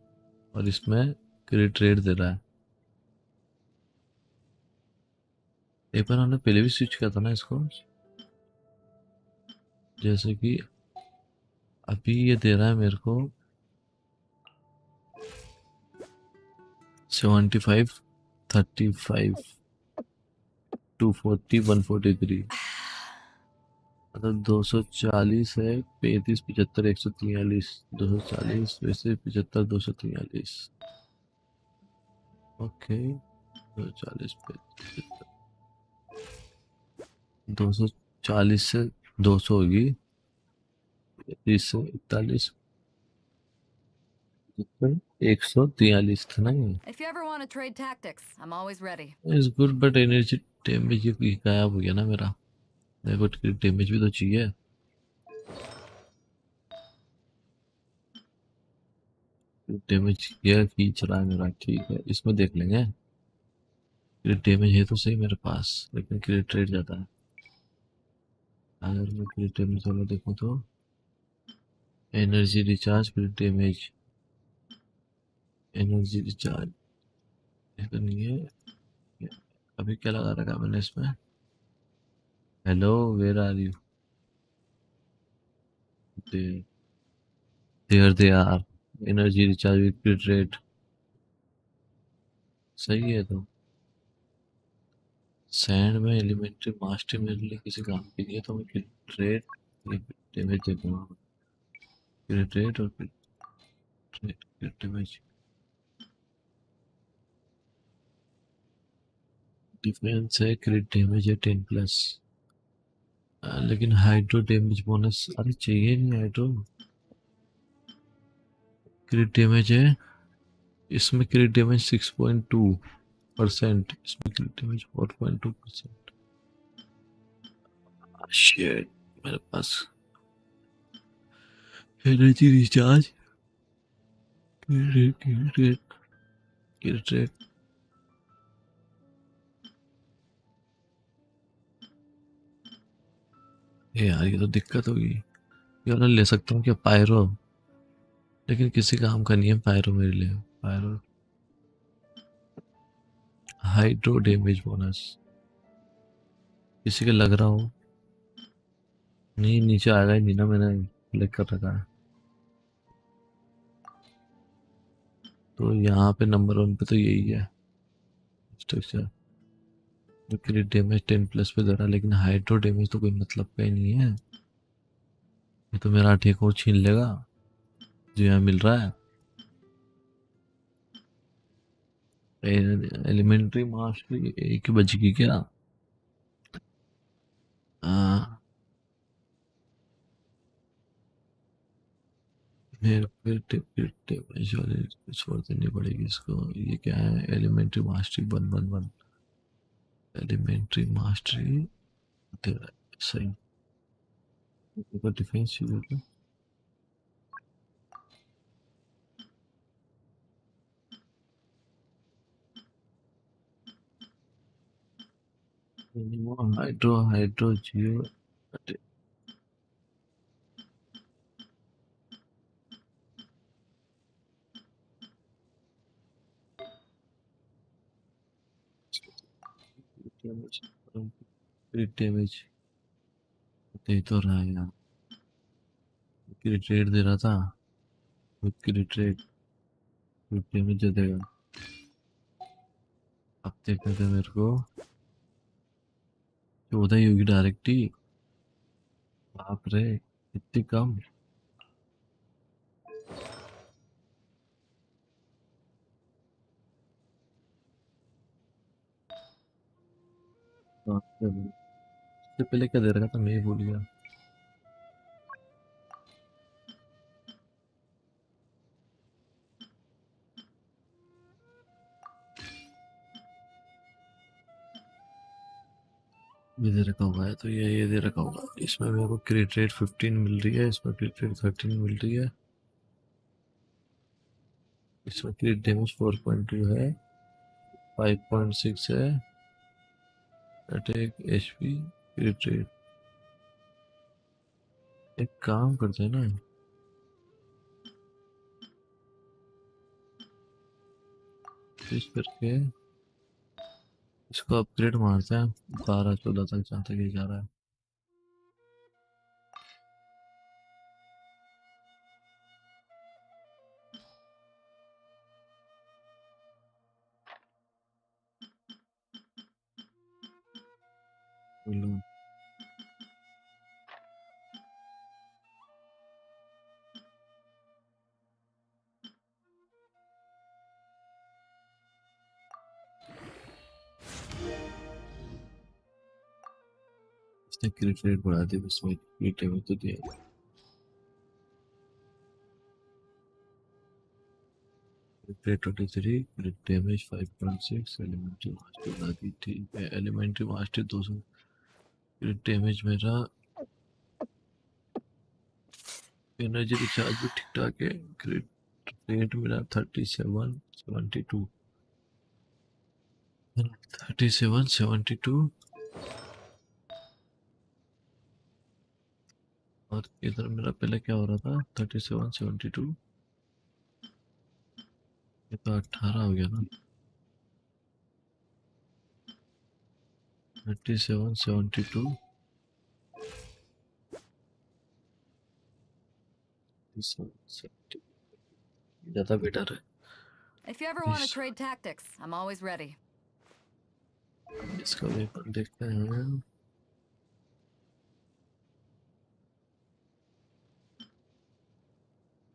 और इसमें क्रिट रेट दे रहा है। एक बार हमने पहले भी स्विच किया था ना इसको, जैसे कि अभी ये दे रहा है मेरे को 75 35 240 143, मतलब 240 है, 35 75 143, 240 वैसे 75 243। ओके 240 पे 240 से 200 होगी, 30 से 41 143 था ना ये। If you ever want to trade tactics, I'm always ready. Is good but energy damage ये गायब हो गया ना मेरा, देखो डैमेज भी तो चाहिए। डैमेज किया खींच रहा है मेरा, ठीक है इसमें देख लेंगे। क्रिट डैमेज है तो सही मेरे पास, लेकिन क्रिट रेट ज़्यादा है। अगर मैं क्रिट डैमेज वाला देखूँ तो energy recharge crit damage, energy recharge तो नहीं है। अभी क्या लगा रखा मैंने इसमें, hello where are you, there they are, energy recharge with crit rate, सही है तो। सैंड में एलिमेंट्री मास्टर मेरे लिए किसी काम की नहीं है, तो मैं क्रिट रेट डैमेज देखूंगा, क्रिट रेट और क्रिट डैमेज। डिफेंस है, क्रिट डैमेज है 10+, लेकिन हाइड्रो डैमेज बोनस अरे चाहिए नहीं हाइड्रो। क्रिट डैमेज है, इसमें क्रिट डैमेज 6.2%, इसमें क्रिट डैमेज 4.2%। शिट, मेरे पास एनर्जी रिचार्ज क्रिट रेट। यार ये तो दिक्कत होगी, ये वाला ले सकता हूँ क्या पायरो, लेकिन किसी काम का नहीं है पायरो मेरे लिए। पायरो हाइड्रो डैमेज बोनस किसी का लग रहा हो, नहीं नीचे आएगा ही नहीं ना, मैंने क्लिक कर रखा है। तो यहाँ पे नंबर 1 पे तो यही है स्ट्रक्चर, जो क्रिट डैमेज 10+ पे दे रहा है, लेकिन हाइड्रो डैमेज तो कोई मतलब का ही नहीं है, ये तो मेरा अटैक और छीन लेगा जो यहाँ मिल रहा है। एलिमेंट्री मास्टरी एक ही बजेगी क्या? मेरे फिर डैमेज वाले छोड़ देनी पड़ेगी इसको। ये क्या है, एलिमेंट्री मास्टरी 111, एलिमेंट्री मास्टरी तेरा सही, डिफेंस चाहिए। हाइड्रो हाइड्रो जियो डैमेज, क्रिट डैमेज दे तो रहा है यार, की रिट्रेट दे रहा था, की रिट्रेट में जो देगा। अब देखने दे मेरे को, 14 ही होगी डायरेक्ट ही। बाप रे, इतनी कम। बाप रे, इससे पहले क्या दे रखा था मैं ही भूल गया। ये दे रखा होगा, तो ये दे रखा होगा। इसमें मेरे को क्रिट रेट 15 मिल रही है, इसमें क्रिट रेट 13 मिल रही है, इसमें क्रिट डैमेज 4.2 है, 5.6 है, अटैक एचपी क्रिट रेट। एक काम करते हैं ना, इस करके इसको अपग्रेड मारते हैं 12-14 तक, जहाँ तक ये जा रहा है। बोलो। इसने क्रिट रेट बढ़ा दी, इसमें क्रिट डैमेज तो दिया। Crit 23, crit damage 5.6, elementary master बढ़ा दी, ठीक है। एलिमेंट्री मास्टर 200, क्रिट डैमेज मेरा, एनर्जी रिचार्ज भी ठीक ठाक है। क्रिट रेट मेरा 37-72, 37-72। और इधर मेरा पहले क्या हो रहा था, 37-72, ये तो 18 हो गया ना। 37-72, ज़्यादा बेटर है। If you ever want to trade tactics, I'm always ready. इसका वेपन देखते हैं।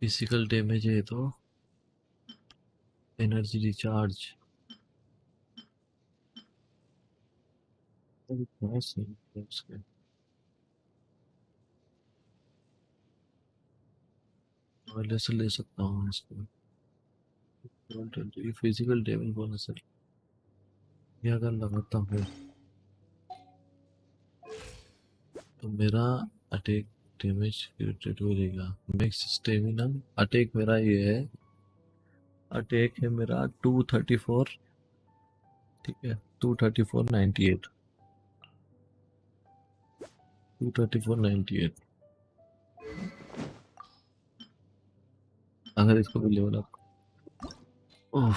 फिजिकल डैमेज है तो, एनर्जी रिचार्ज क्या सही है उसके। पहले से ले सकता हूँ इसको। फिजिकल डैमेज बोनस है, ये अगर लगाता हूँ तो मेरा अटैक डैमेज क्रिएटेड हो जाएगा। मैक्स स्टेमिना अटैक मेरा ये है, अटैक है मेरा 234, ठीक है, 234-98, 234-98। अगर इसको भी लेवल अप, ओह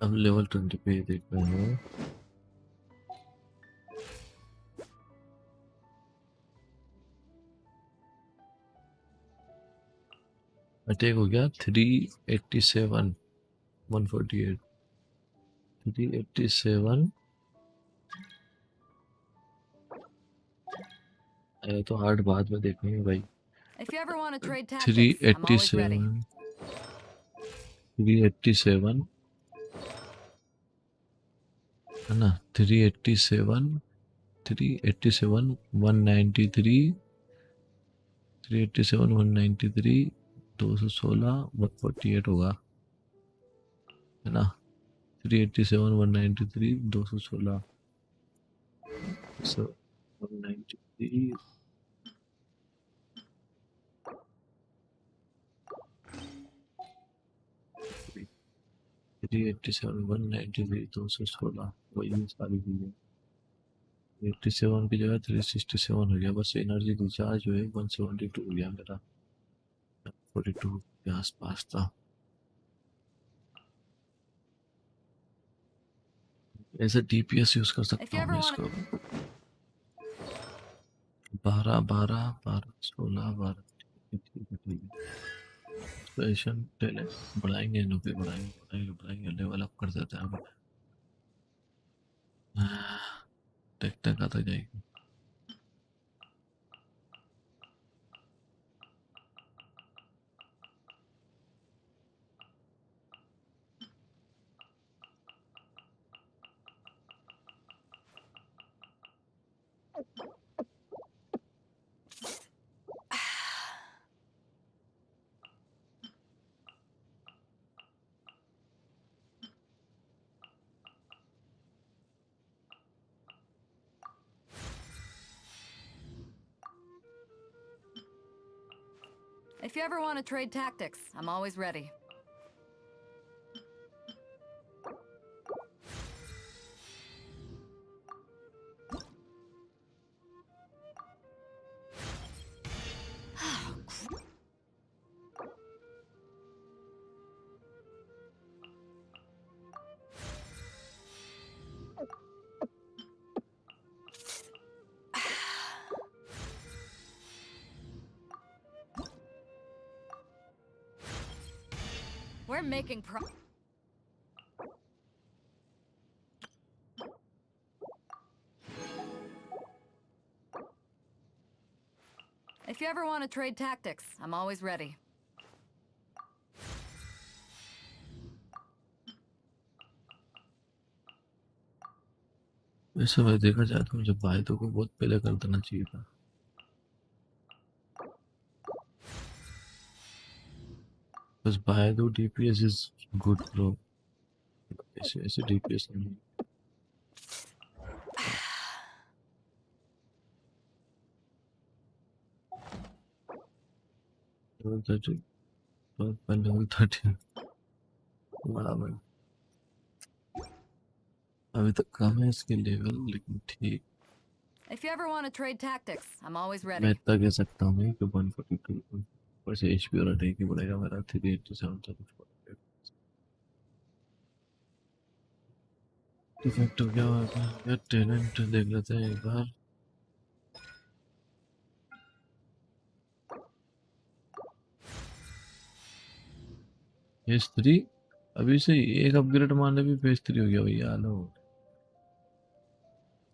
अब लेवल 20 पे देख रहे हैं। अटैक हो गया 387, 148, 387। ये तो हार्ड बाद में देखेंगे भाई। If you ever want to trade tactics, I'm always ready. 387 है ना, 387, 193, 387, 193, 216, 148 होगा, है ना। 387 193 216 so 193 387 193 216 वही सारी चीजें 87 की जगह 367 हो गया बस एनर्जी रिचार्ज जो है 172 हो गया मेरा 42 के आसपास था ऐसे डीपीएस यूज कर सकता हूँ मैं इसको 12 12 12 16 12 ठीक है स्पेशल टैलेंट बढ़ाएंगे इन्हों पे बढ़ाएंगे लेवल अप कर देते हैं अब टेक टेक आता जाएगी If you ever want to trade tactics, I'm always ready. We're making If you ever want to trade tactics, I'm always ready. वैसे मैं देखा जाए तो मुझे बायदो को बहुत पहले कर देना चाहिए था बस बायदो डीपीएस इज गुड ब्रो ऐसे ऐसे डीपीएस नहीं 30 level 13 बराबर अभी तक कम है इसके लेवल लेकिन ठीक If you ever want to trade tactics, I'm always ready. मैं इतना कह सकता हूँ कि 142 ऊपर से एचपी और अटैक ही बढ़ेगा मेरा 387 तक डिफेक्ट हो गया यार टैलेंट देख लेते हैं एक बार फेज 3 अभी से एक अपग्रेड मारने भी फेज 3 हो गया भैया लो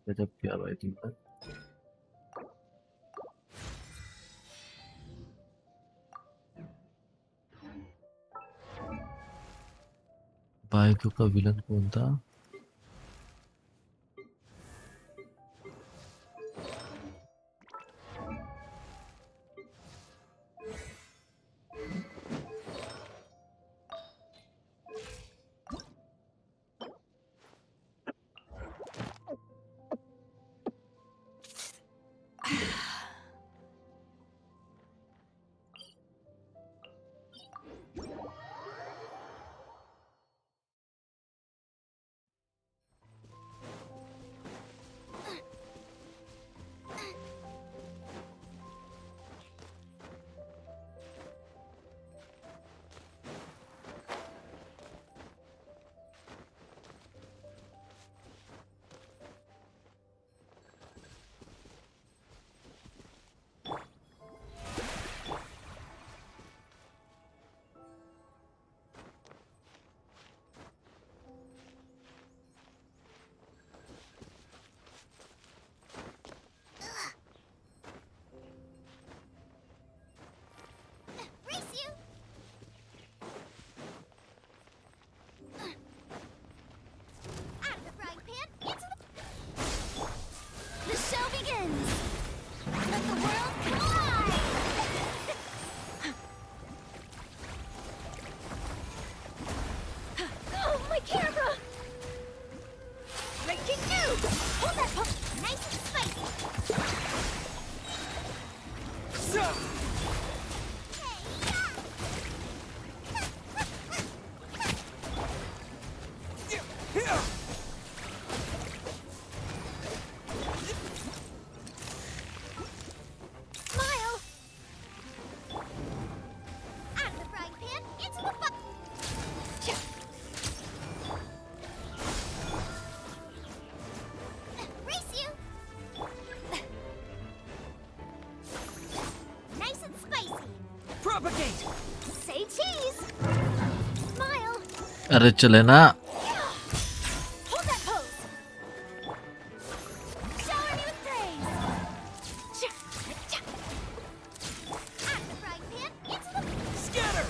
गजब क्या भाई तुमने बायदो का विलन कौन था अरे चले ना। Hold that pose. Shower new praise. Out of the frying pan, into the Scatter!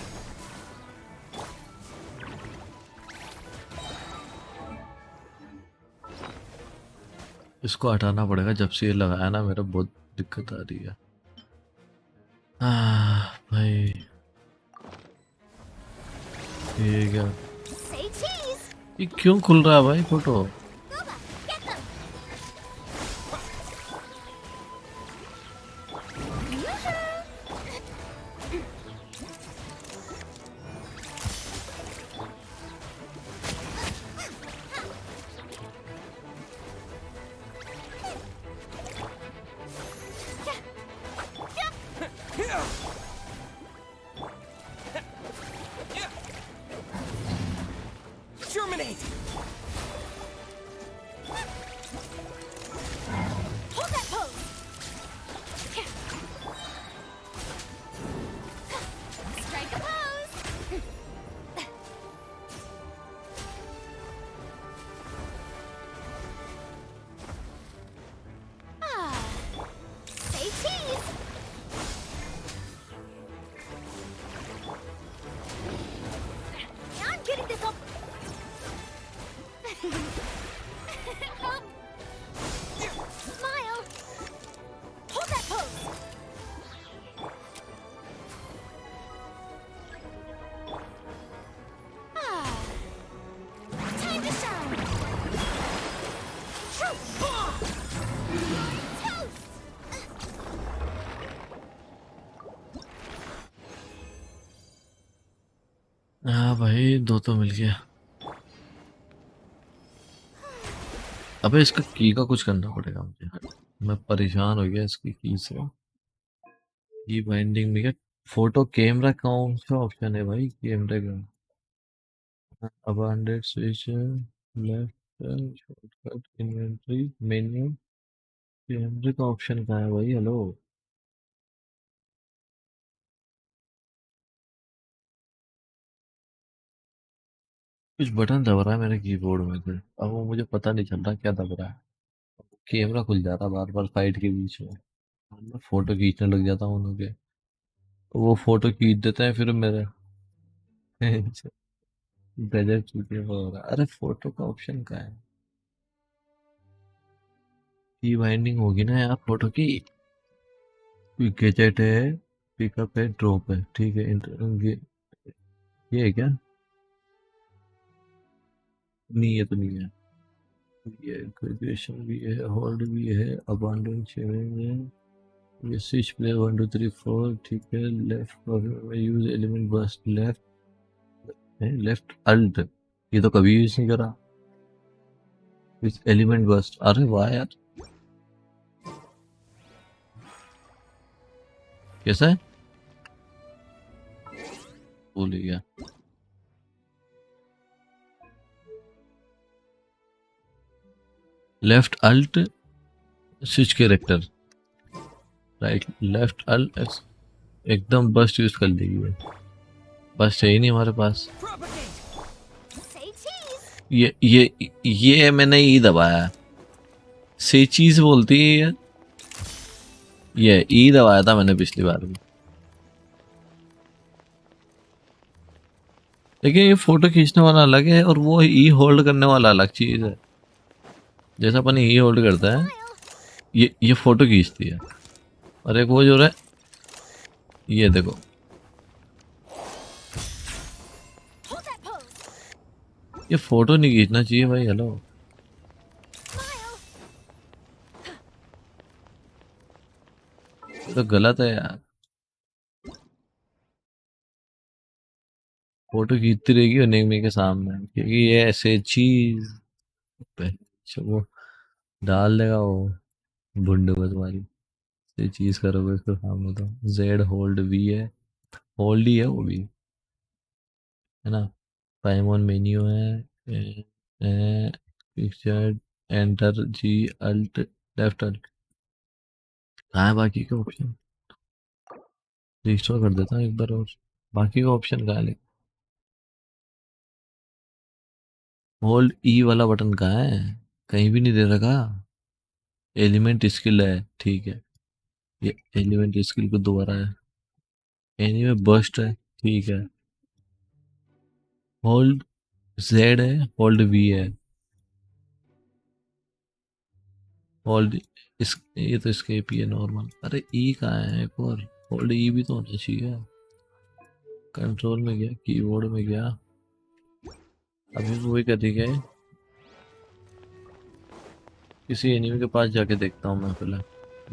इसको हटाना पड़ेगा, जब से ये लगाया ना मेरा बहुत दिक्कत आ रही है। भाई ये क्या, say cheese. ये क्यों खुल रहा है भाई photo? Booba, get them. Germinate! Hold that pose. Strike a pose. Ah, say cheese. Now I'm getting this up. Smile. Hold that pose. Ah, time to shine. Toast. हाँ भाई, दो तो मिल गया। अबे इसका की का कुछ करना पड़ेगा मुझे, मैं परेशान हो गया इसकी की से। की बाइंडिंग में क्या, फोटो कैमरा कौन सा ऑप्शन है भाई कैमरे का? Abandoned switch, left shortcut, inventory menu, कैमरे का ऑप्शन कहाँ है भाई? हेलो, कुछ बटन दब रहा है मेरे कीबोर्ड में से, अब वो मुझे पता नहीं चल रहा क्या दब रहा है। कैमरा खुल जा रहा बार बार फाइट के बीच में, मैं फोटो खींचने लग जाता हूँ उनके, वो फोटो खींच देते हैं फिर मेरे गजब चूतिया हो रहा है। अरे फोटो का ऑप्शन कहाँ है? की बाइंडिंग होगी ना यार फोटो की। गैजेट है, पिकअप है, ड्रॉप है, ठीक है। ये है क्या? नहीं, ये तो नहीं है। ये ग्रेजुएशन भी है, होल्ड भी है, अबांडन शेयरिंग है, ये स्विच प्ले 1 2 3 4, ठीक है। Left use element burst, left है, लेफ्ट अल्ट, ये तो कभी यूज नहीं करा। विथ एलिमेंट बस्ट, अरे वाह यार, कैसा है? भूल ही गया। Left alt switch character, right left alt, एकदम बस्ट यूज कर लेगी ये। बस है ही नहीं हमारे पास। Say cheese. ये मैंने ई दबाया, से चीज बोलती है ये ई दबाया था मैंने पिछली बार भी। लेकिन ये फोटो खींचने वाला अलग है और वो ई होल्ड करने वाला अलग चीज है। जैसा अपन ई होल्ड करता है, ये फोटो खींचती है, और एक वो जो है, ये देखो, Hold that pose. ये फोटो नहीं खींचना चाहिए भाई। Hello, Smile. ये तो गलत है यार। फोटो खींचती रहेगी अनेकमी के सामने, क्योंकि ये ऐसे चीज पे वो डाल देगा वो भुंड को तुम्हारी। ये चीज करोगे इसके सामने तो जेड होल्ड भी है, होल्ड ही है वो भी, है ना। पाइमोन मेन्यू है, पिक्चर, एंटर जी अल्ट, लेफ्ट अल्ट, कहाँ है बाकी के ऑप्शन? रिस्टोर कर देता हूँ एक बार और, बाकी का ऑप्शन कहाँ है? होल्ड ई वाला बटन कहाँ है? कहीं भी नहीं दे रखा। एलिमेंट स्किल है, ठीक है। ये एलिमेंट स्किल को दोबारा है। एनीवे बर्स्ट है, ठीक है। होल्ड जेड है, होल्ड वी है, होल्ड इस ये तो escape ही है नॉर्मल। अरे ई कहाँ है? एक और होल्ड ई भी तो होना चाहिए। कंट्रोल में गया, कीबोर्ड में गया, अभी वो वही कर गए। किसी एनिमी के पास जाके देखता हूँ मैं पहले।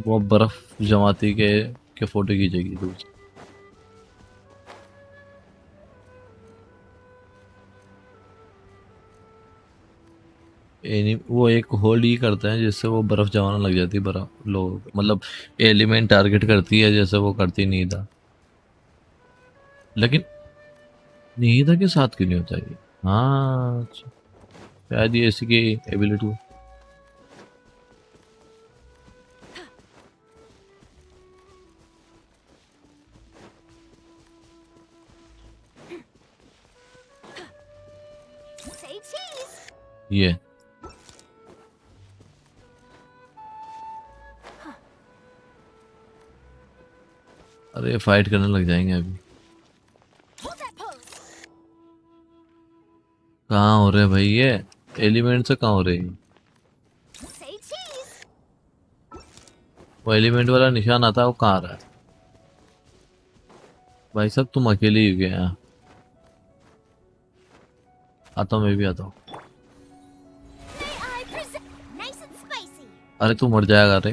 वो बर्फ जमाती के फोटो खींचेगी दूर से। वो एक होल्ड ही करते हैं जिससे वो बर्फ जमाना लग जाती है, बर्फ लोग मतलब एलिमेंट टारगेट करती है जैसे वो करती नहीं था। लेकिन निहिता के साथ क्यों नहीं होता ये? हाँ अच्छा, शायद ये इसी की एबिलिटी। Say cheese. ये अरे फाइट करने लग जाएंगे अभी। Hold that pose. कहाँ हो रहे हैं भाई ये? एलिमेंट से कहाँ हो रहे हैं? Say cheese. वो एलिमेंट वाला निशान आता है, वो कहाँ आ रहा है? भाई साहब तुम अकेले ही गए हैं। आता हूँ, मैं भी आता हूँ। May I present? Nice and spicy. अरे तू मर जाएगा रे।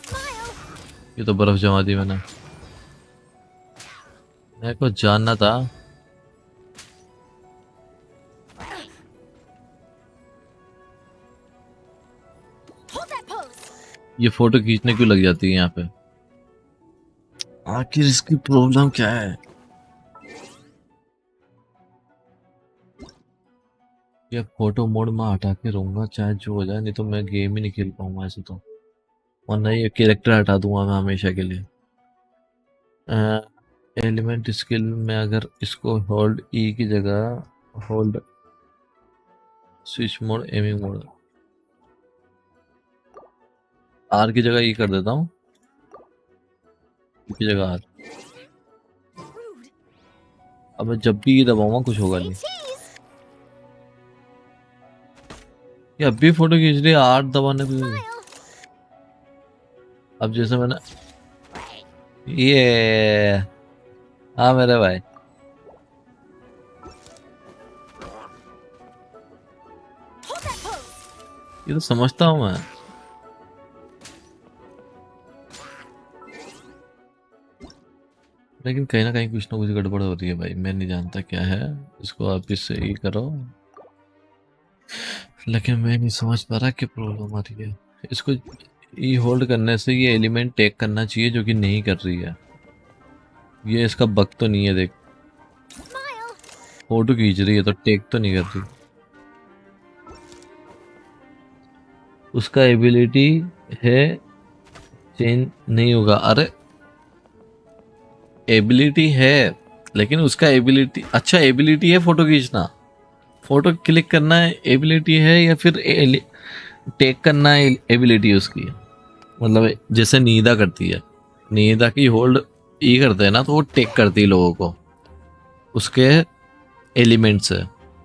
Smile. ये तो बर्फ जमा दी मैंने। मेरे को जानना था। Hold that pose. ये फोटो खींचने क्यों लग जाती है यहाँ पे? आखिर इसकी प्रॉब्लम क्या है? ये फोटो मोड में हटा के रहूंगा चाहे जो हो जाए, नहीं तो मैं गेम ही नहीं खेल पाऊंगा ऐसे तो। वरना ये कैरेक्टर हटा दूंगा मैं हमेशा के लिए। एलिमेंट स्किल में अगर इसको होल्ड ई की जगह hold switch mode aiming mode R की जगह ई कर देता हूँ, की जगह आर। Rude. अब मैं जब भी ये दबाऊंगा कुछ होगा Say नहीं। cheese. ये अब भी फोटो खींच रही है आर दबाने पे। Smile. अब जैसे मैंने ये, हाँ मेरे भाई, Hold that pose. ये तो समझता हूँ मैं। लेकिन कहीं ना कहीं कुछ ना कुछ गड़बड़ हो रही है भाई, मैं नहीं जानता क्या है। इसको आप इससे ही करो, लेकिन मैं नहीं समझ पा रहा क्या प्रॉब्लम आ रही है। इसको ई होल्ड करने से ये एलिमेंट टेक करना चाहिए जो कि नहीं कर रही है। ये इसका बग तो नहीं है, देख Smile. फोटो खींच रही है तो टेक तो नहीं कर रही। उसका एबिलिटी है चेंज नहीं होगा। अरे एबिलिटी है, लेकिन उसका एबिलिटी अच्छा एबिलिटी है फोटो खींचना, फोटो क्लिक करना है एबिलिटी है, या फिर टेक करना है एबिलिटी उसकी? मतलब जैसे नीदा करती है, नीदा की होल्ड ई करते हैं ना तो वो टेक करती है लोगों को उसके एलिमेंट से।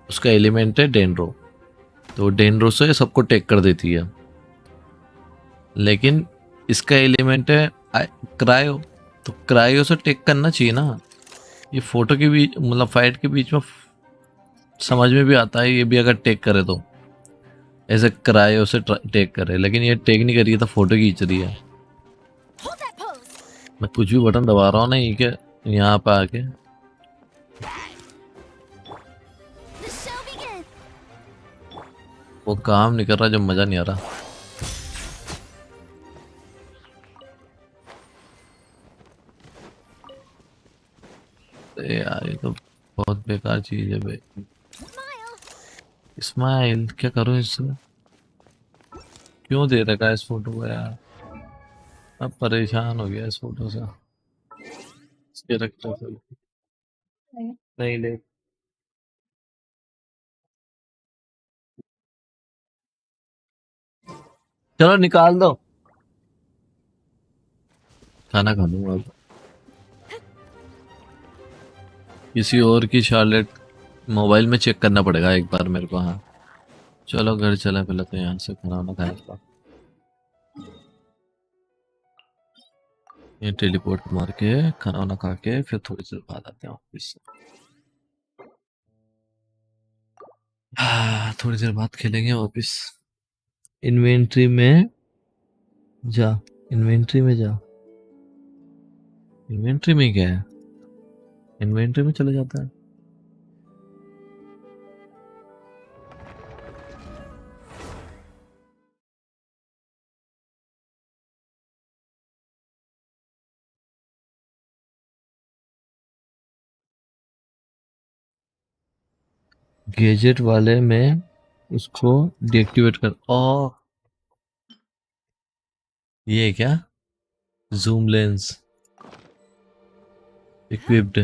उसका एलिमेंट है डेनरो, तो डेनरो से सबको टेक कर देती है। लेकिन इसका एलिमेंट है क्रायो, तो क्रायो से टेक करना चाहिए ना। ये फोटो के बीच मतलब फाइट के बीच में समझ में भी आता है, ये भी अगर टेक करे तो ऐसे क्रायो से टेक करे, लेकिन ये टेक नहीं कर रही है तो फोटो खींच रही है। Hold that pose. मैं कुछ भी बटन दबा रहा हूँ ना ये क्या यहाँ पे आके The show begins. वो काम नहीं कर रहा, जब मजा नहीं आ रहा। अरे यार ये तो बहुत बेकार चीज है भाई। Smile. स्माइल क्या करूँ इससे? क्यों दे रखा है इस फोटो को यार? अब परेशान हो गया इस फोटो से, इसके रखता नहीं ले। चलो निकाल दो, खाना खा लूंगा अब। किसी और की शार्लेट मोबाइल में चेक करना पड़ेगा एक बार मेरे को। हाँ चलो घर चला, पहले तो यहाँ से खाना वाना खाया था। ये टेलीपोर्ट मार के खाना वाना खा के फिर थोड़ी देर बाद आते हैं ऑफिस से। थोड़ी देर बाद खेलेंगे वापिस। इन्वेंट्री में जा, इन्वेंट्री में जा। इन्वेंट्री में क्या है? इन्वेंट्री में चले जाता है। गैजेट वाले में उसको डीएक्टिवेट कर। ओ ये है क्या? Zoom lens equipped.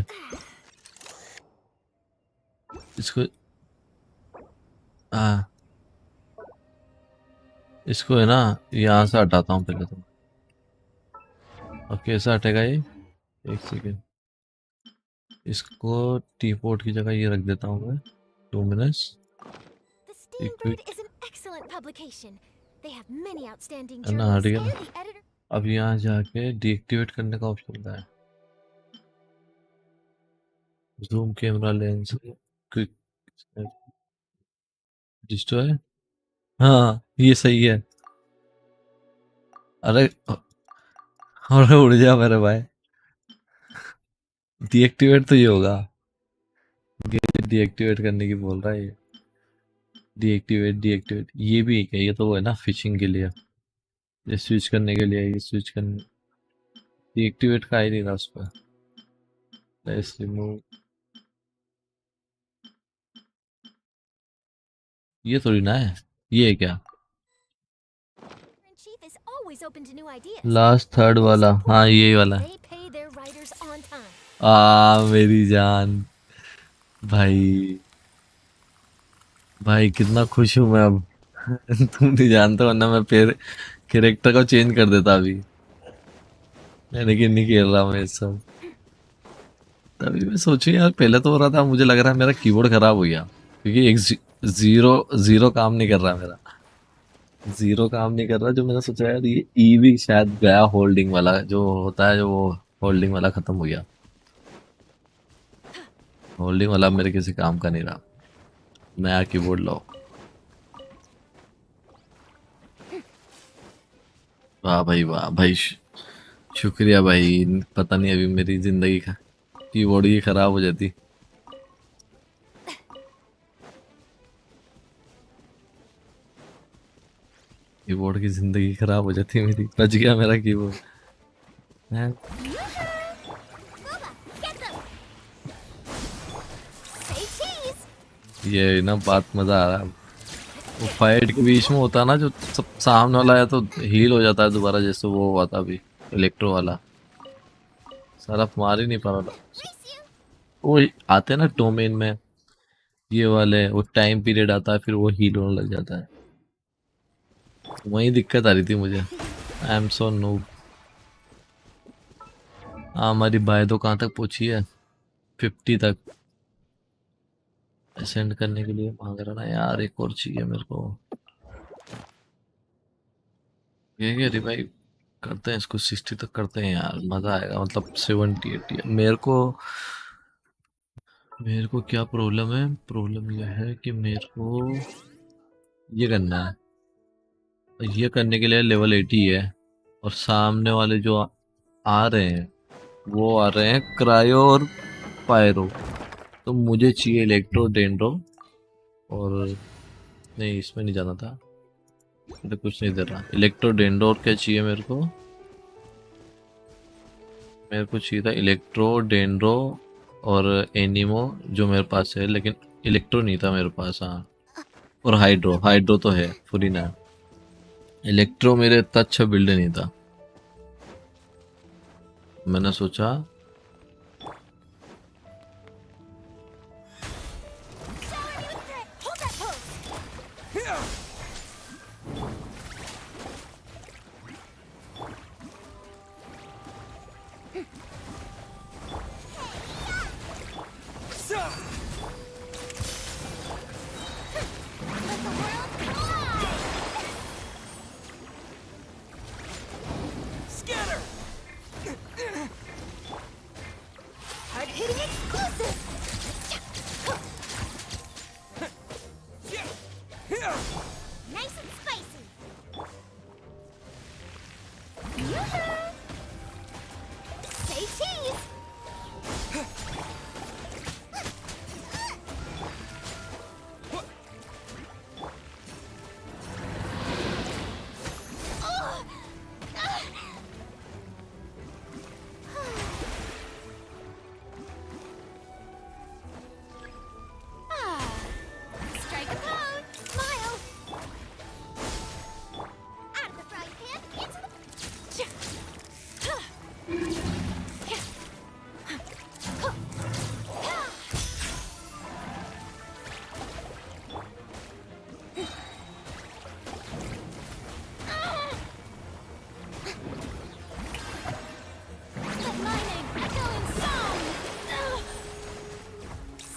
इसको हाँ, इसको है ना यहाँ से हटाता हूँ पहले तो। और कैसा हटेगा ये? एक सेकेंड, इसको टी पोर्ट की जगह ये रख देता हूँ मैं। 2 minutes. The Steambird is an excellent publication. They have many outstanding है ना, हट journals गया and ना। the editor. अब यहाँ जाके डीएक्टिवेट करने का ऑप्शन होता है। Zoom camera lens quick destroy. हाँ ये सही है। अरे अरे उड़ जा मेरे भाई। डीएक्टिवेट तो ये होगा, डीएक्टिवेट करने की बोल रहा है ये। डीएक्टिवेट डीएक्टिवेट ये भी है, ये तो वो है ना फिशिंग के लिए, ये स्विच करने के लिए, ये स्विच करने। डीएक्टिवेट का ही नहीं था उस पर। Let's remove. ये थोड़ी ना है, ये है क्या? Chief is always open to new ideas. Last third वाला, हाँ ये वाला। They pay their writers on time. मेरी जान भाई, भाई कितना खुश हूँ मैं अब। तुम नहीं जानते, वरना मैं फिर कैरेक्टर को चेंज कर देता अभी। लेकिन नहीं खेल रहा मैं सब। तभी मैं सोचू यार, पहले तो हो रहा था, मुझे लग रहा है मेरा कीबोर्ड खराब हो गया, क्योंकि एक जीरो जीरो काम नहीं कर रहा मेरा। जीरो काम नहीं कर रहा, जो मैंने सोचा यार ये ई भी शायद गया, होल्डिंग वाला जो होता है, जो वो होल्डिंग वाला खत्म हो गया। होल्डिंग वाला मेरे किसी काम का नहीं रहा। नया कीबोर्ड लाओ। वाह भाई वाह भाई, शुक्रिया भाई। पता नहीं अभी मेरी जिंदगी का कीबोर्ड ही खराब हो जाती। कीबोर्ड की जिंदगी खराब हो जाती मेरी। बच गया मेरा कीबोर्ड हैं? ये ना बात मजा आ रहा है। वो फाइट के बीच में होता है ना, जो सब सामने वाला है तो हील हो जाता है दोबारा, जैसे वो हुआ था अभी इलेक्ट्रो वाला। सारा मार ही नहीं पा रहा था। वो आते हैं ना डोमेन में ये वाले, वो टाइम पीरियड आता है, फिर वो हील होने लग जाता है। वही दिक्कत आ रही थी मुझे। I am so noob. हाँ हमारी बाय तो कहाँ तक पहुंची है? 50 तक असेंड करने के लिए मांग रहा ना यार, एक और चाहिए मेरे को। ये रिवाइव करते हैं इसको, 60 तक करते हैं यार, मजा आएगा। मतलब 70 80। मेरे को क्या प्रॉब्लम है? प्रॉब्लम यह है कि मेरे को ये करना है। ये करने के लिए लेवल 80 है, और सामने वाले जो आ रहे हैं वो आ रहे हैं क्रायो और पायरो। तो मुझे चाहिए इलेक्ट्रो डेंड्रो, और नहीं इसमें नहीं जाना था, तो कुछ नहीं दे रहा। इलेक्ट्रो डेंड्रो और क्या चाहिए मेरे को? मेरे को चाहिए था इलेक्ट्रो डेंड्रो और एनिमो, जो मेरे पास है, लेकिन इलेक्ट्रो नहीं था मेरे पास। हाँ, और हाइड्रो, हाइड्रो तो है फुरीना। इलेक्ट्रो मेरे इतना अच्छा बिल्ड नहीं था। मैंने सोचा Let the world collide! Scatter! Hard-hitting explosive! Nice and spicy! Yoo-hoo! Say cheese! Oh! Ah. Strike a pose! Smile! Out of the frying pan, into the... Let my name echo in song!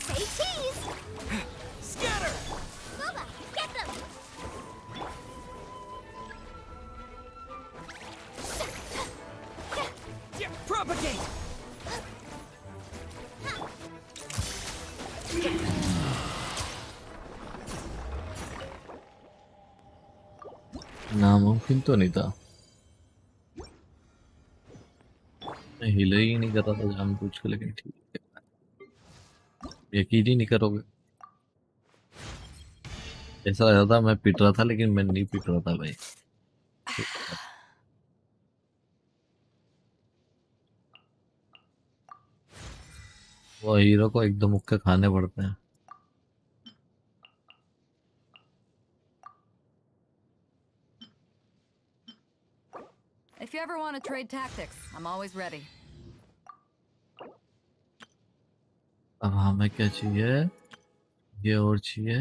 Say cheese! Scatter! Boba, get them! Propagate! नामुमकिन तो नहीं था। मैं हिल ही नहीं कर रहा था जानबूझ के, लेकिन ठीक है। यकीन ही नहीं करोगे, ऐसा लग रहा था मैं पिट रहा था, लेकिन मैं नहीं पिट रहा था भाई। वो हीरो को एकदम मुक्के खाने पड़ते हैं। If you ever want to trade tactics, I'm always ready. अब हमें क्या चाहिए? ये और चाहिए,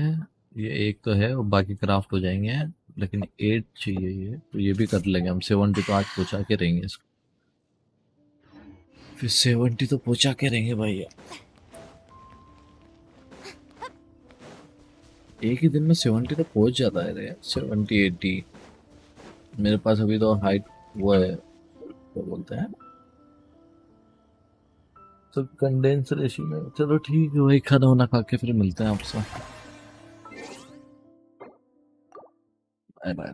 ये एक तो है और बाकी क्राफ्ट हो जाएंगे, लेकिन 8 चाहिए ये, तो ये भी कर लेंगे हम। 70 तो आज पहुंचा के रहेंगे इसको, फिर 70 तो पहुंचा के रहेंगे भाई। एक ही दिन में 70 तो पहुंच जाता है रे, 70 80। मेरे पास अभी तो हाइट वो है, क्या बोलते हैं, सब कंडेंस रेशियो में। चलो ठीक है भाई, खाना वाना खा के फिर मिलते हैं आपसे। Bye bye.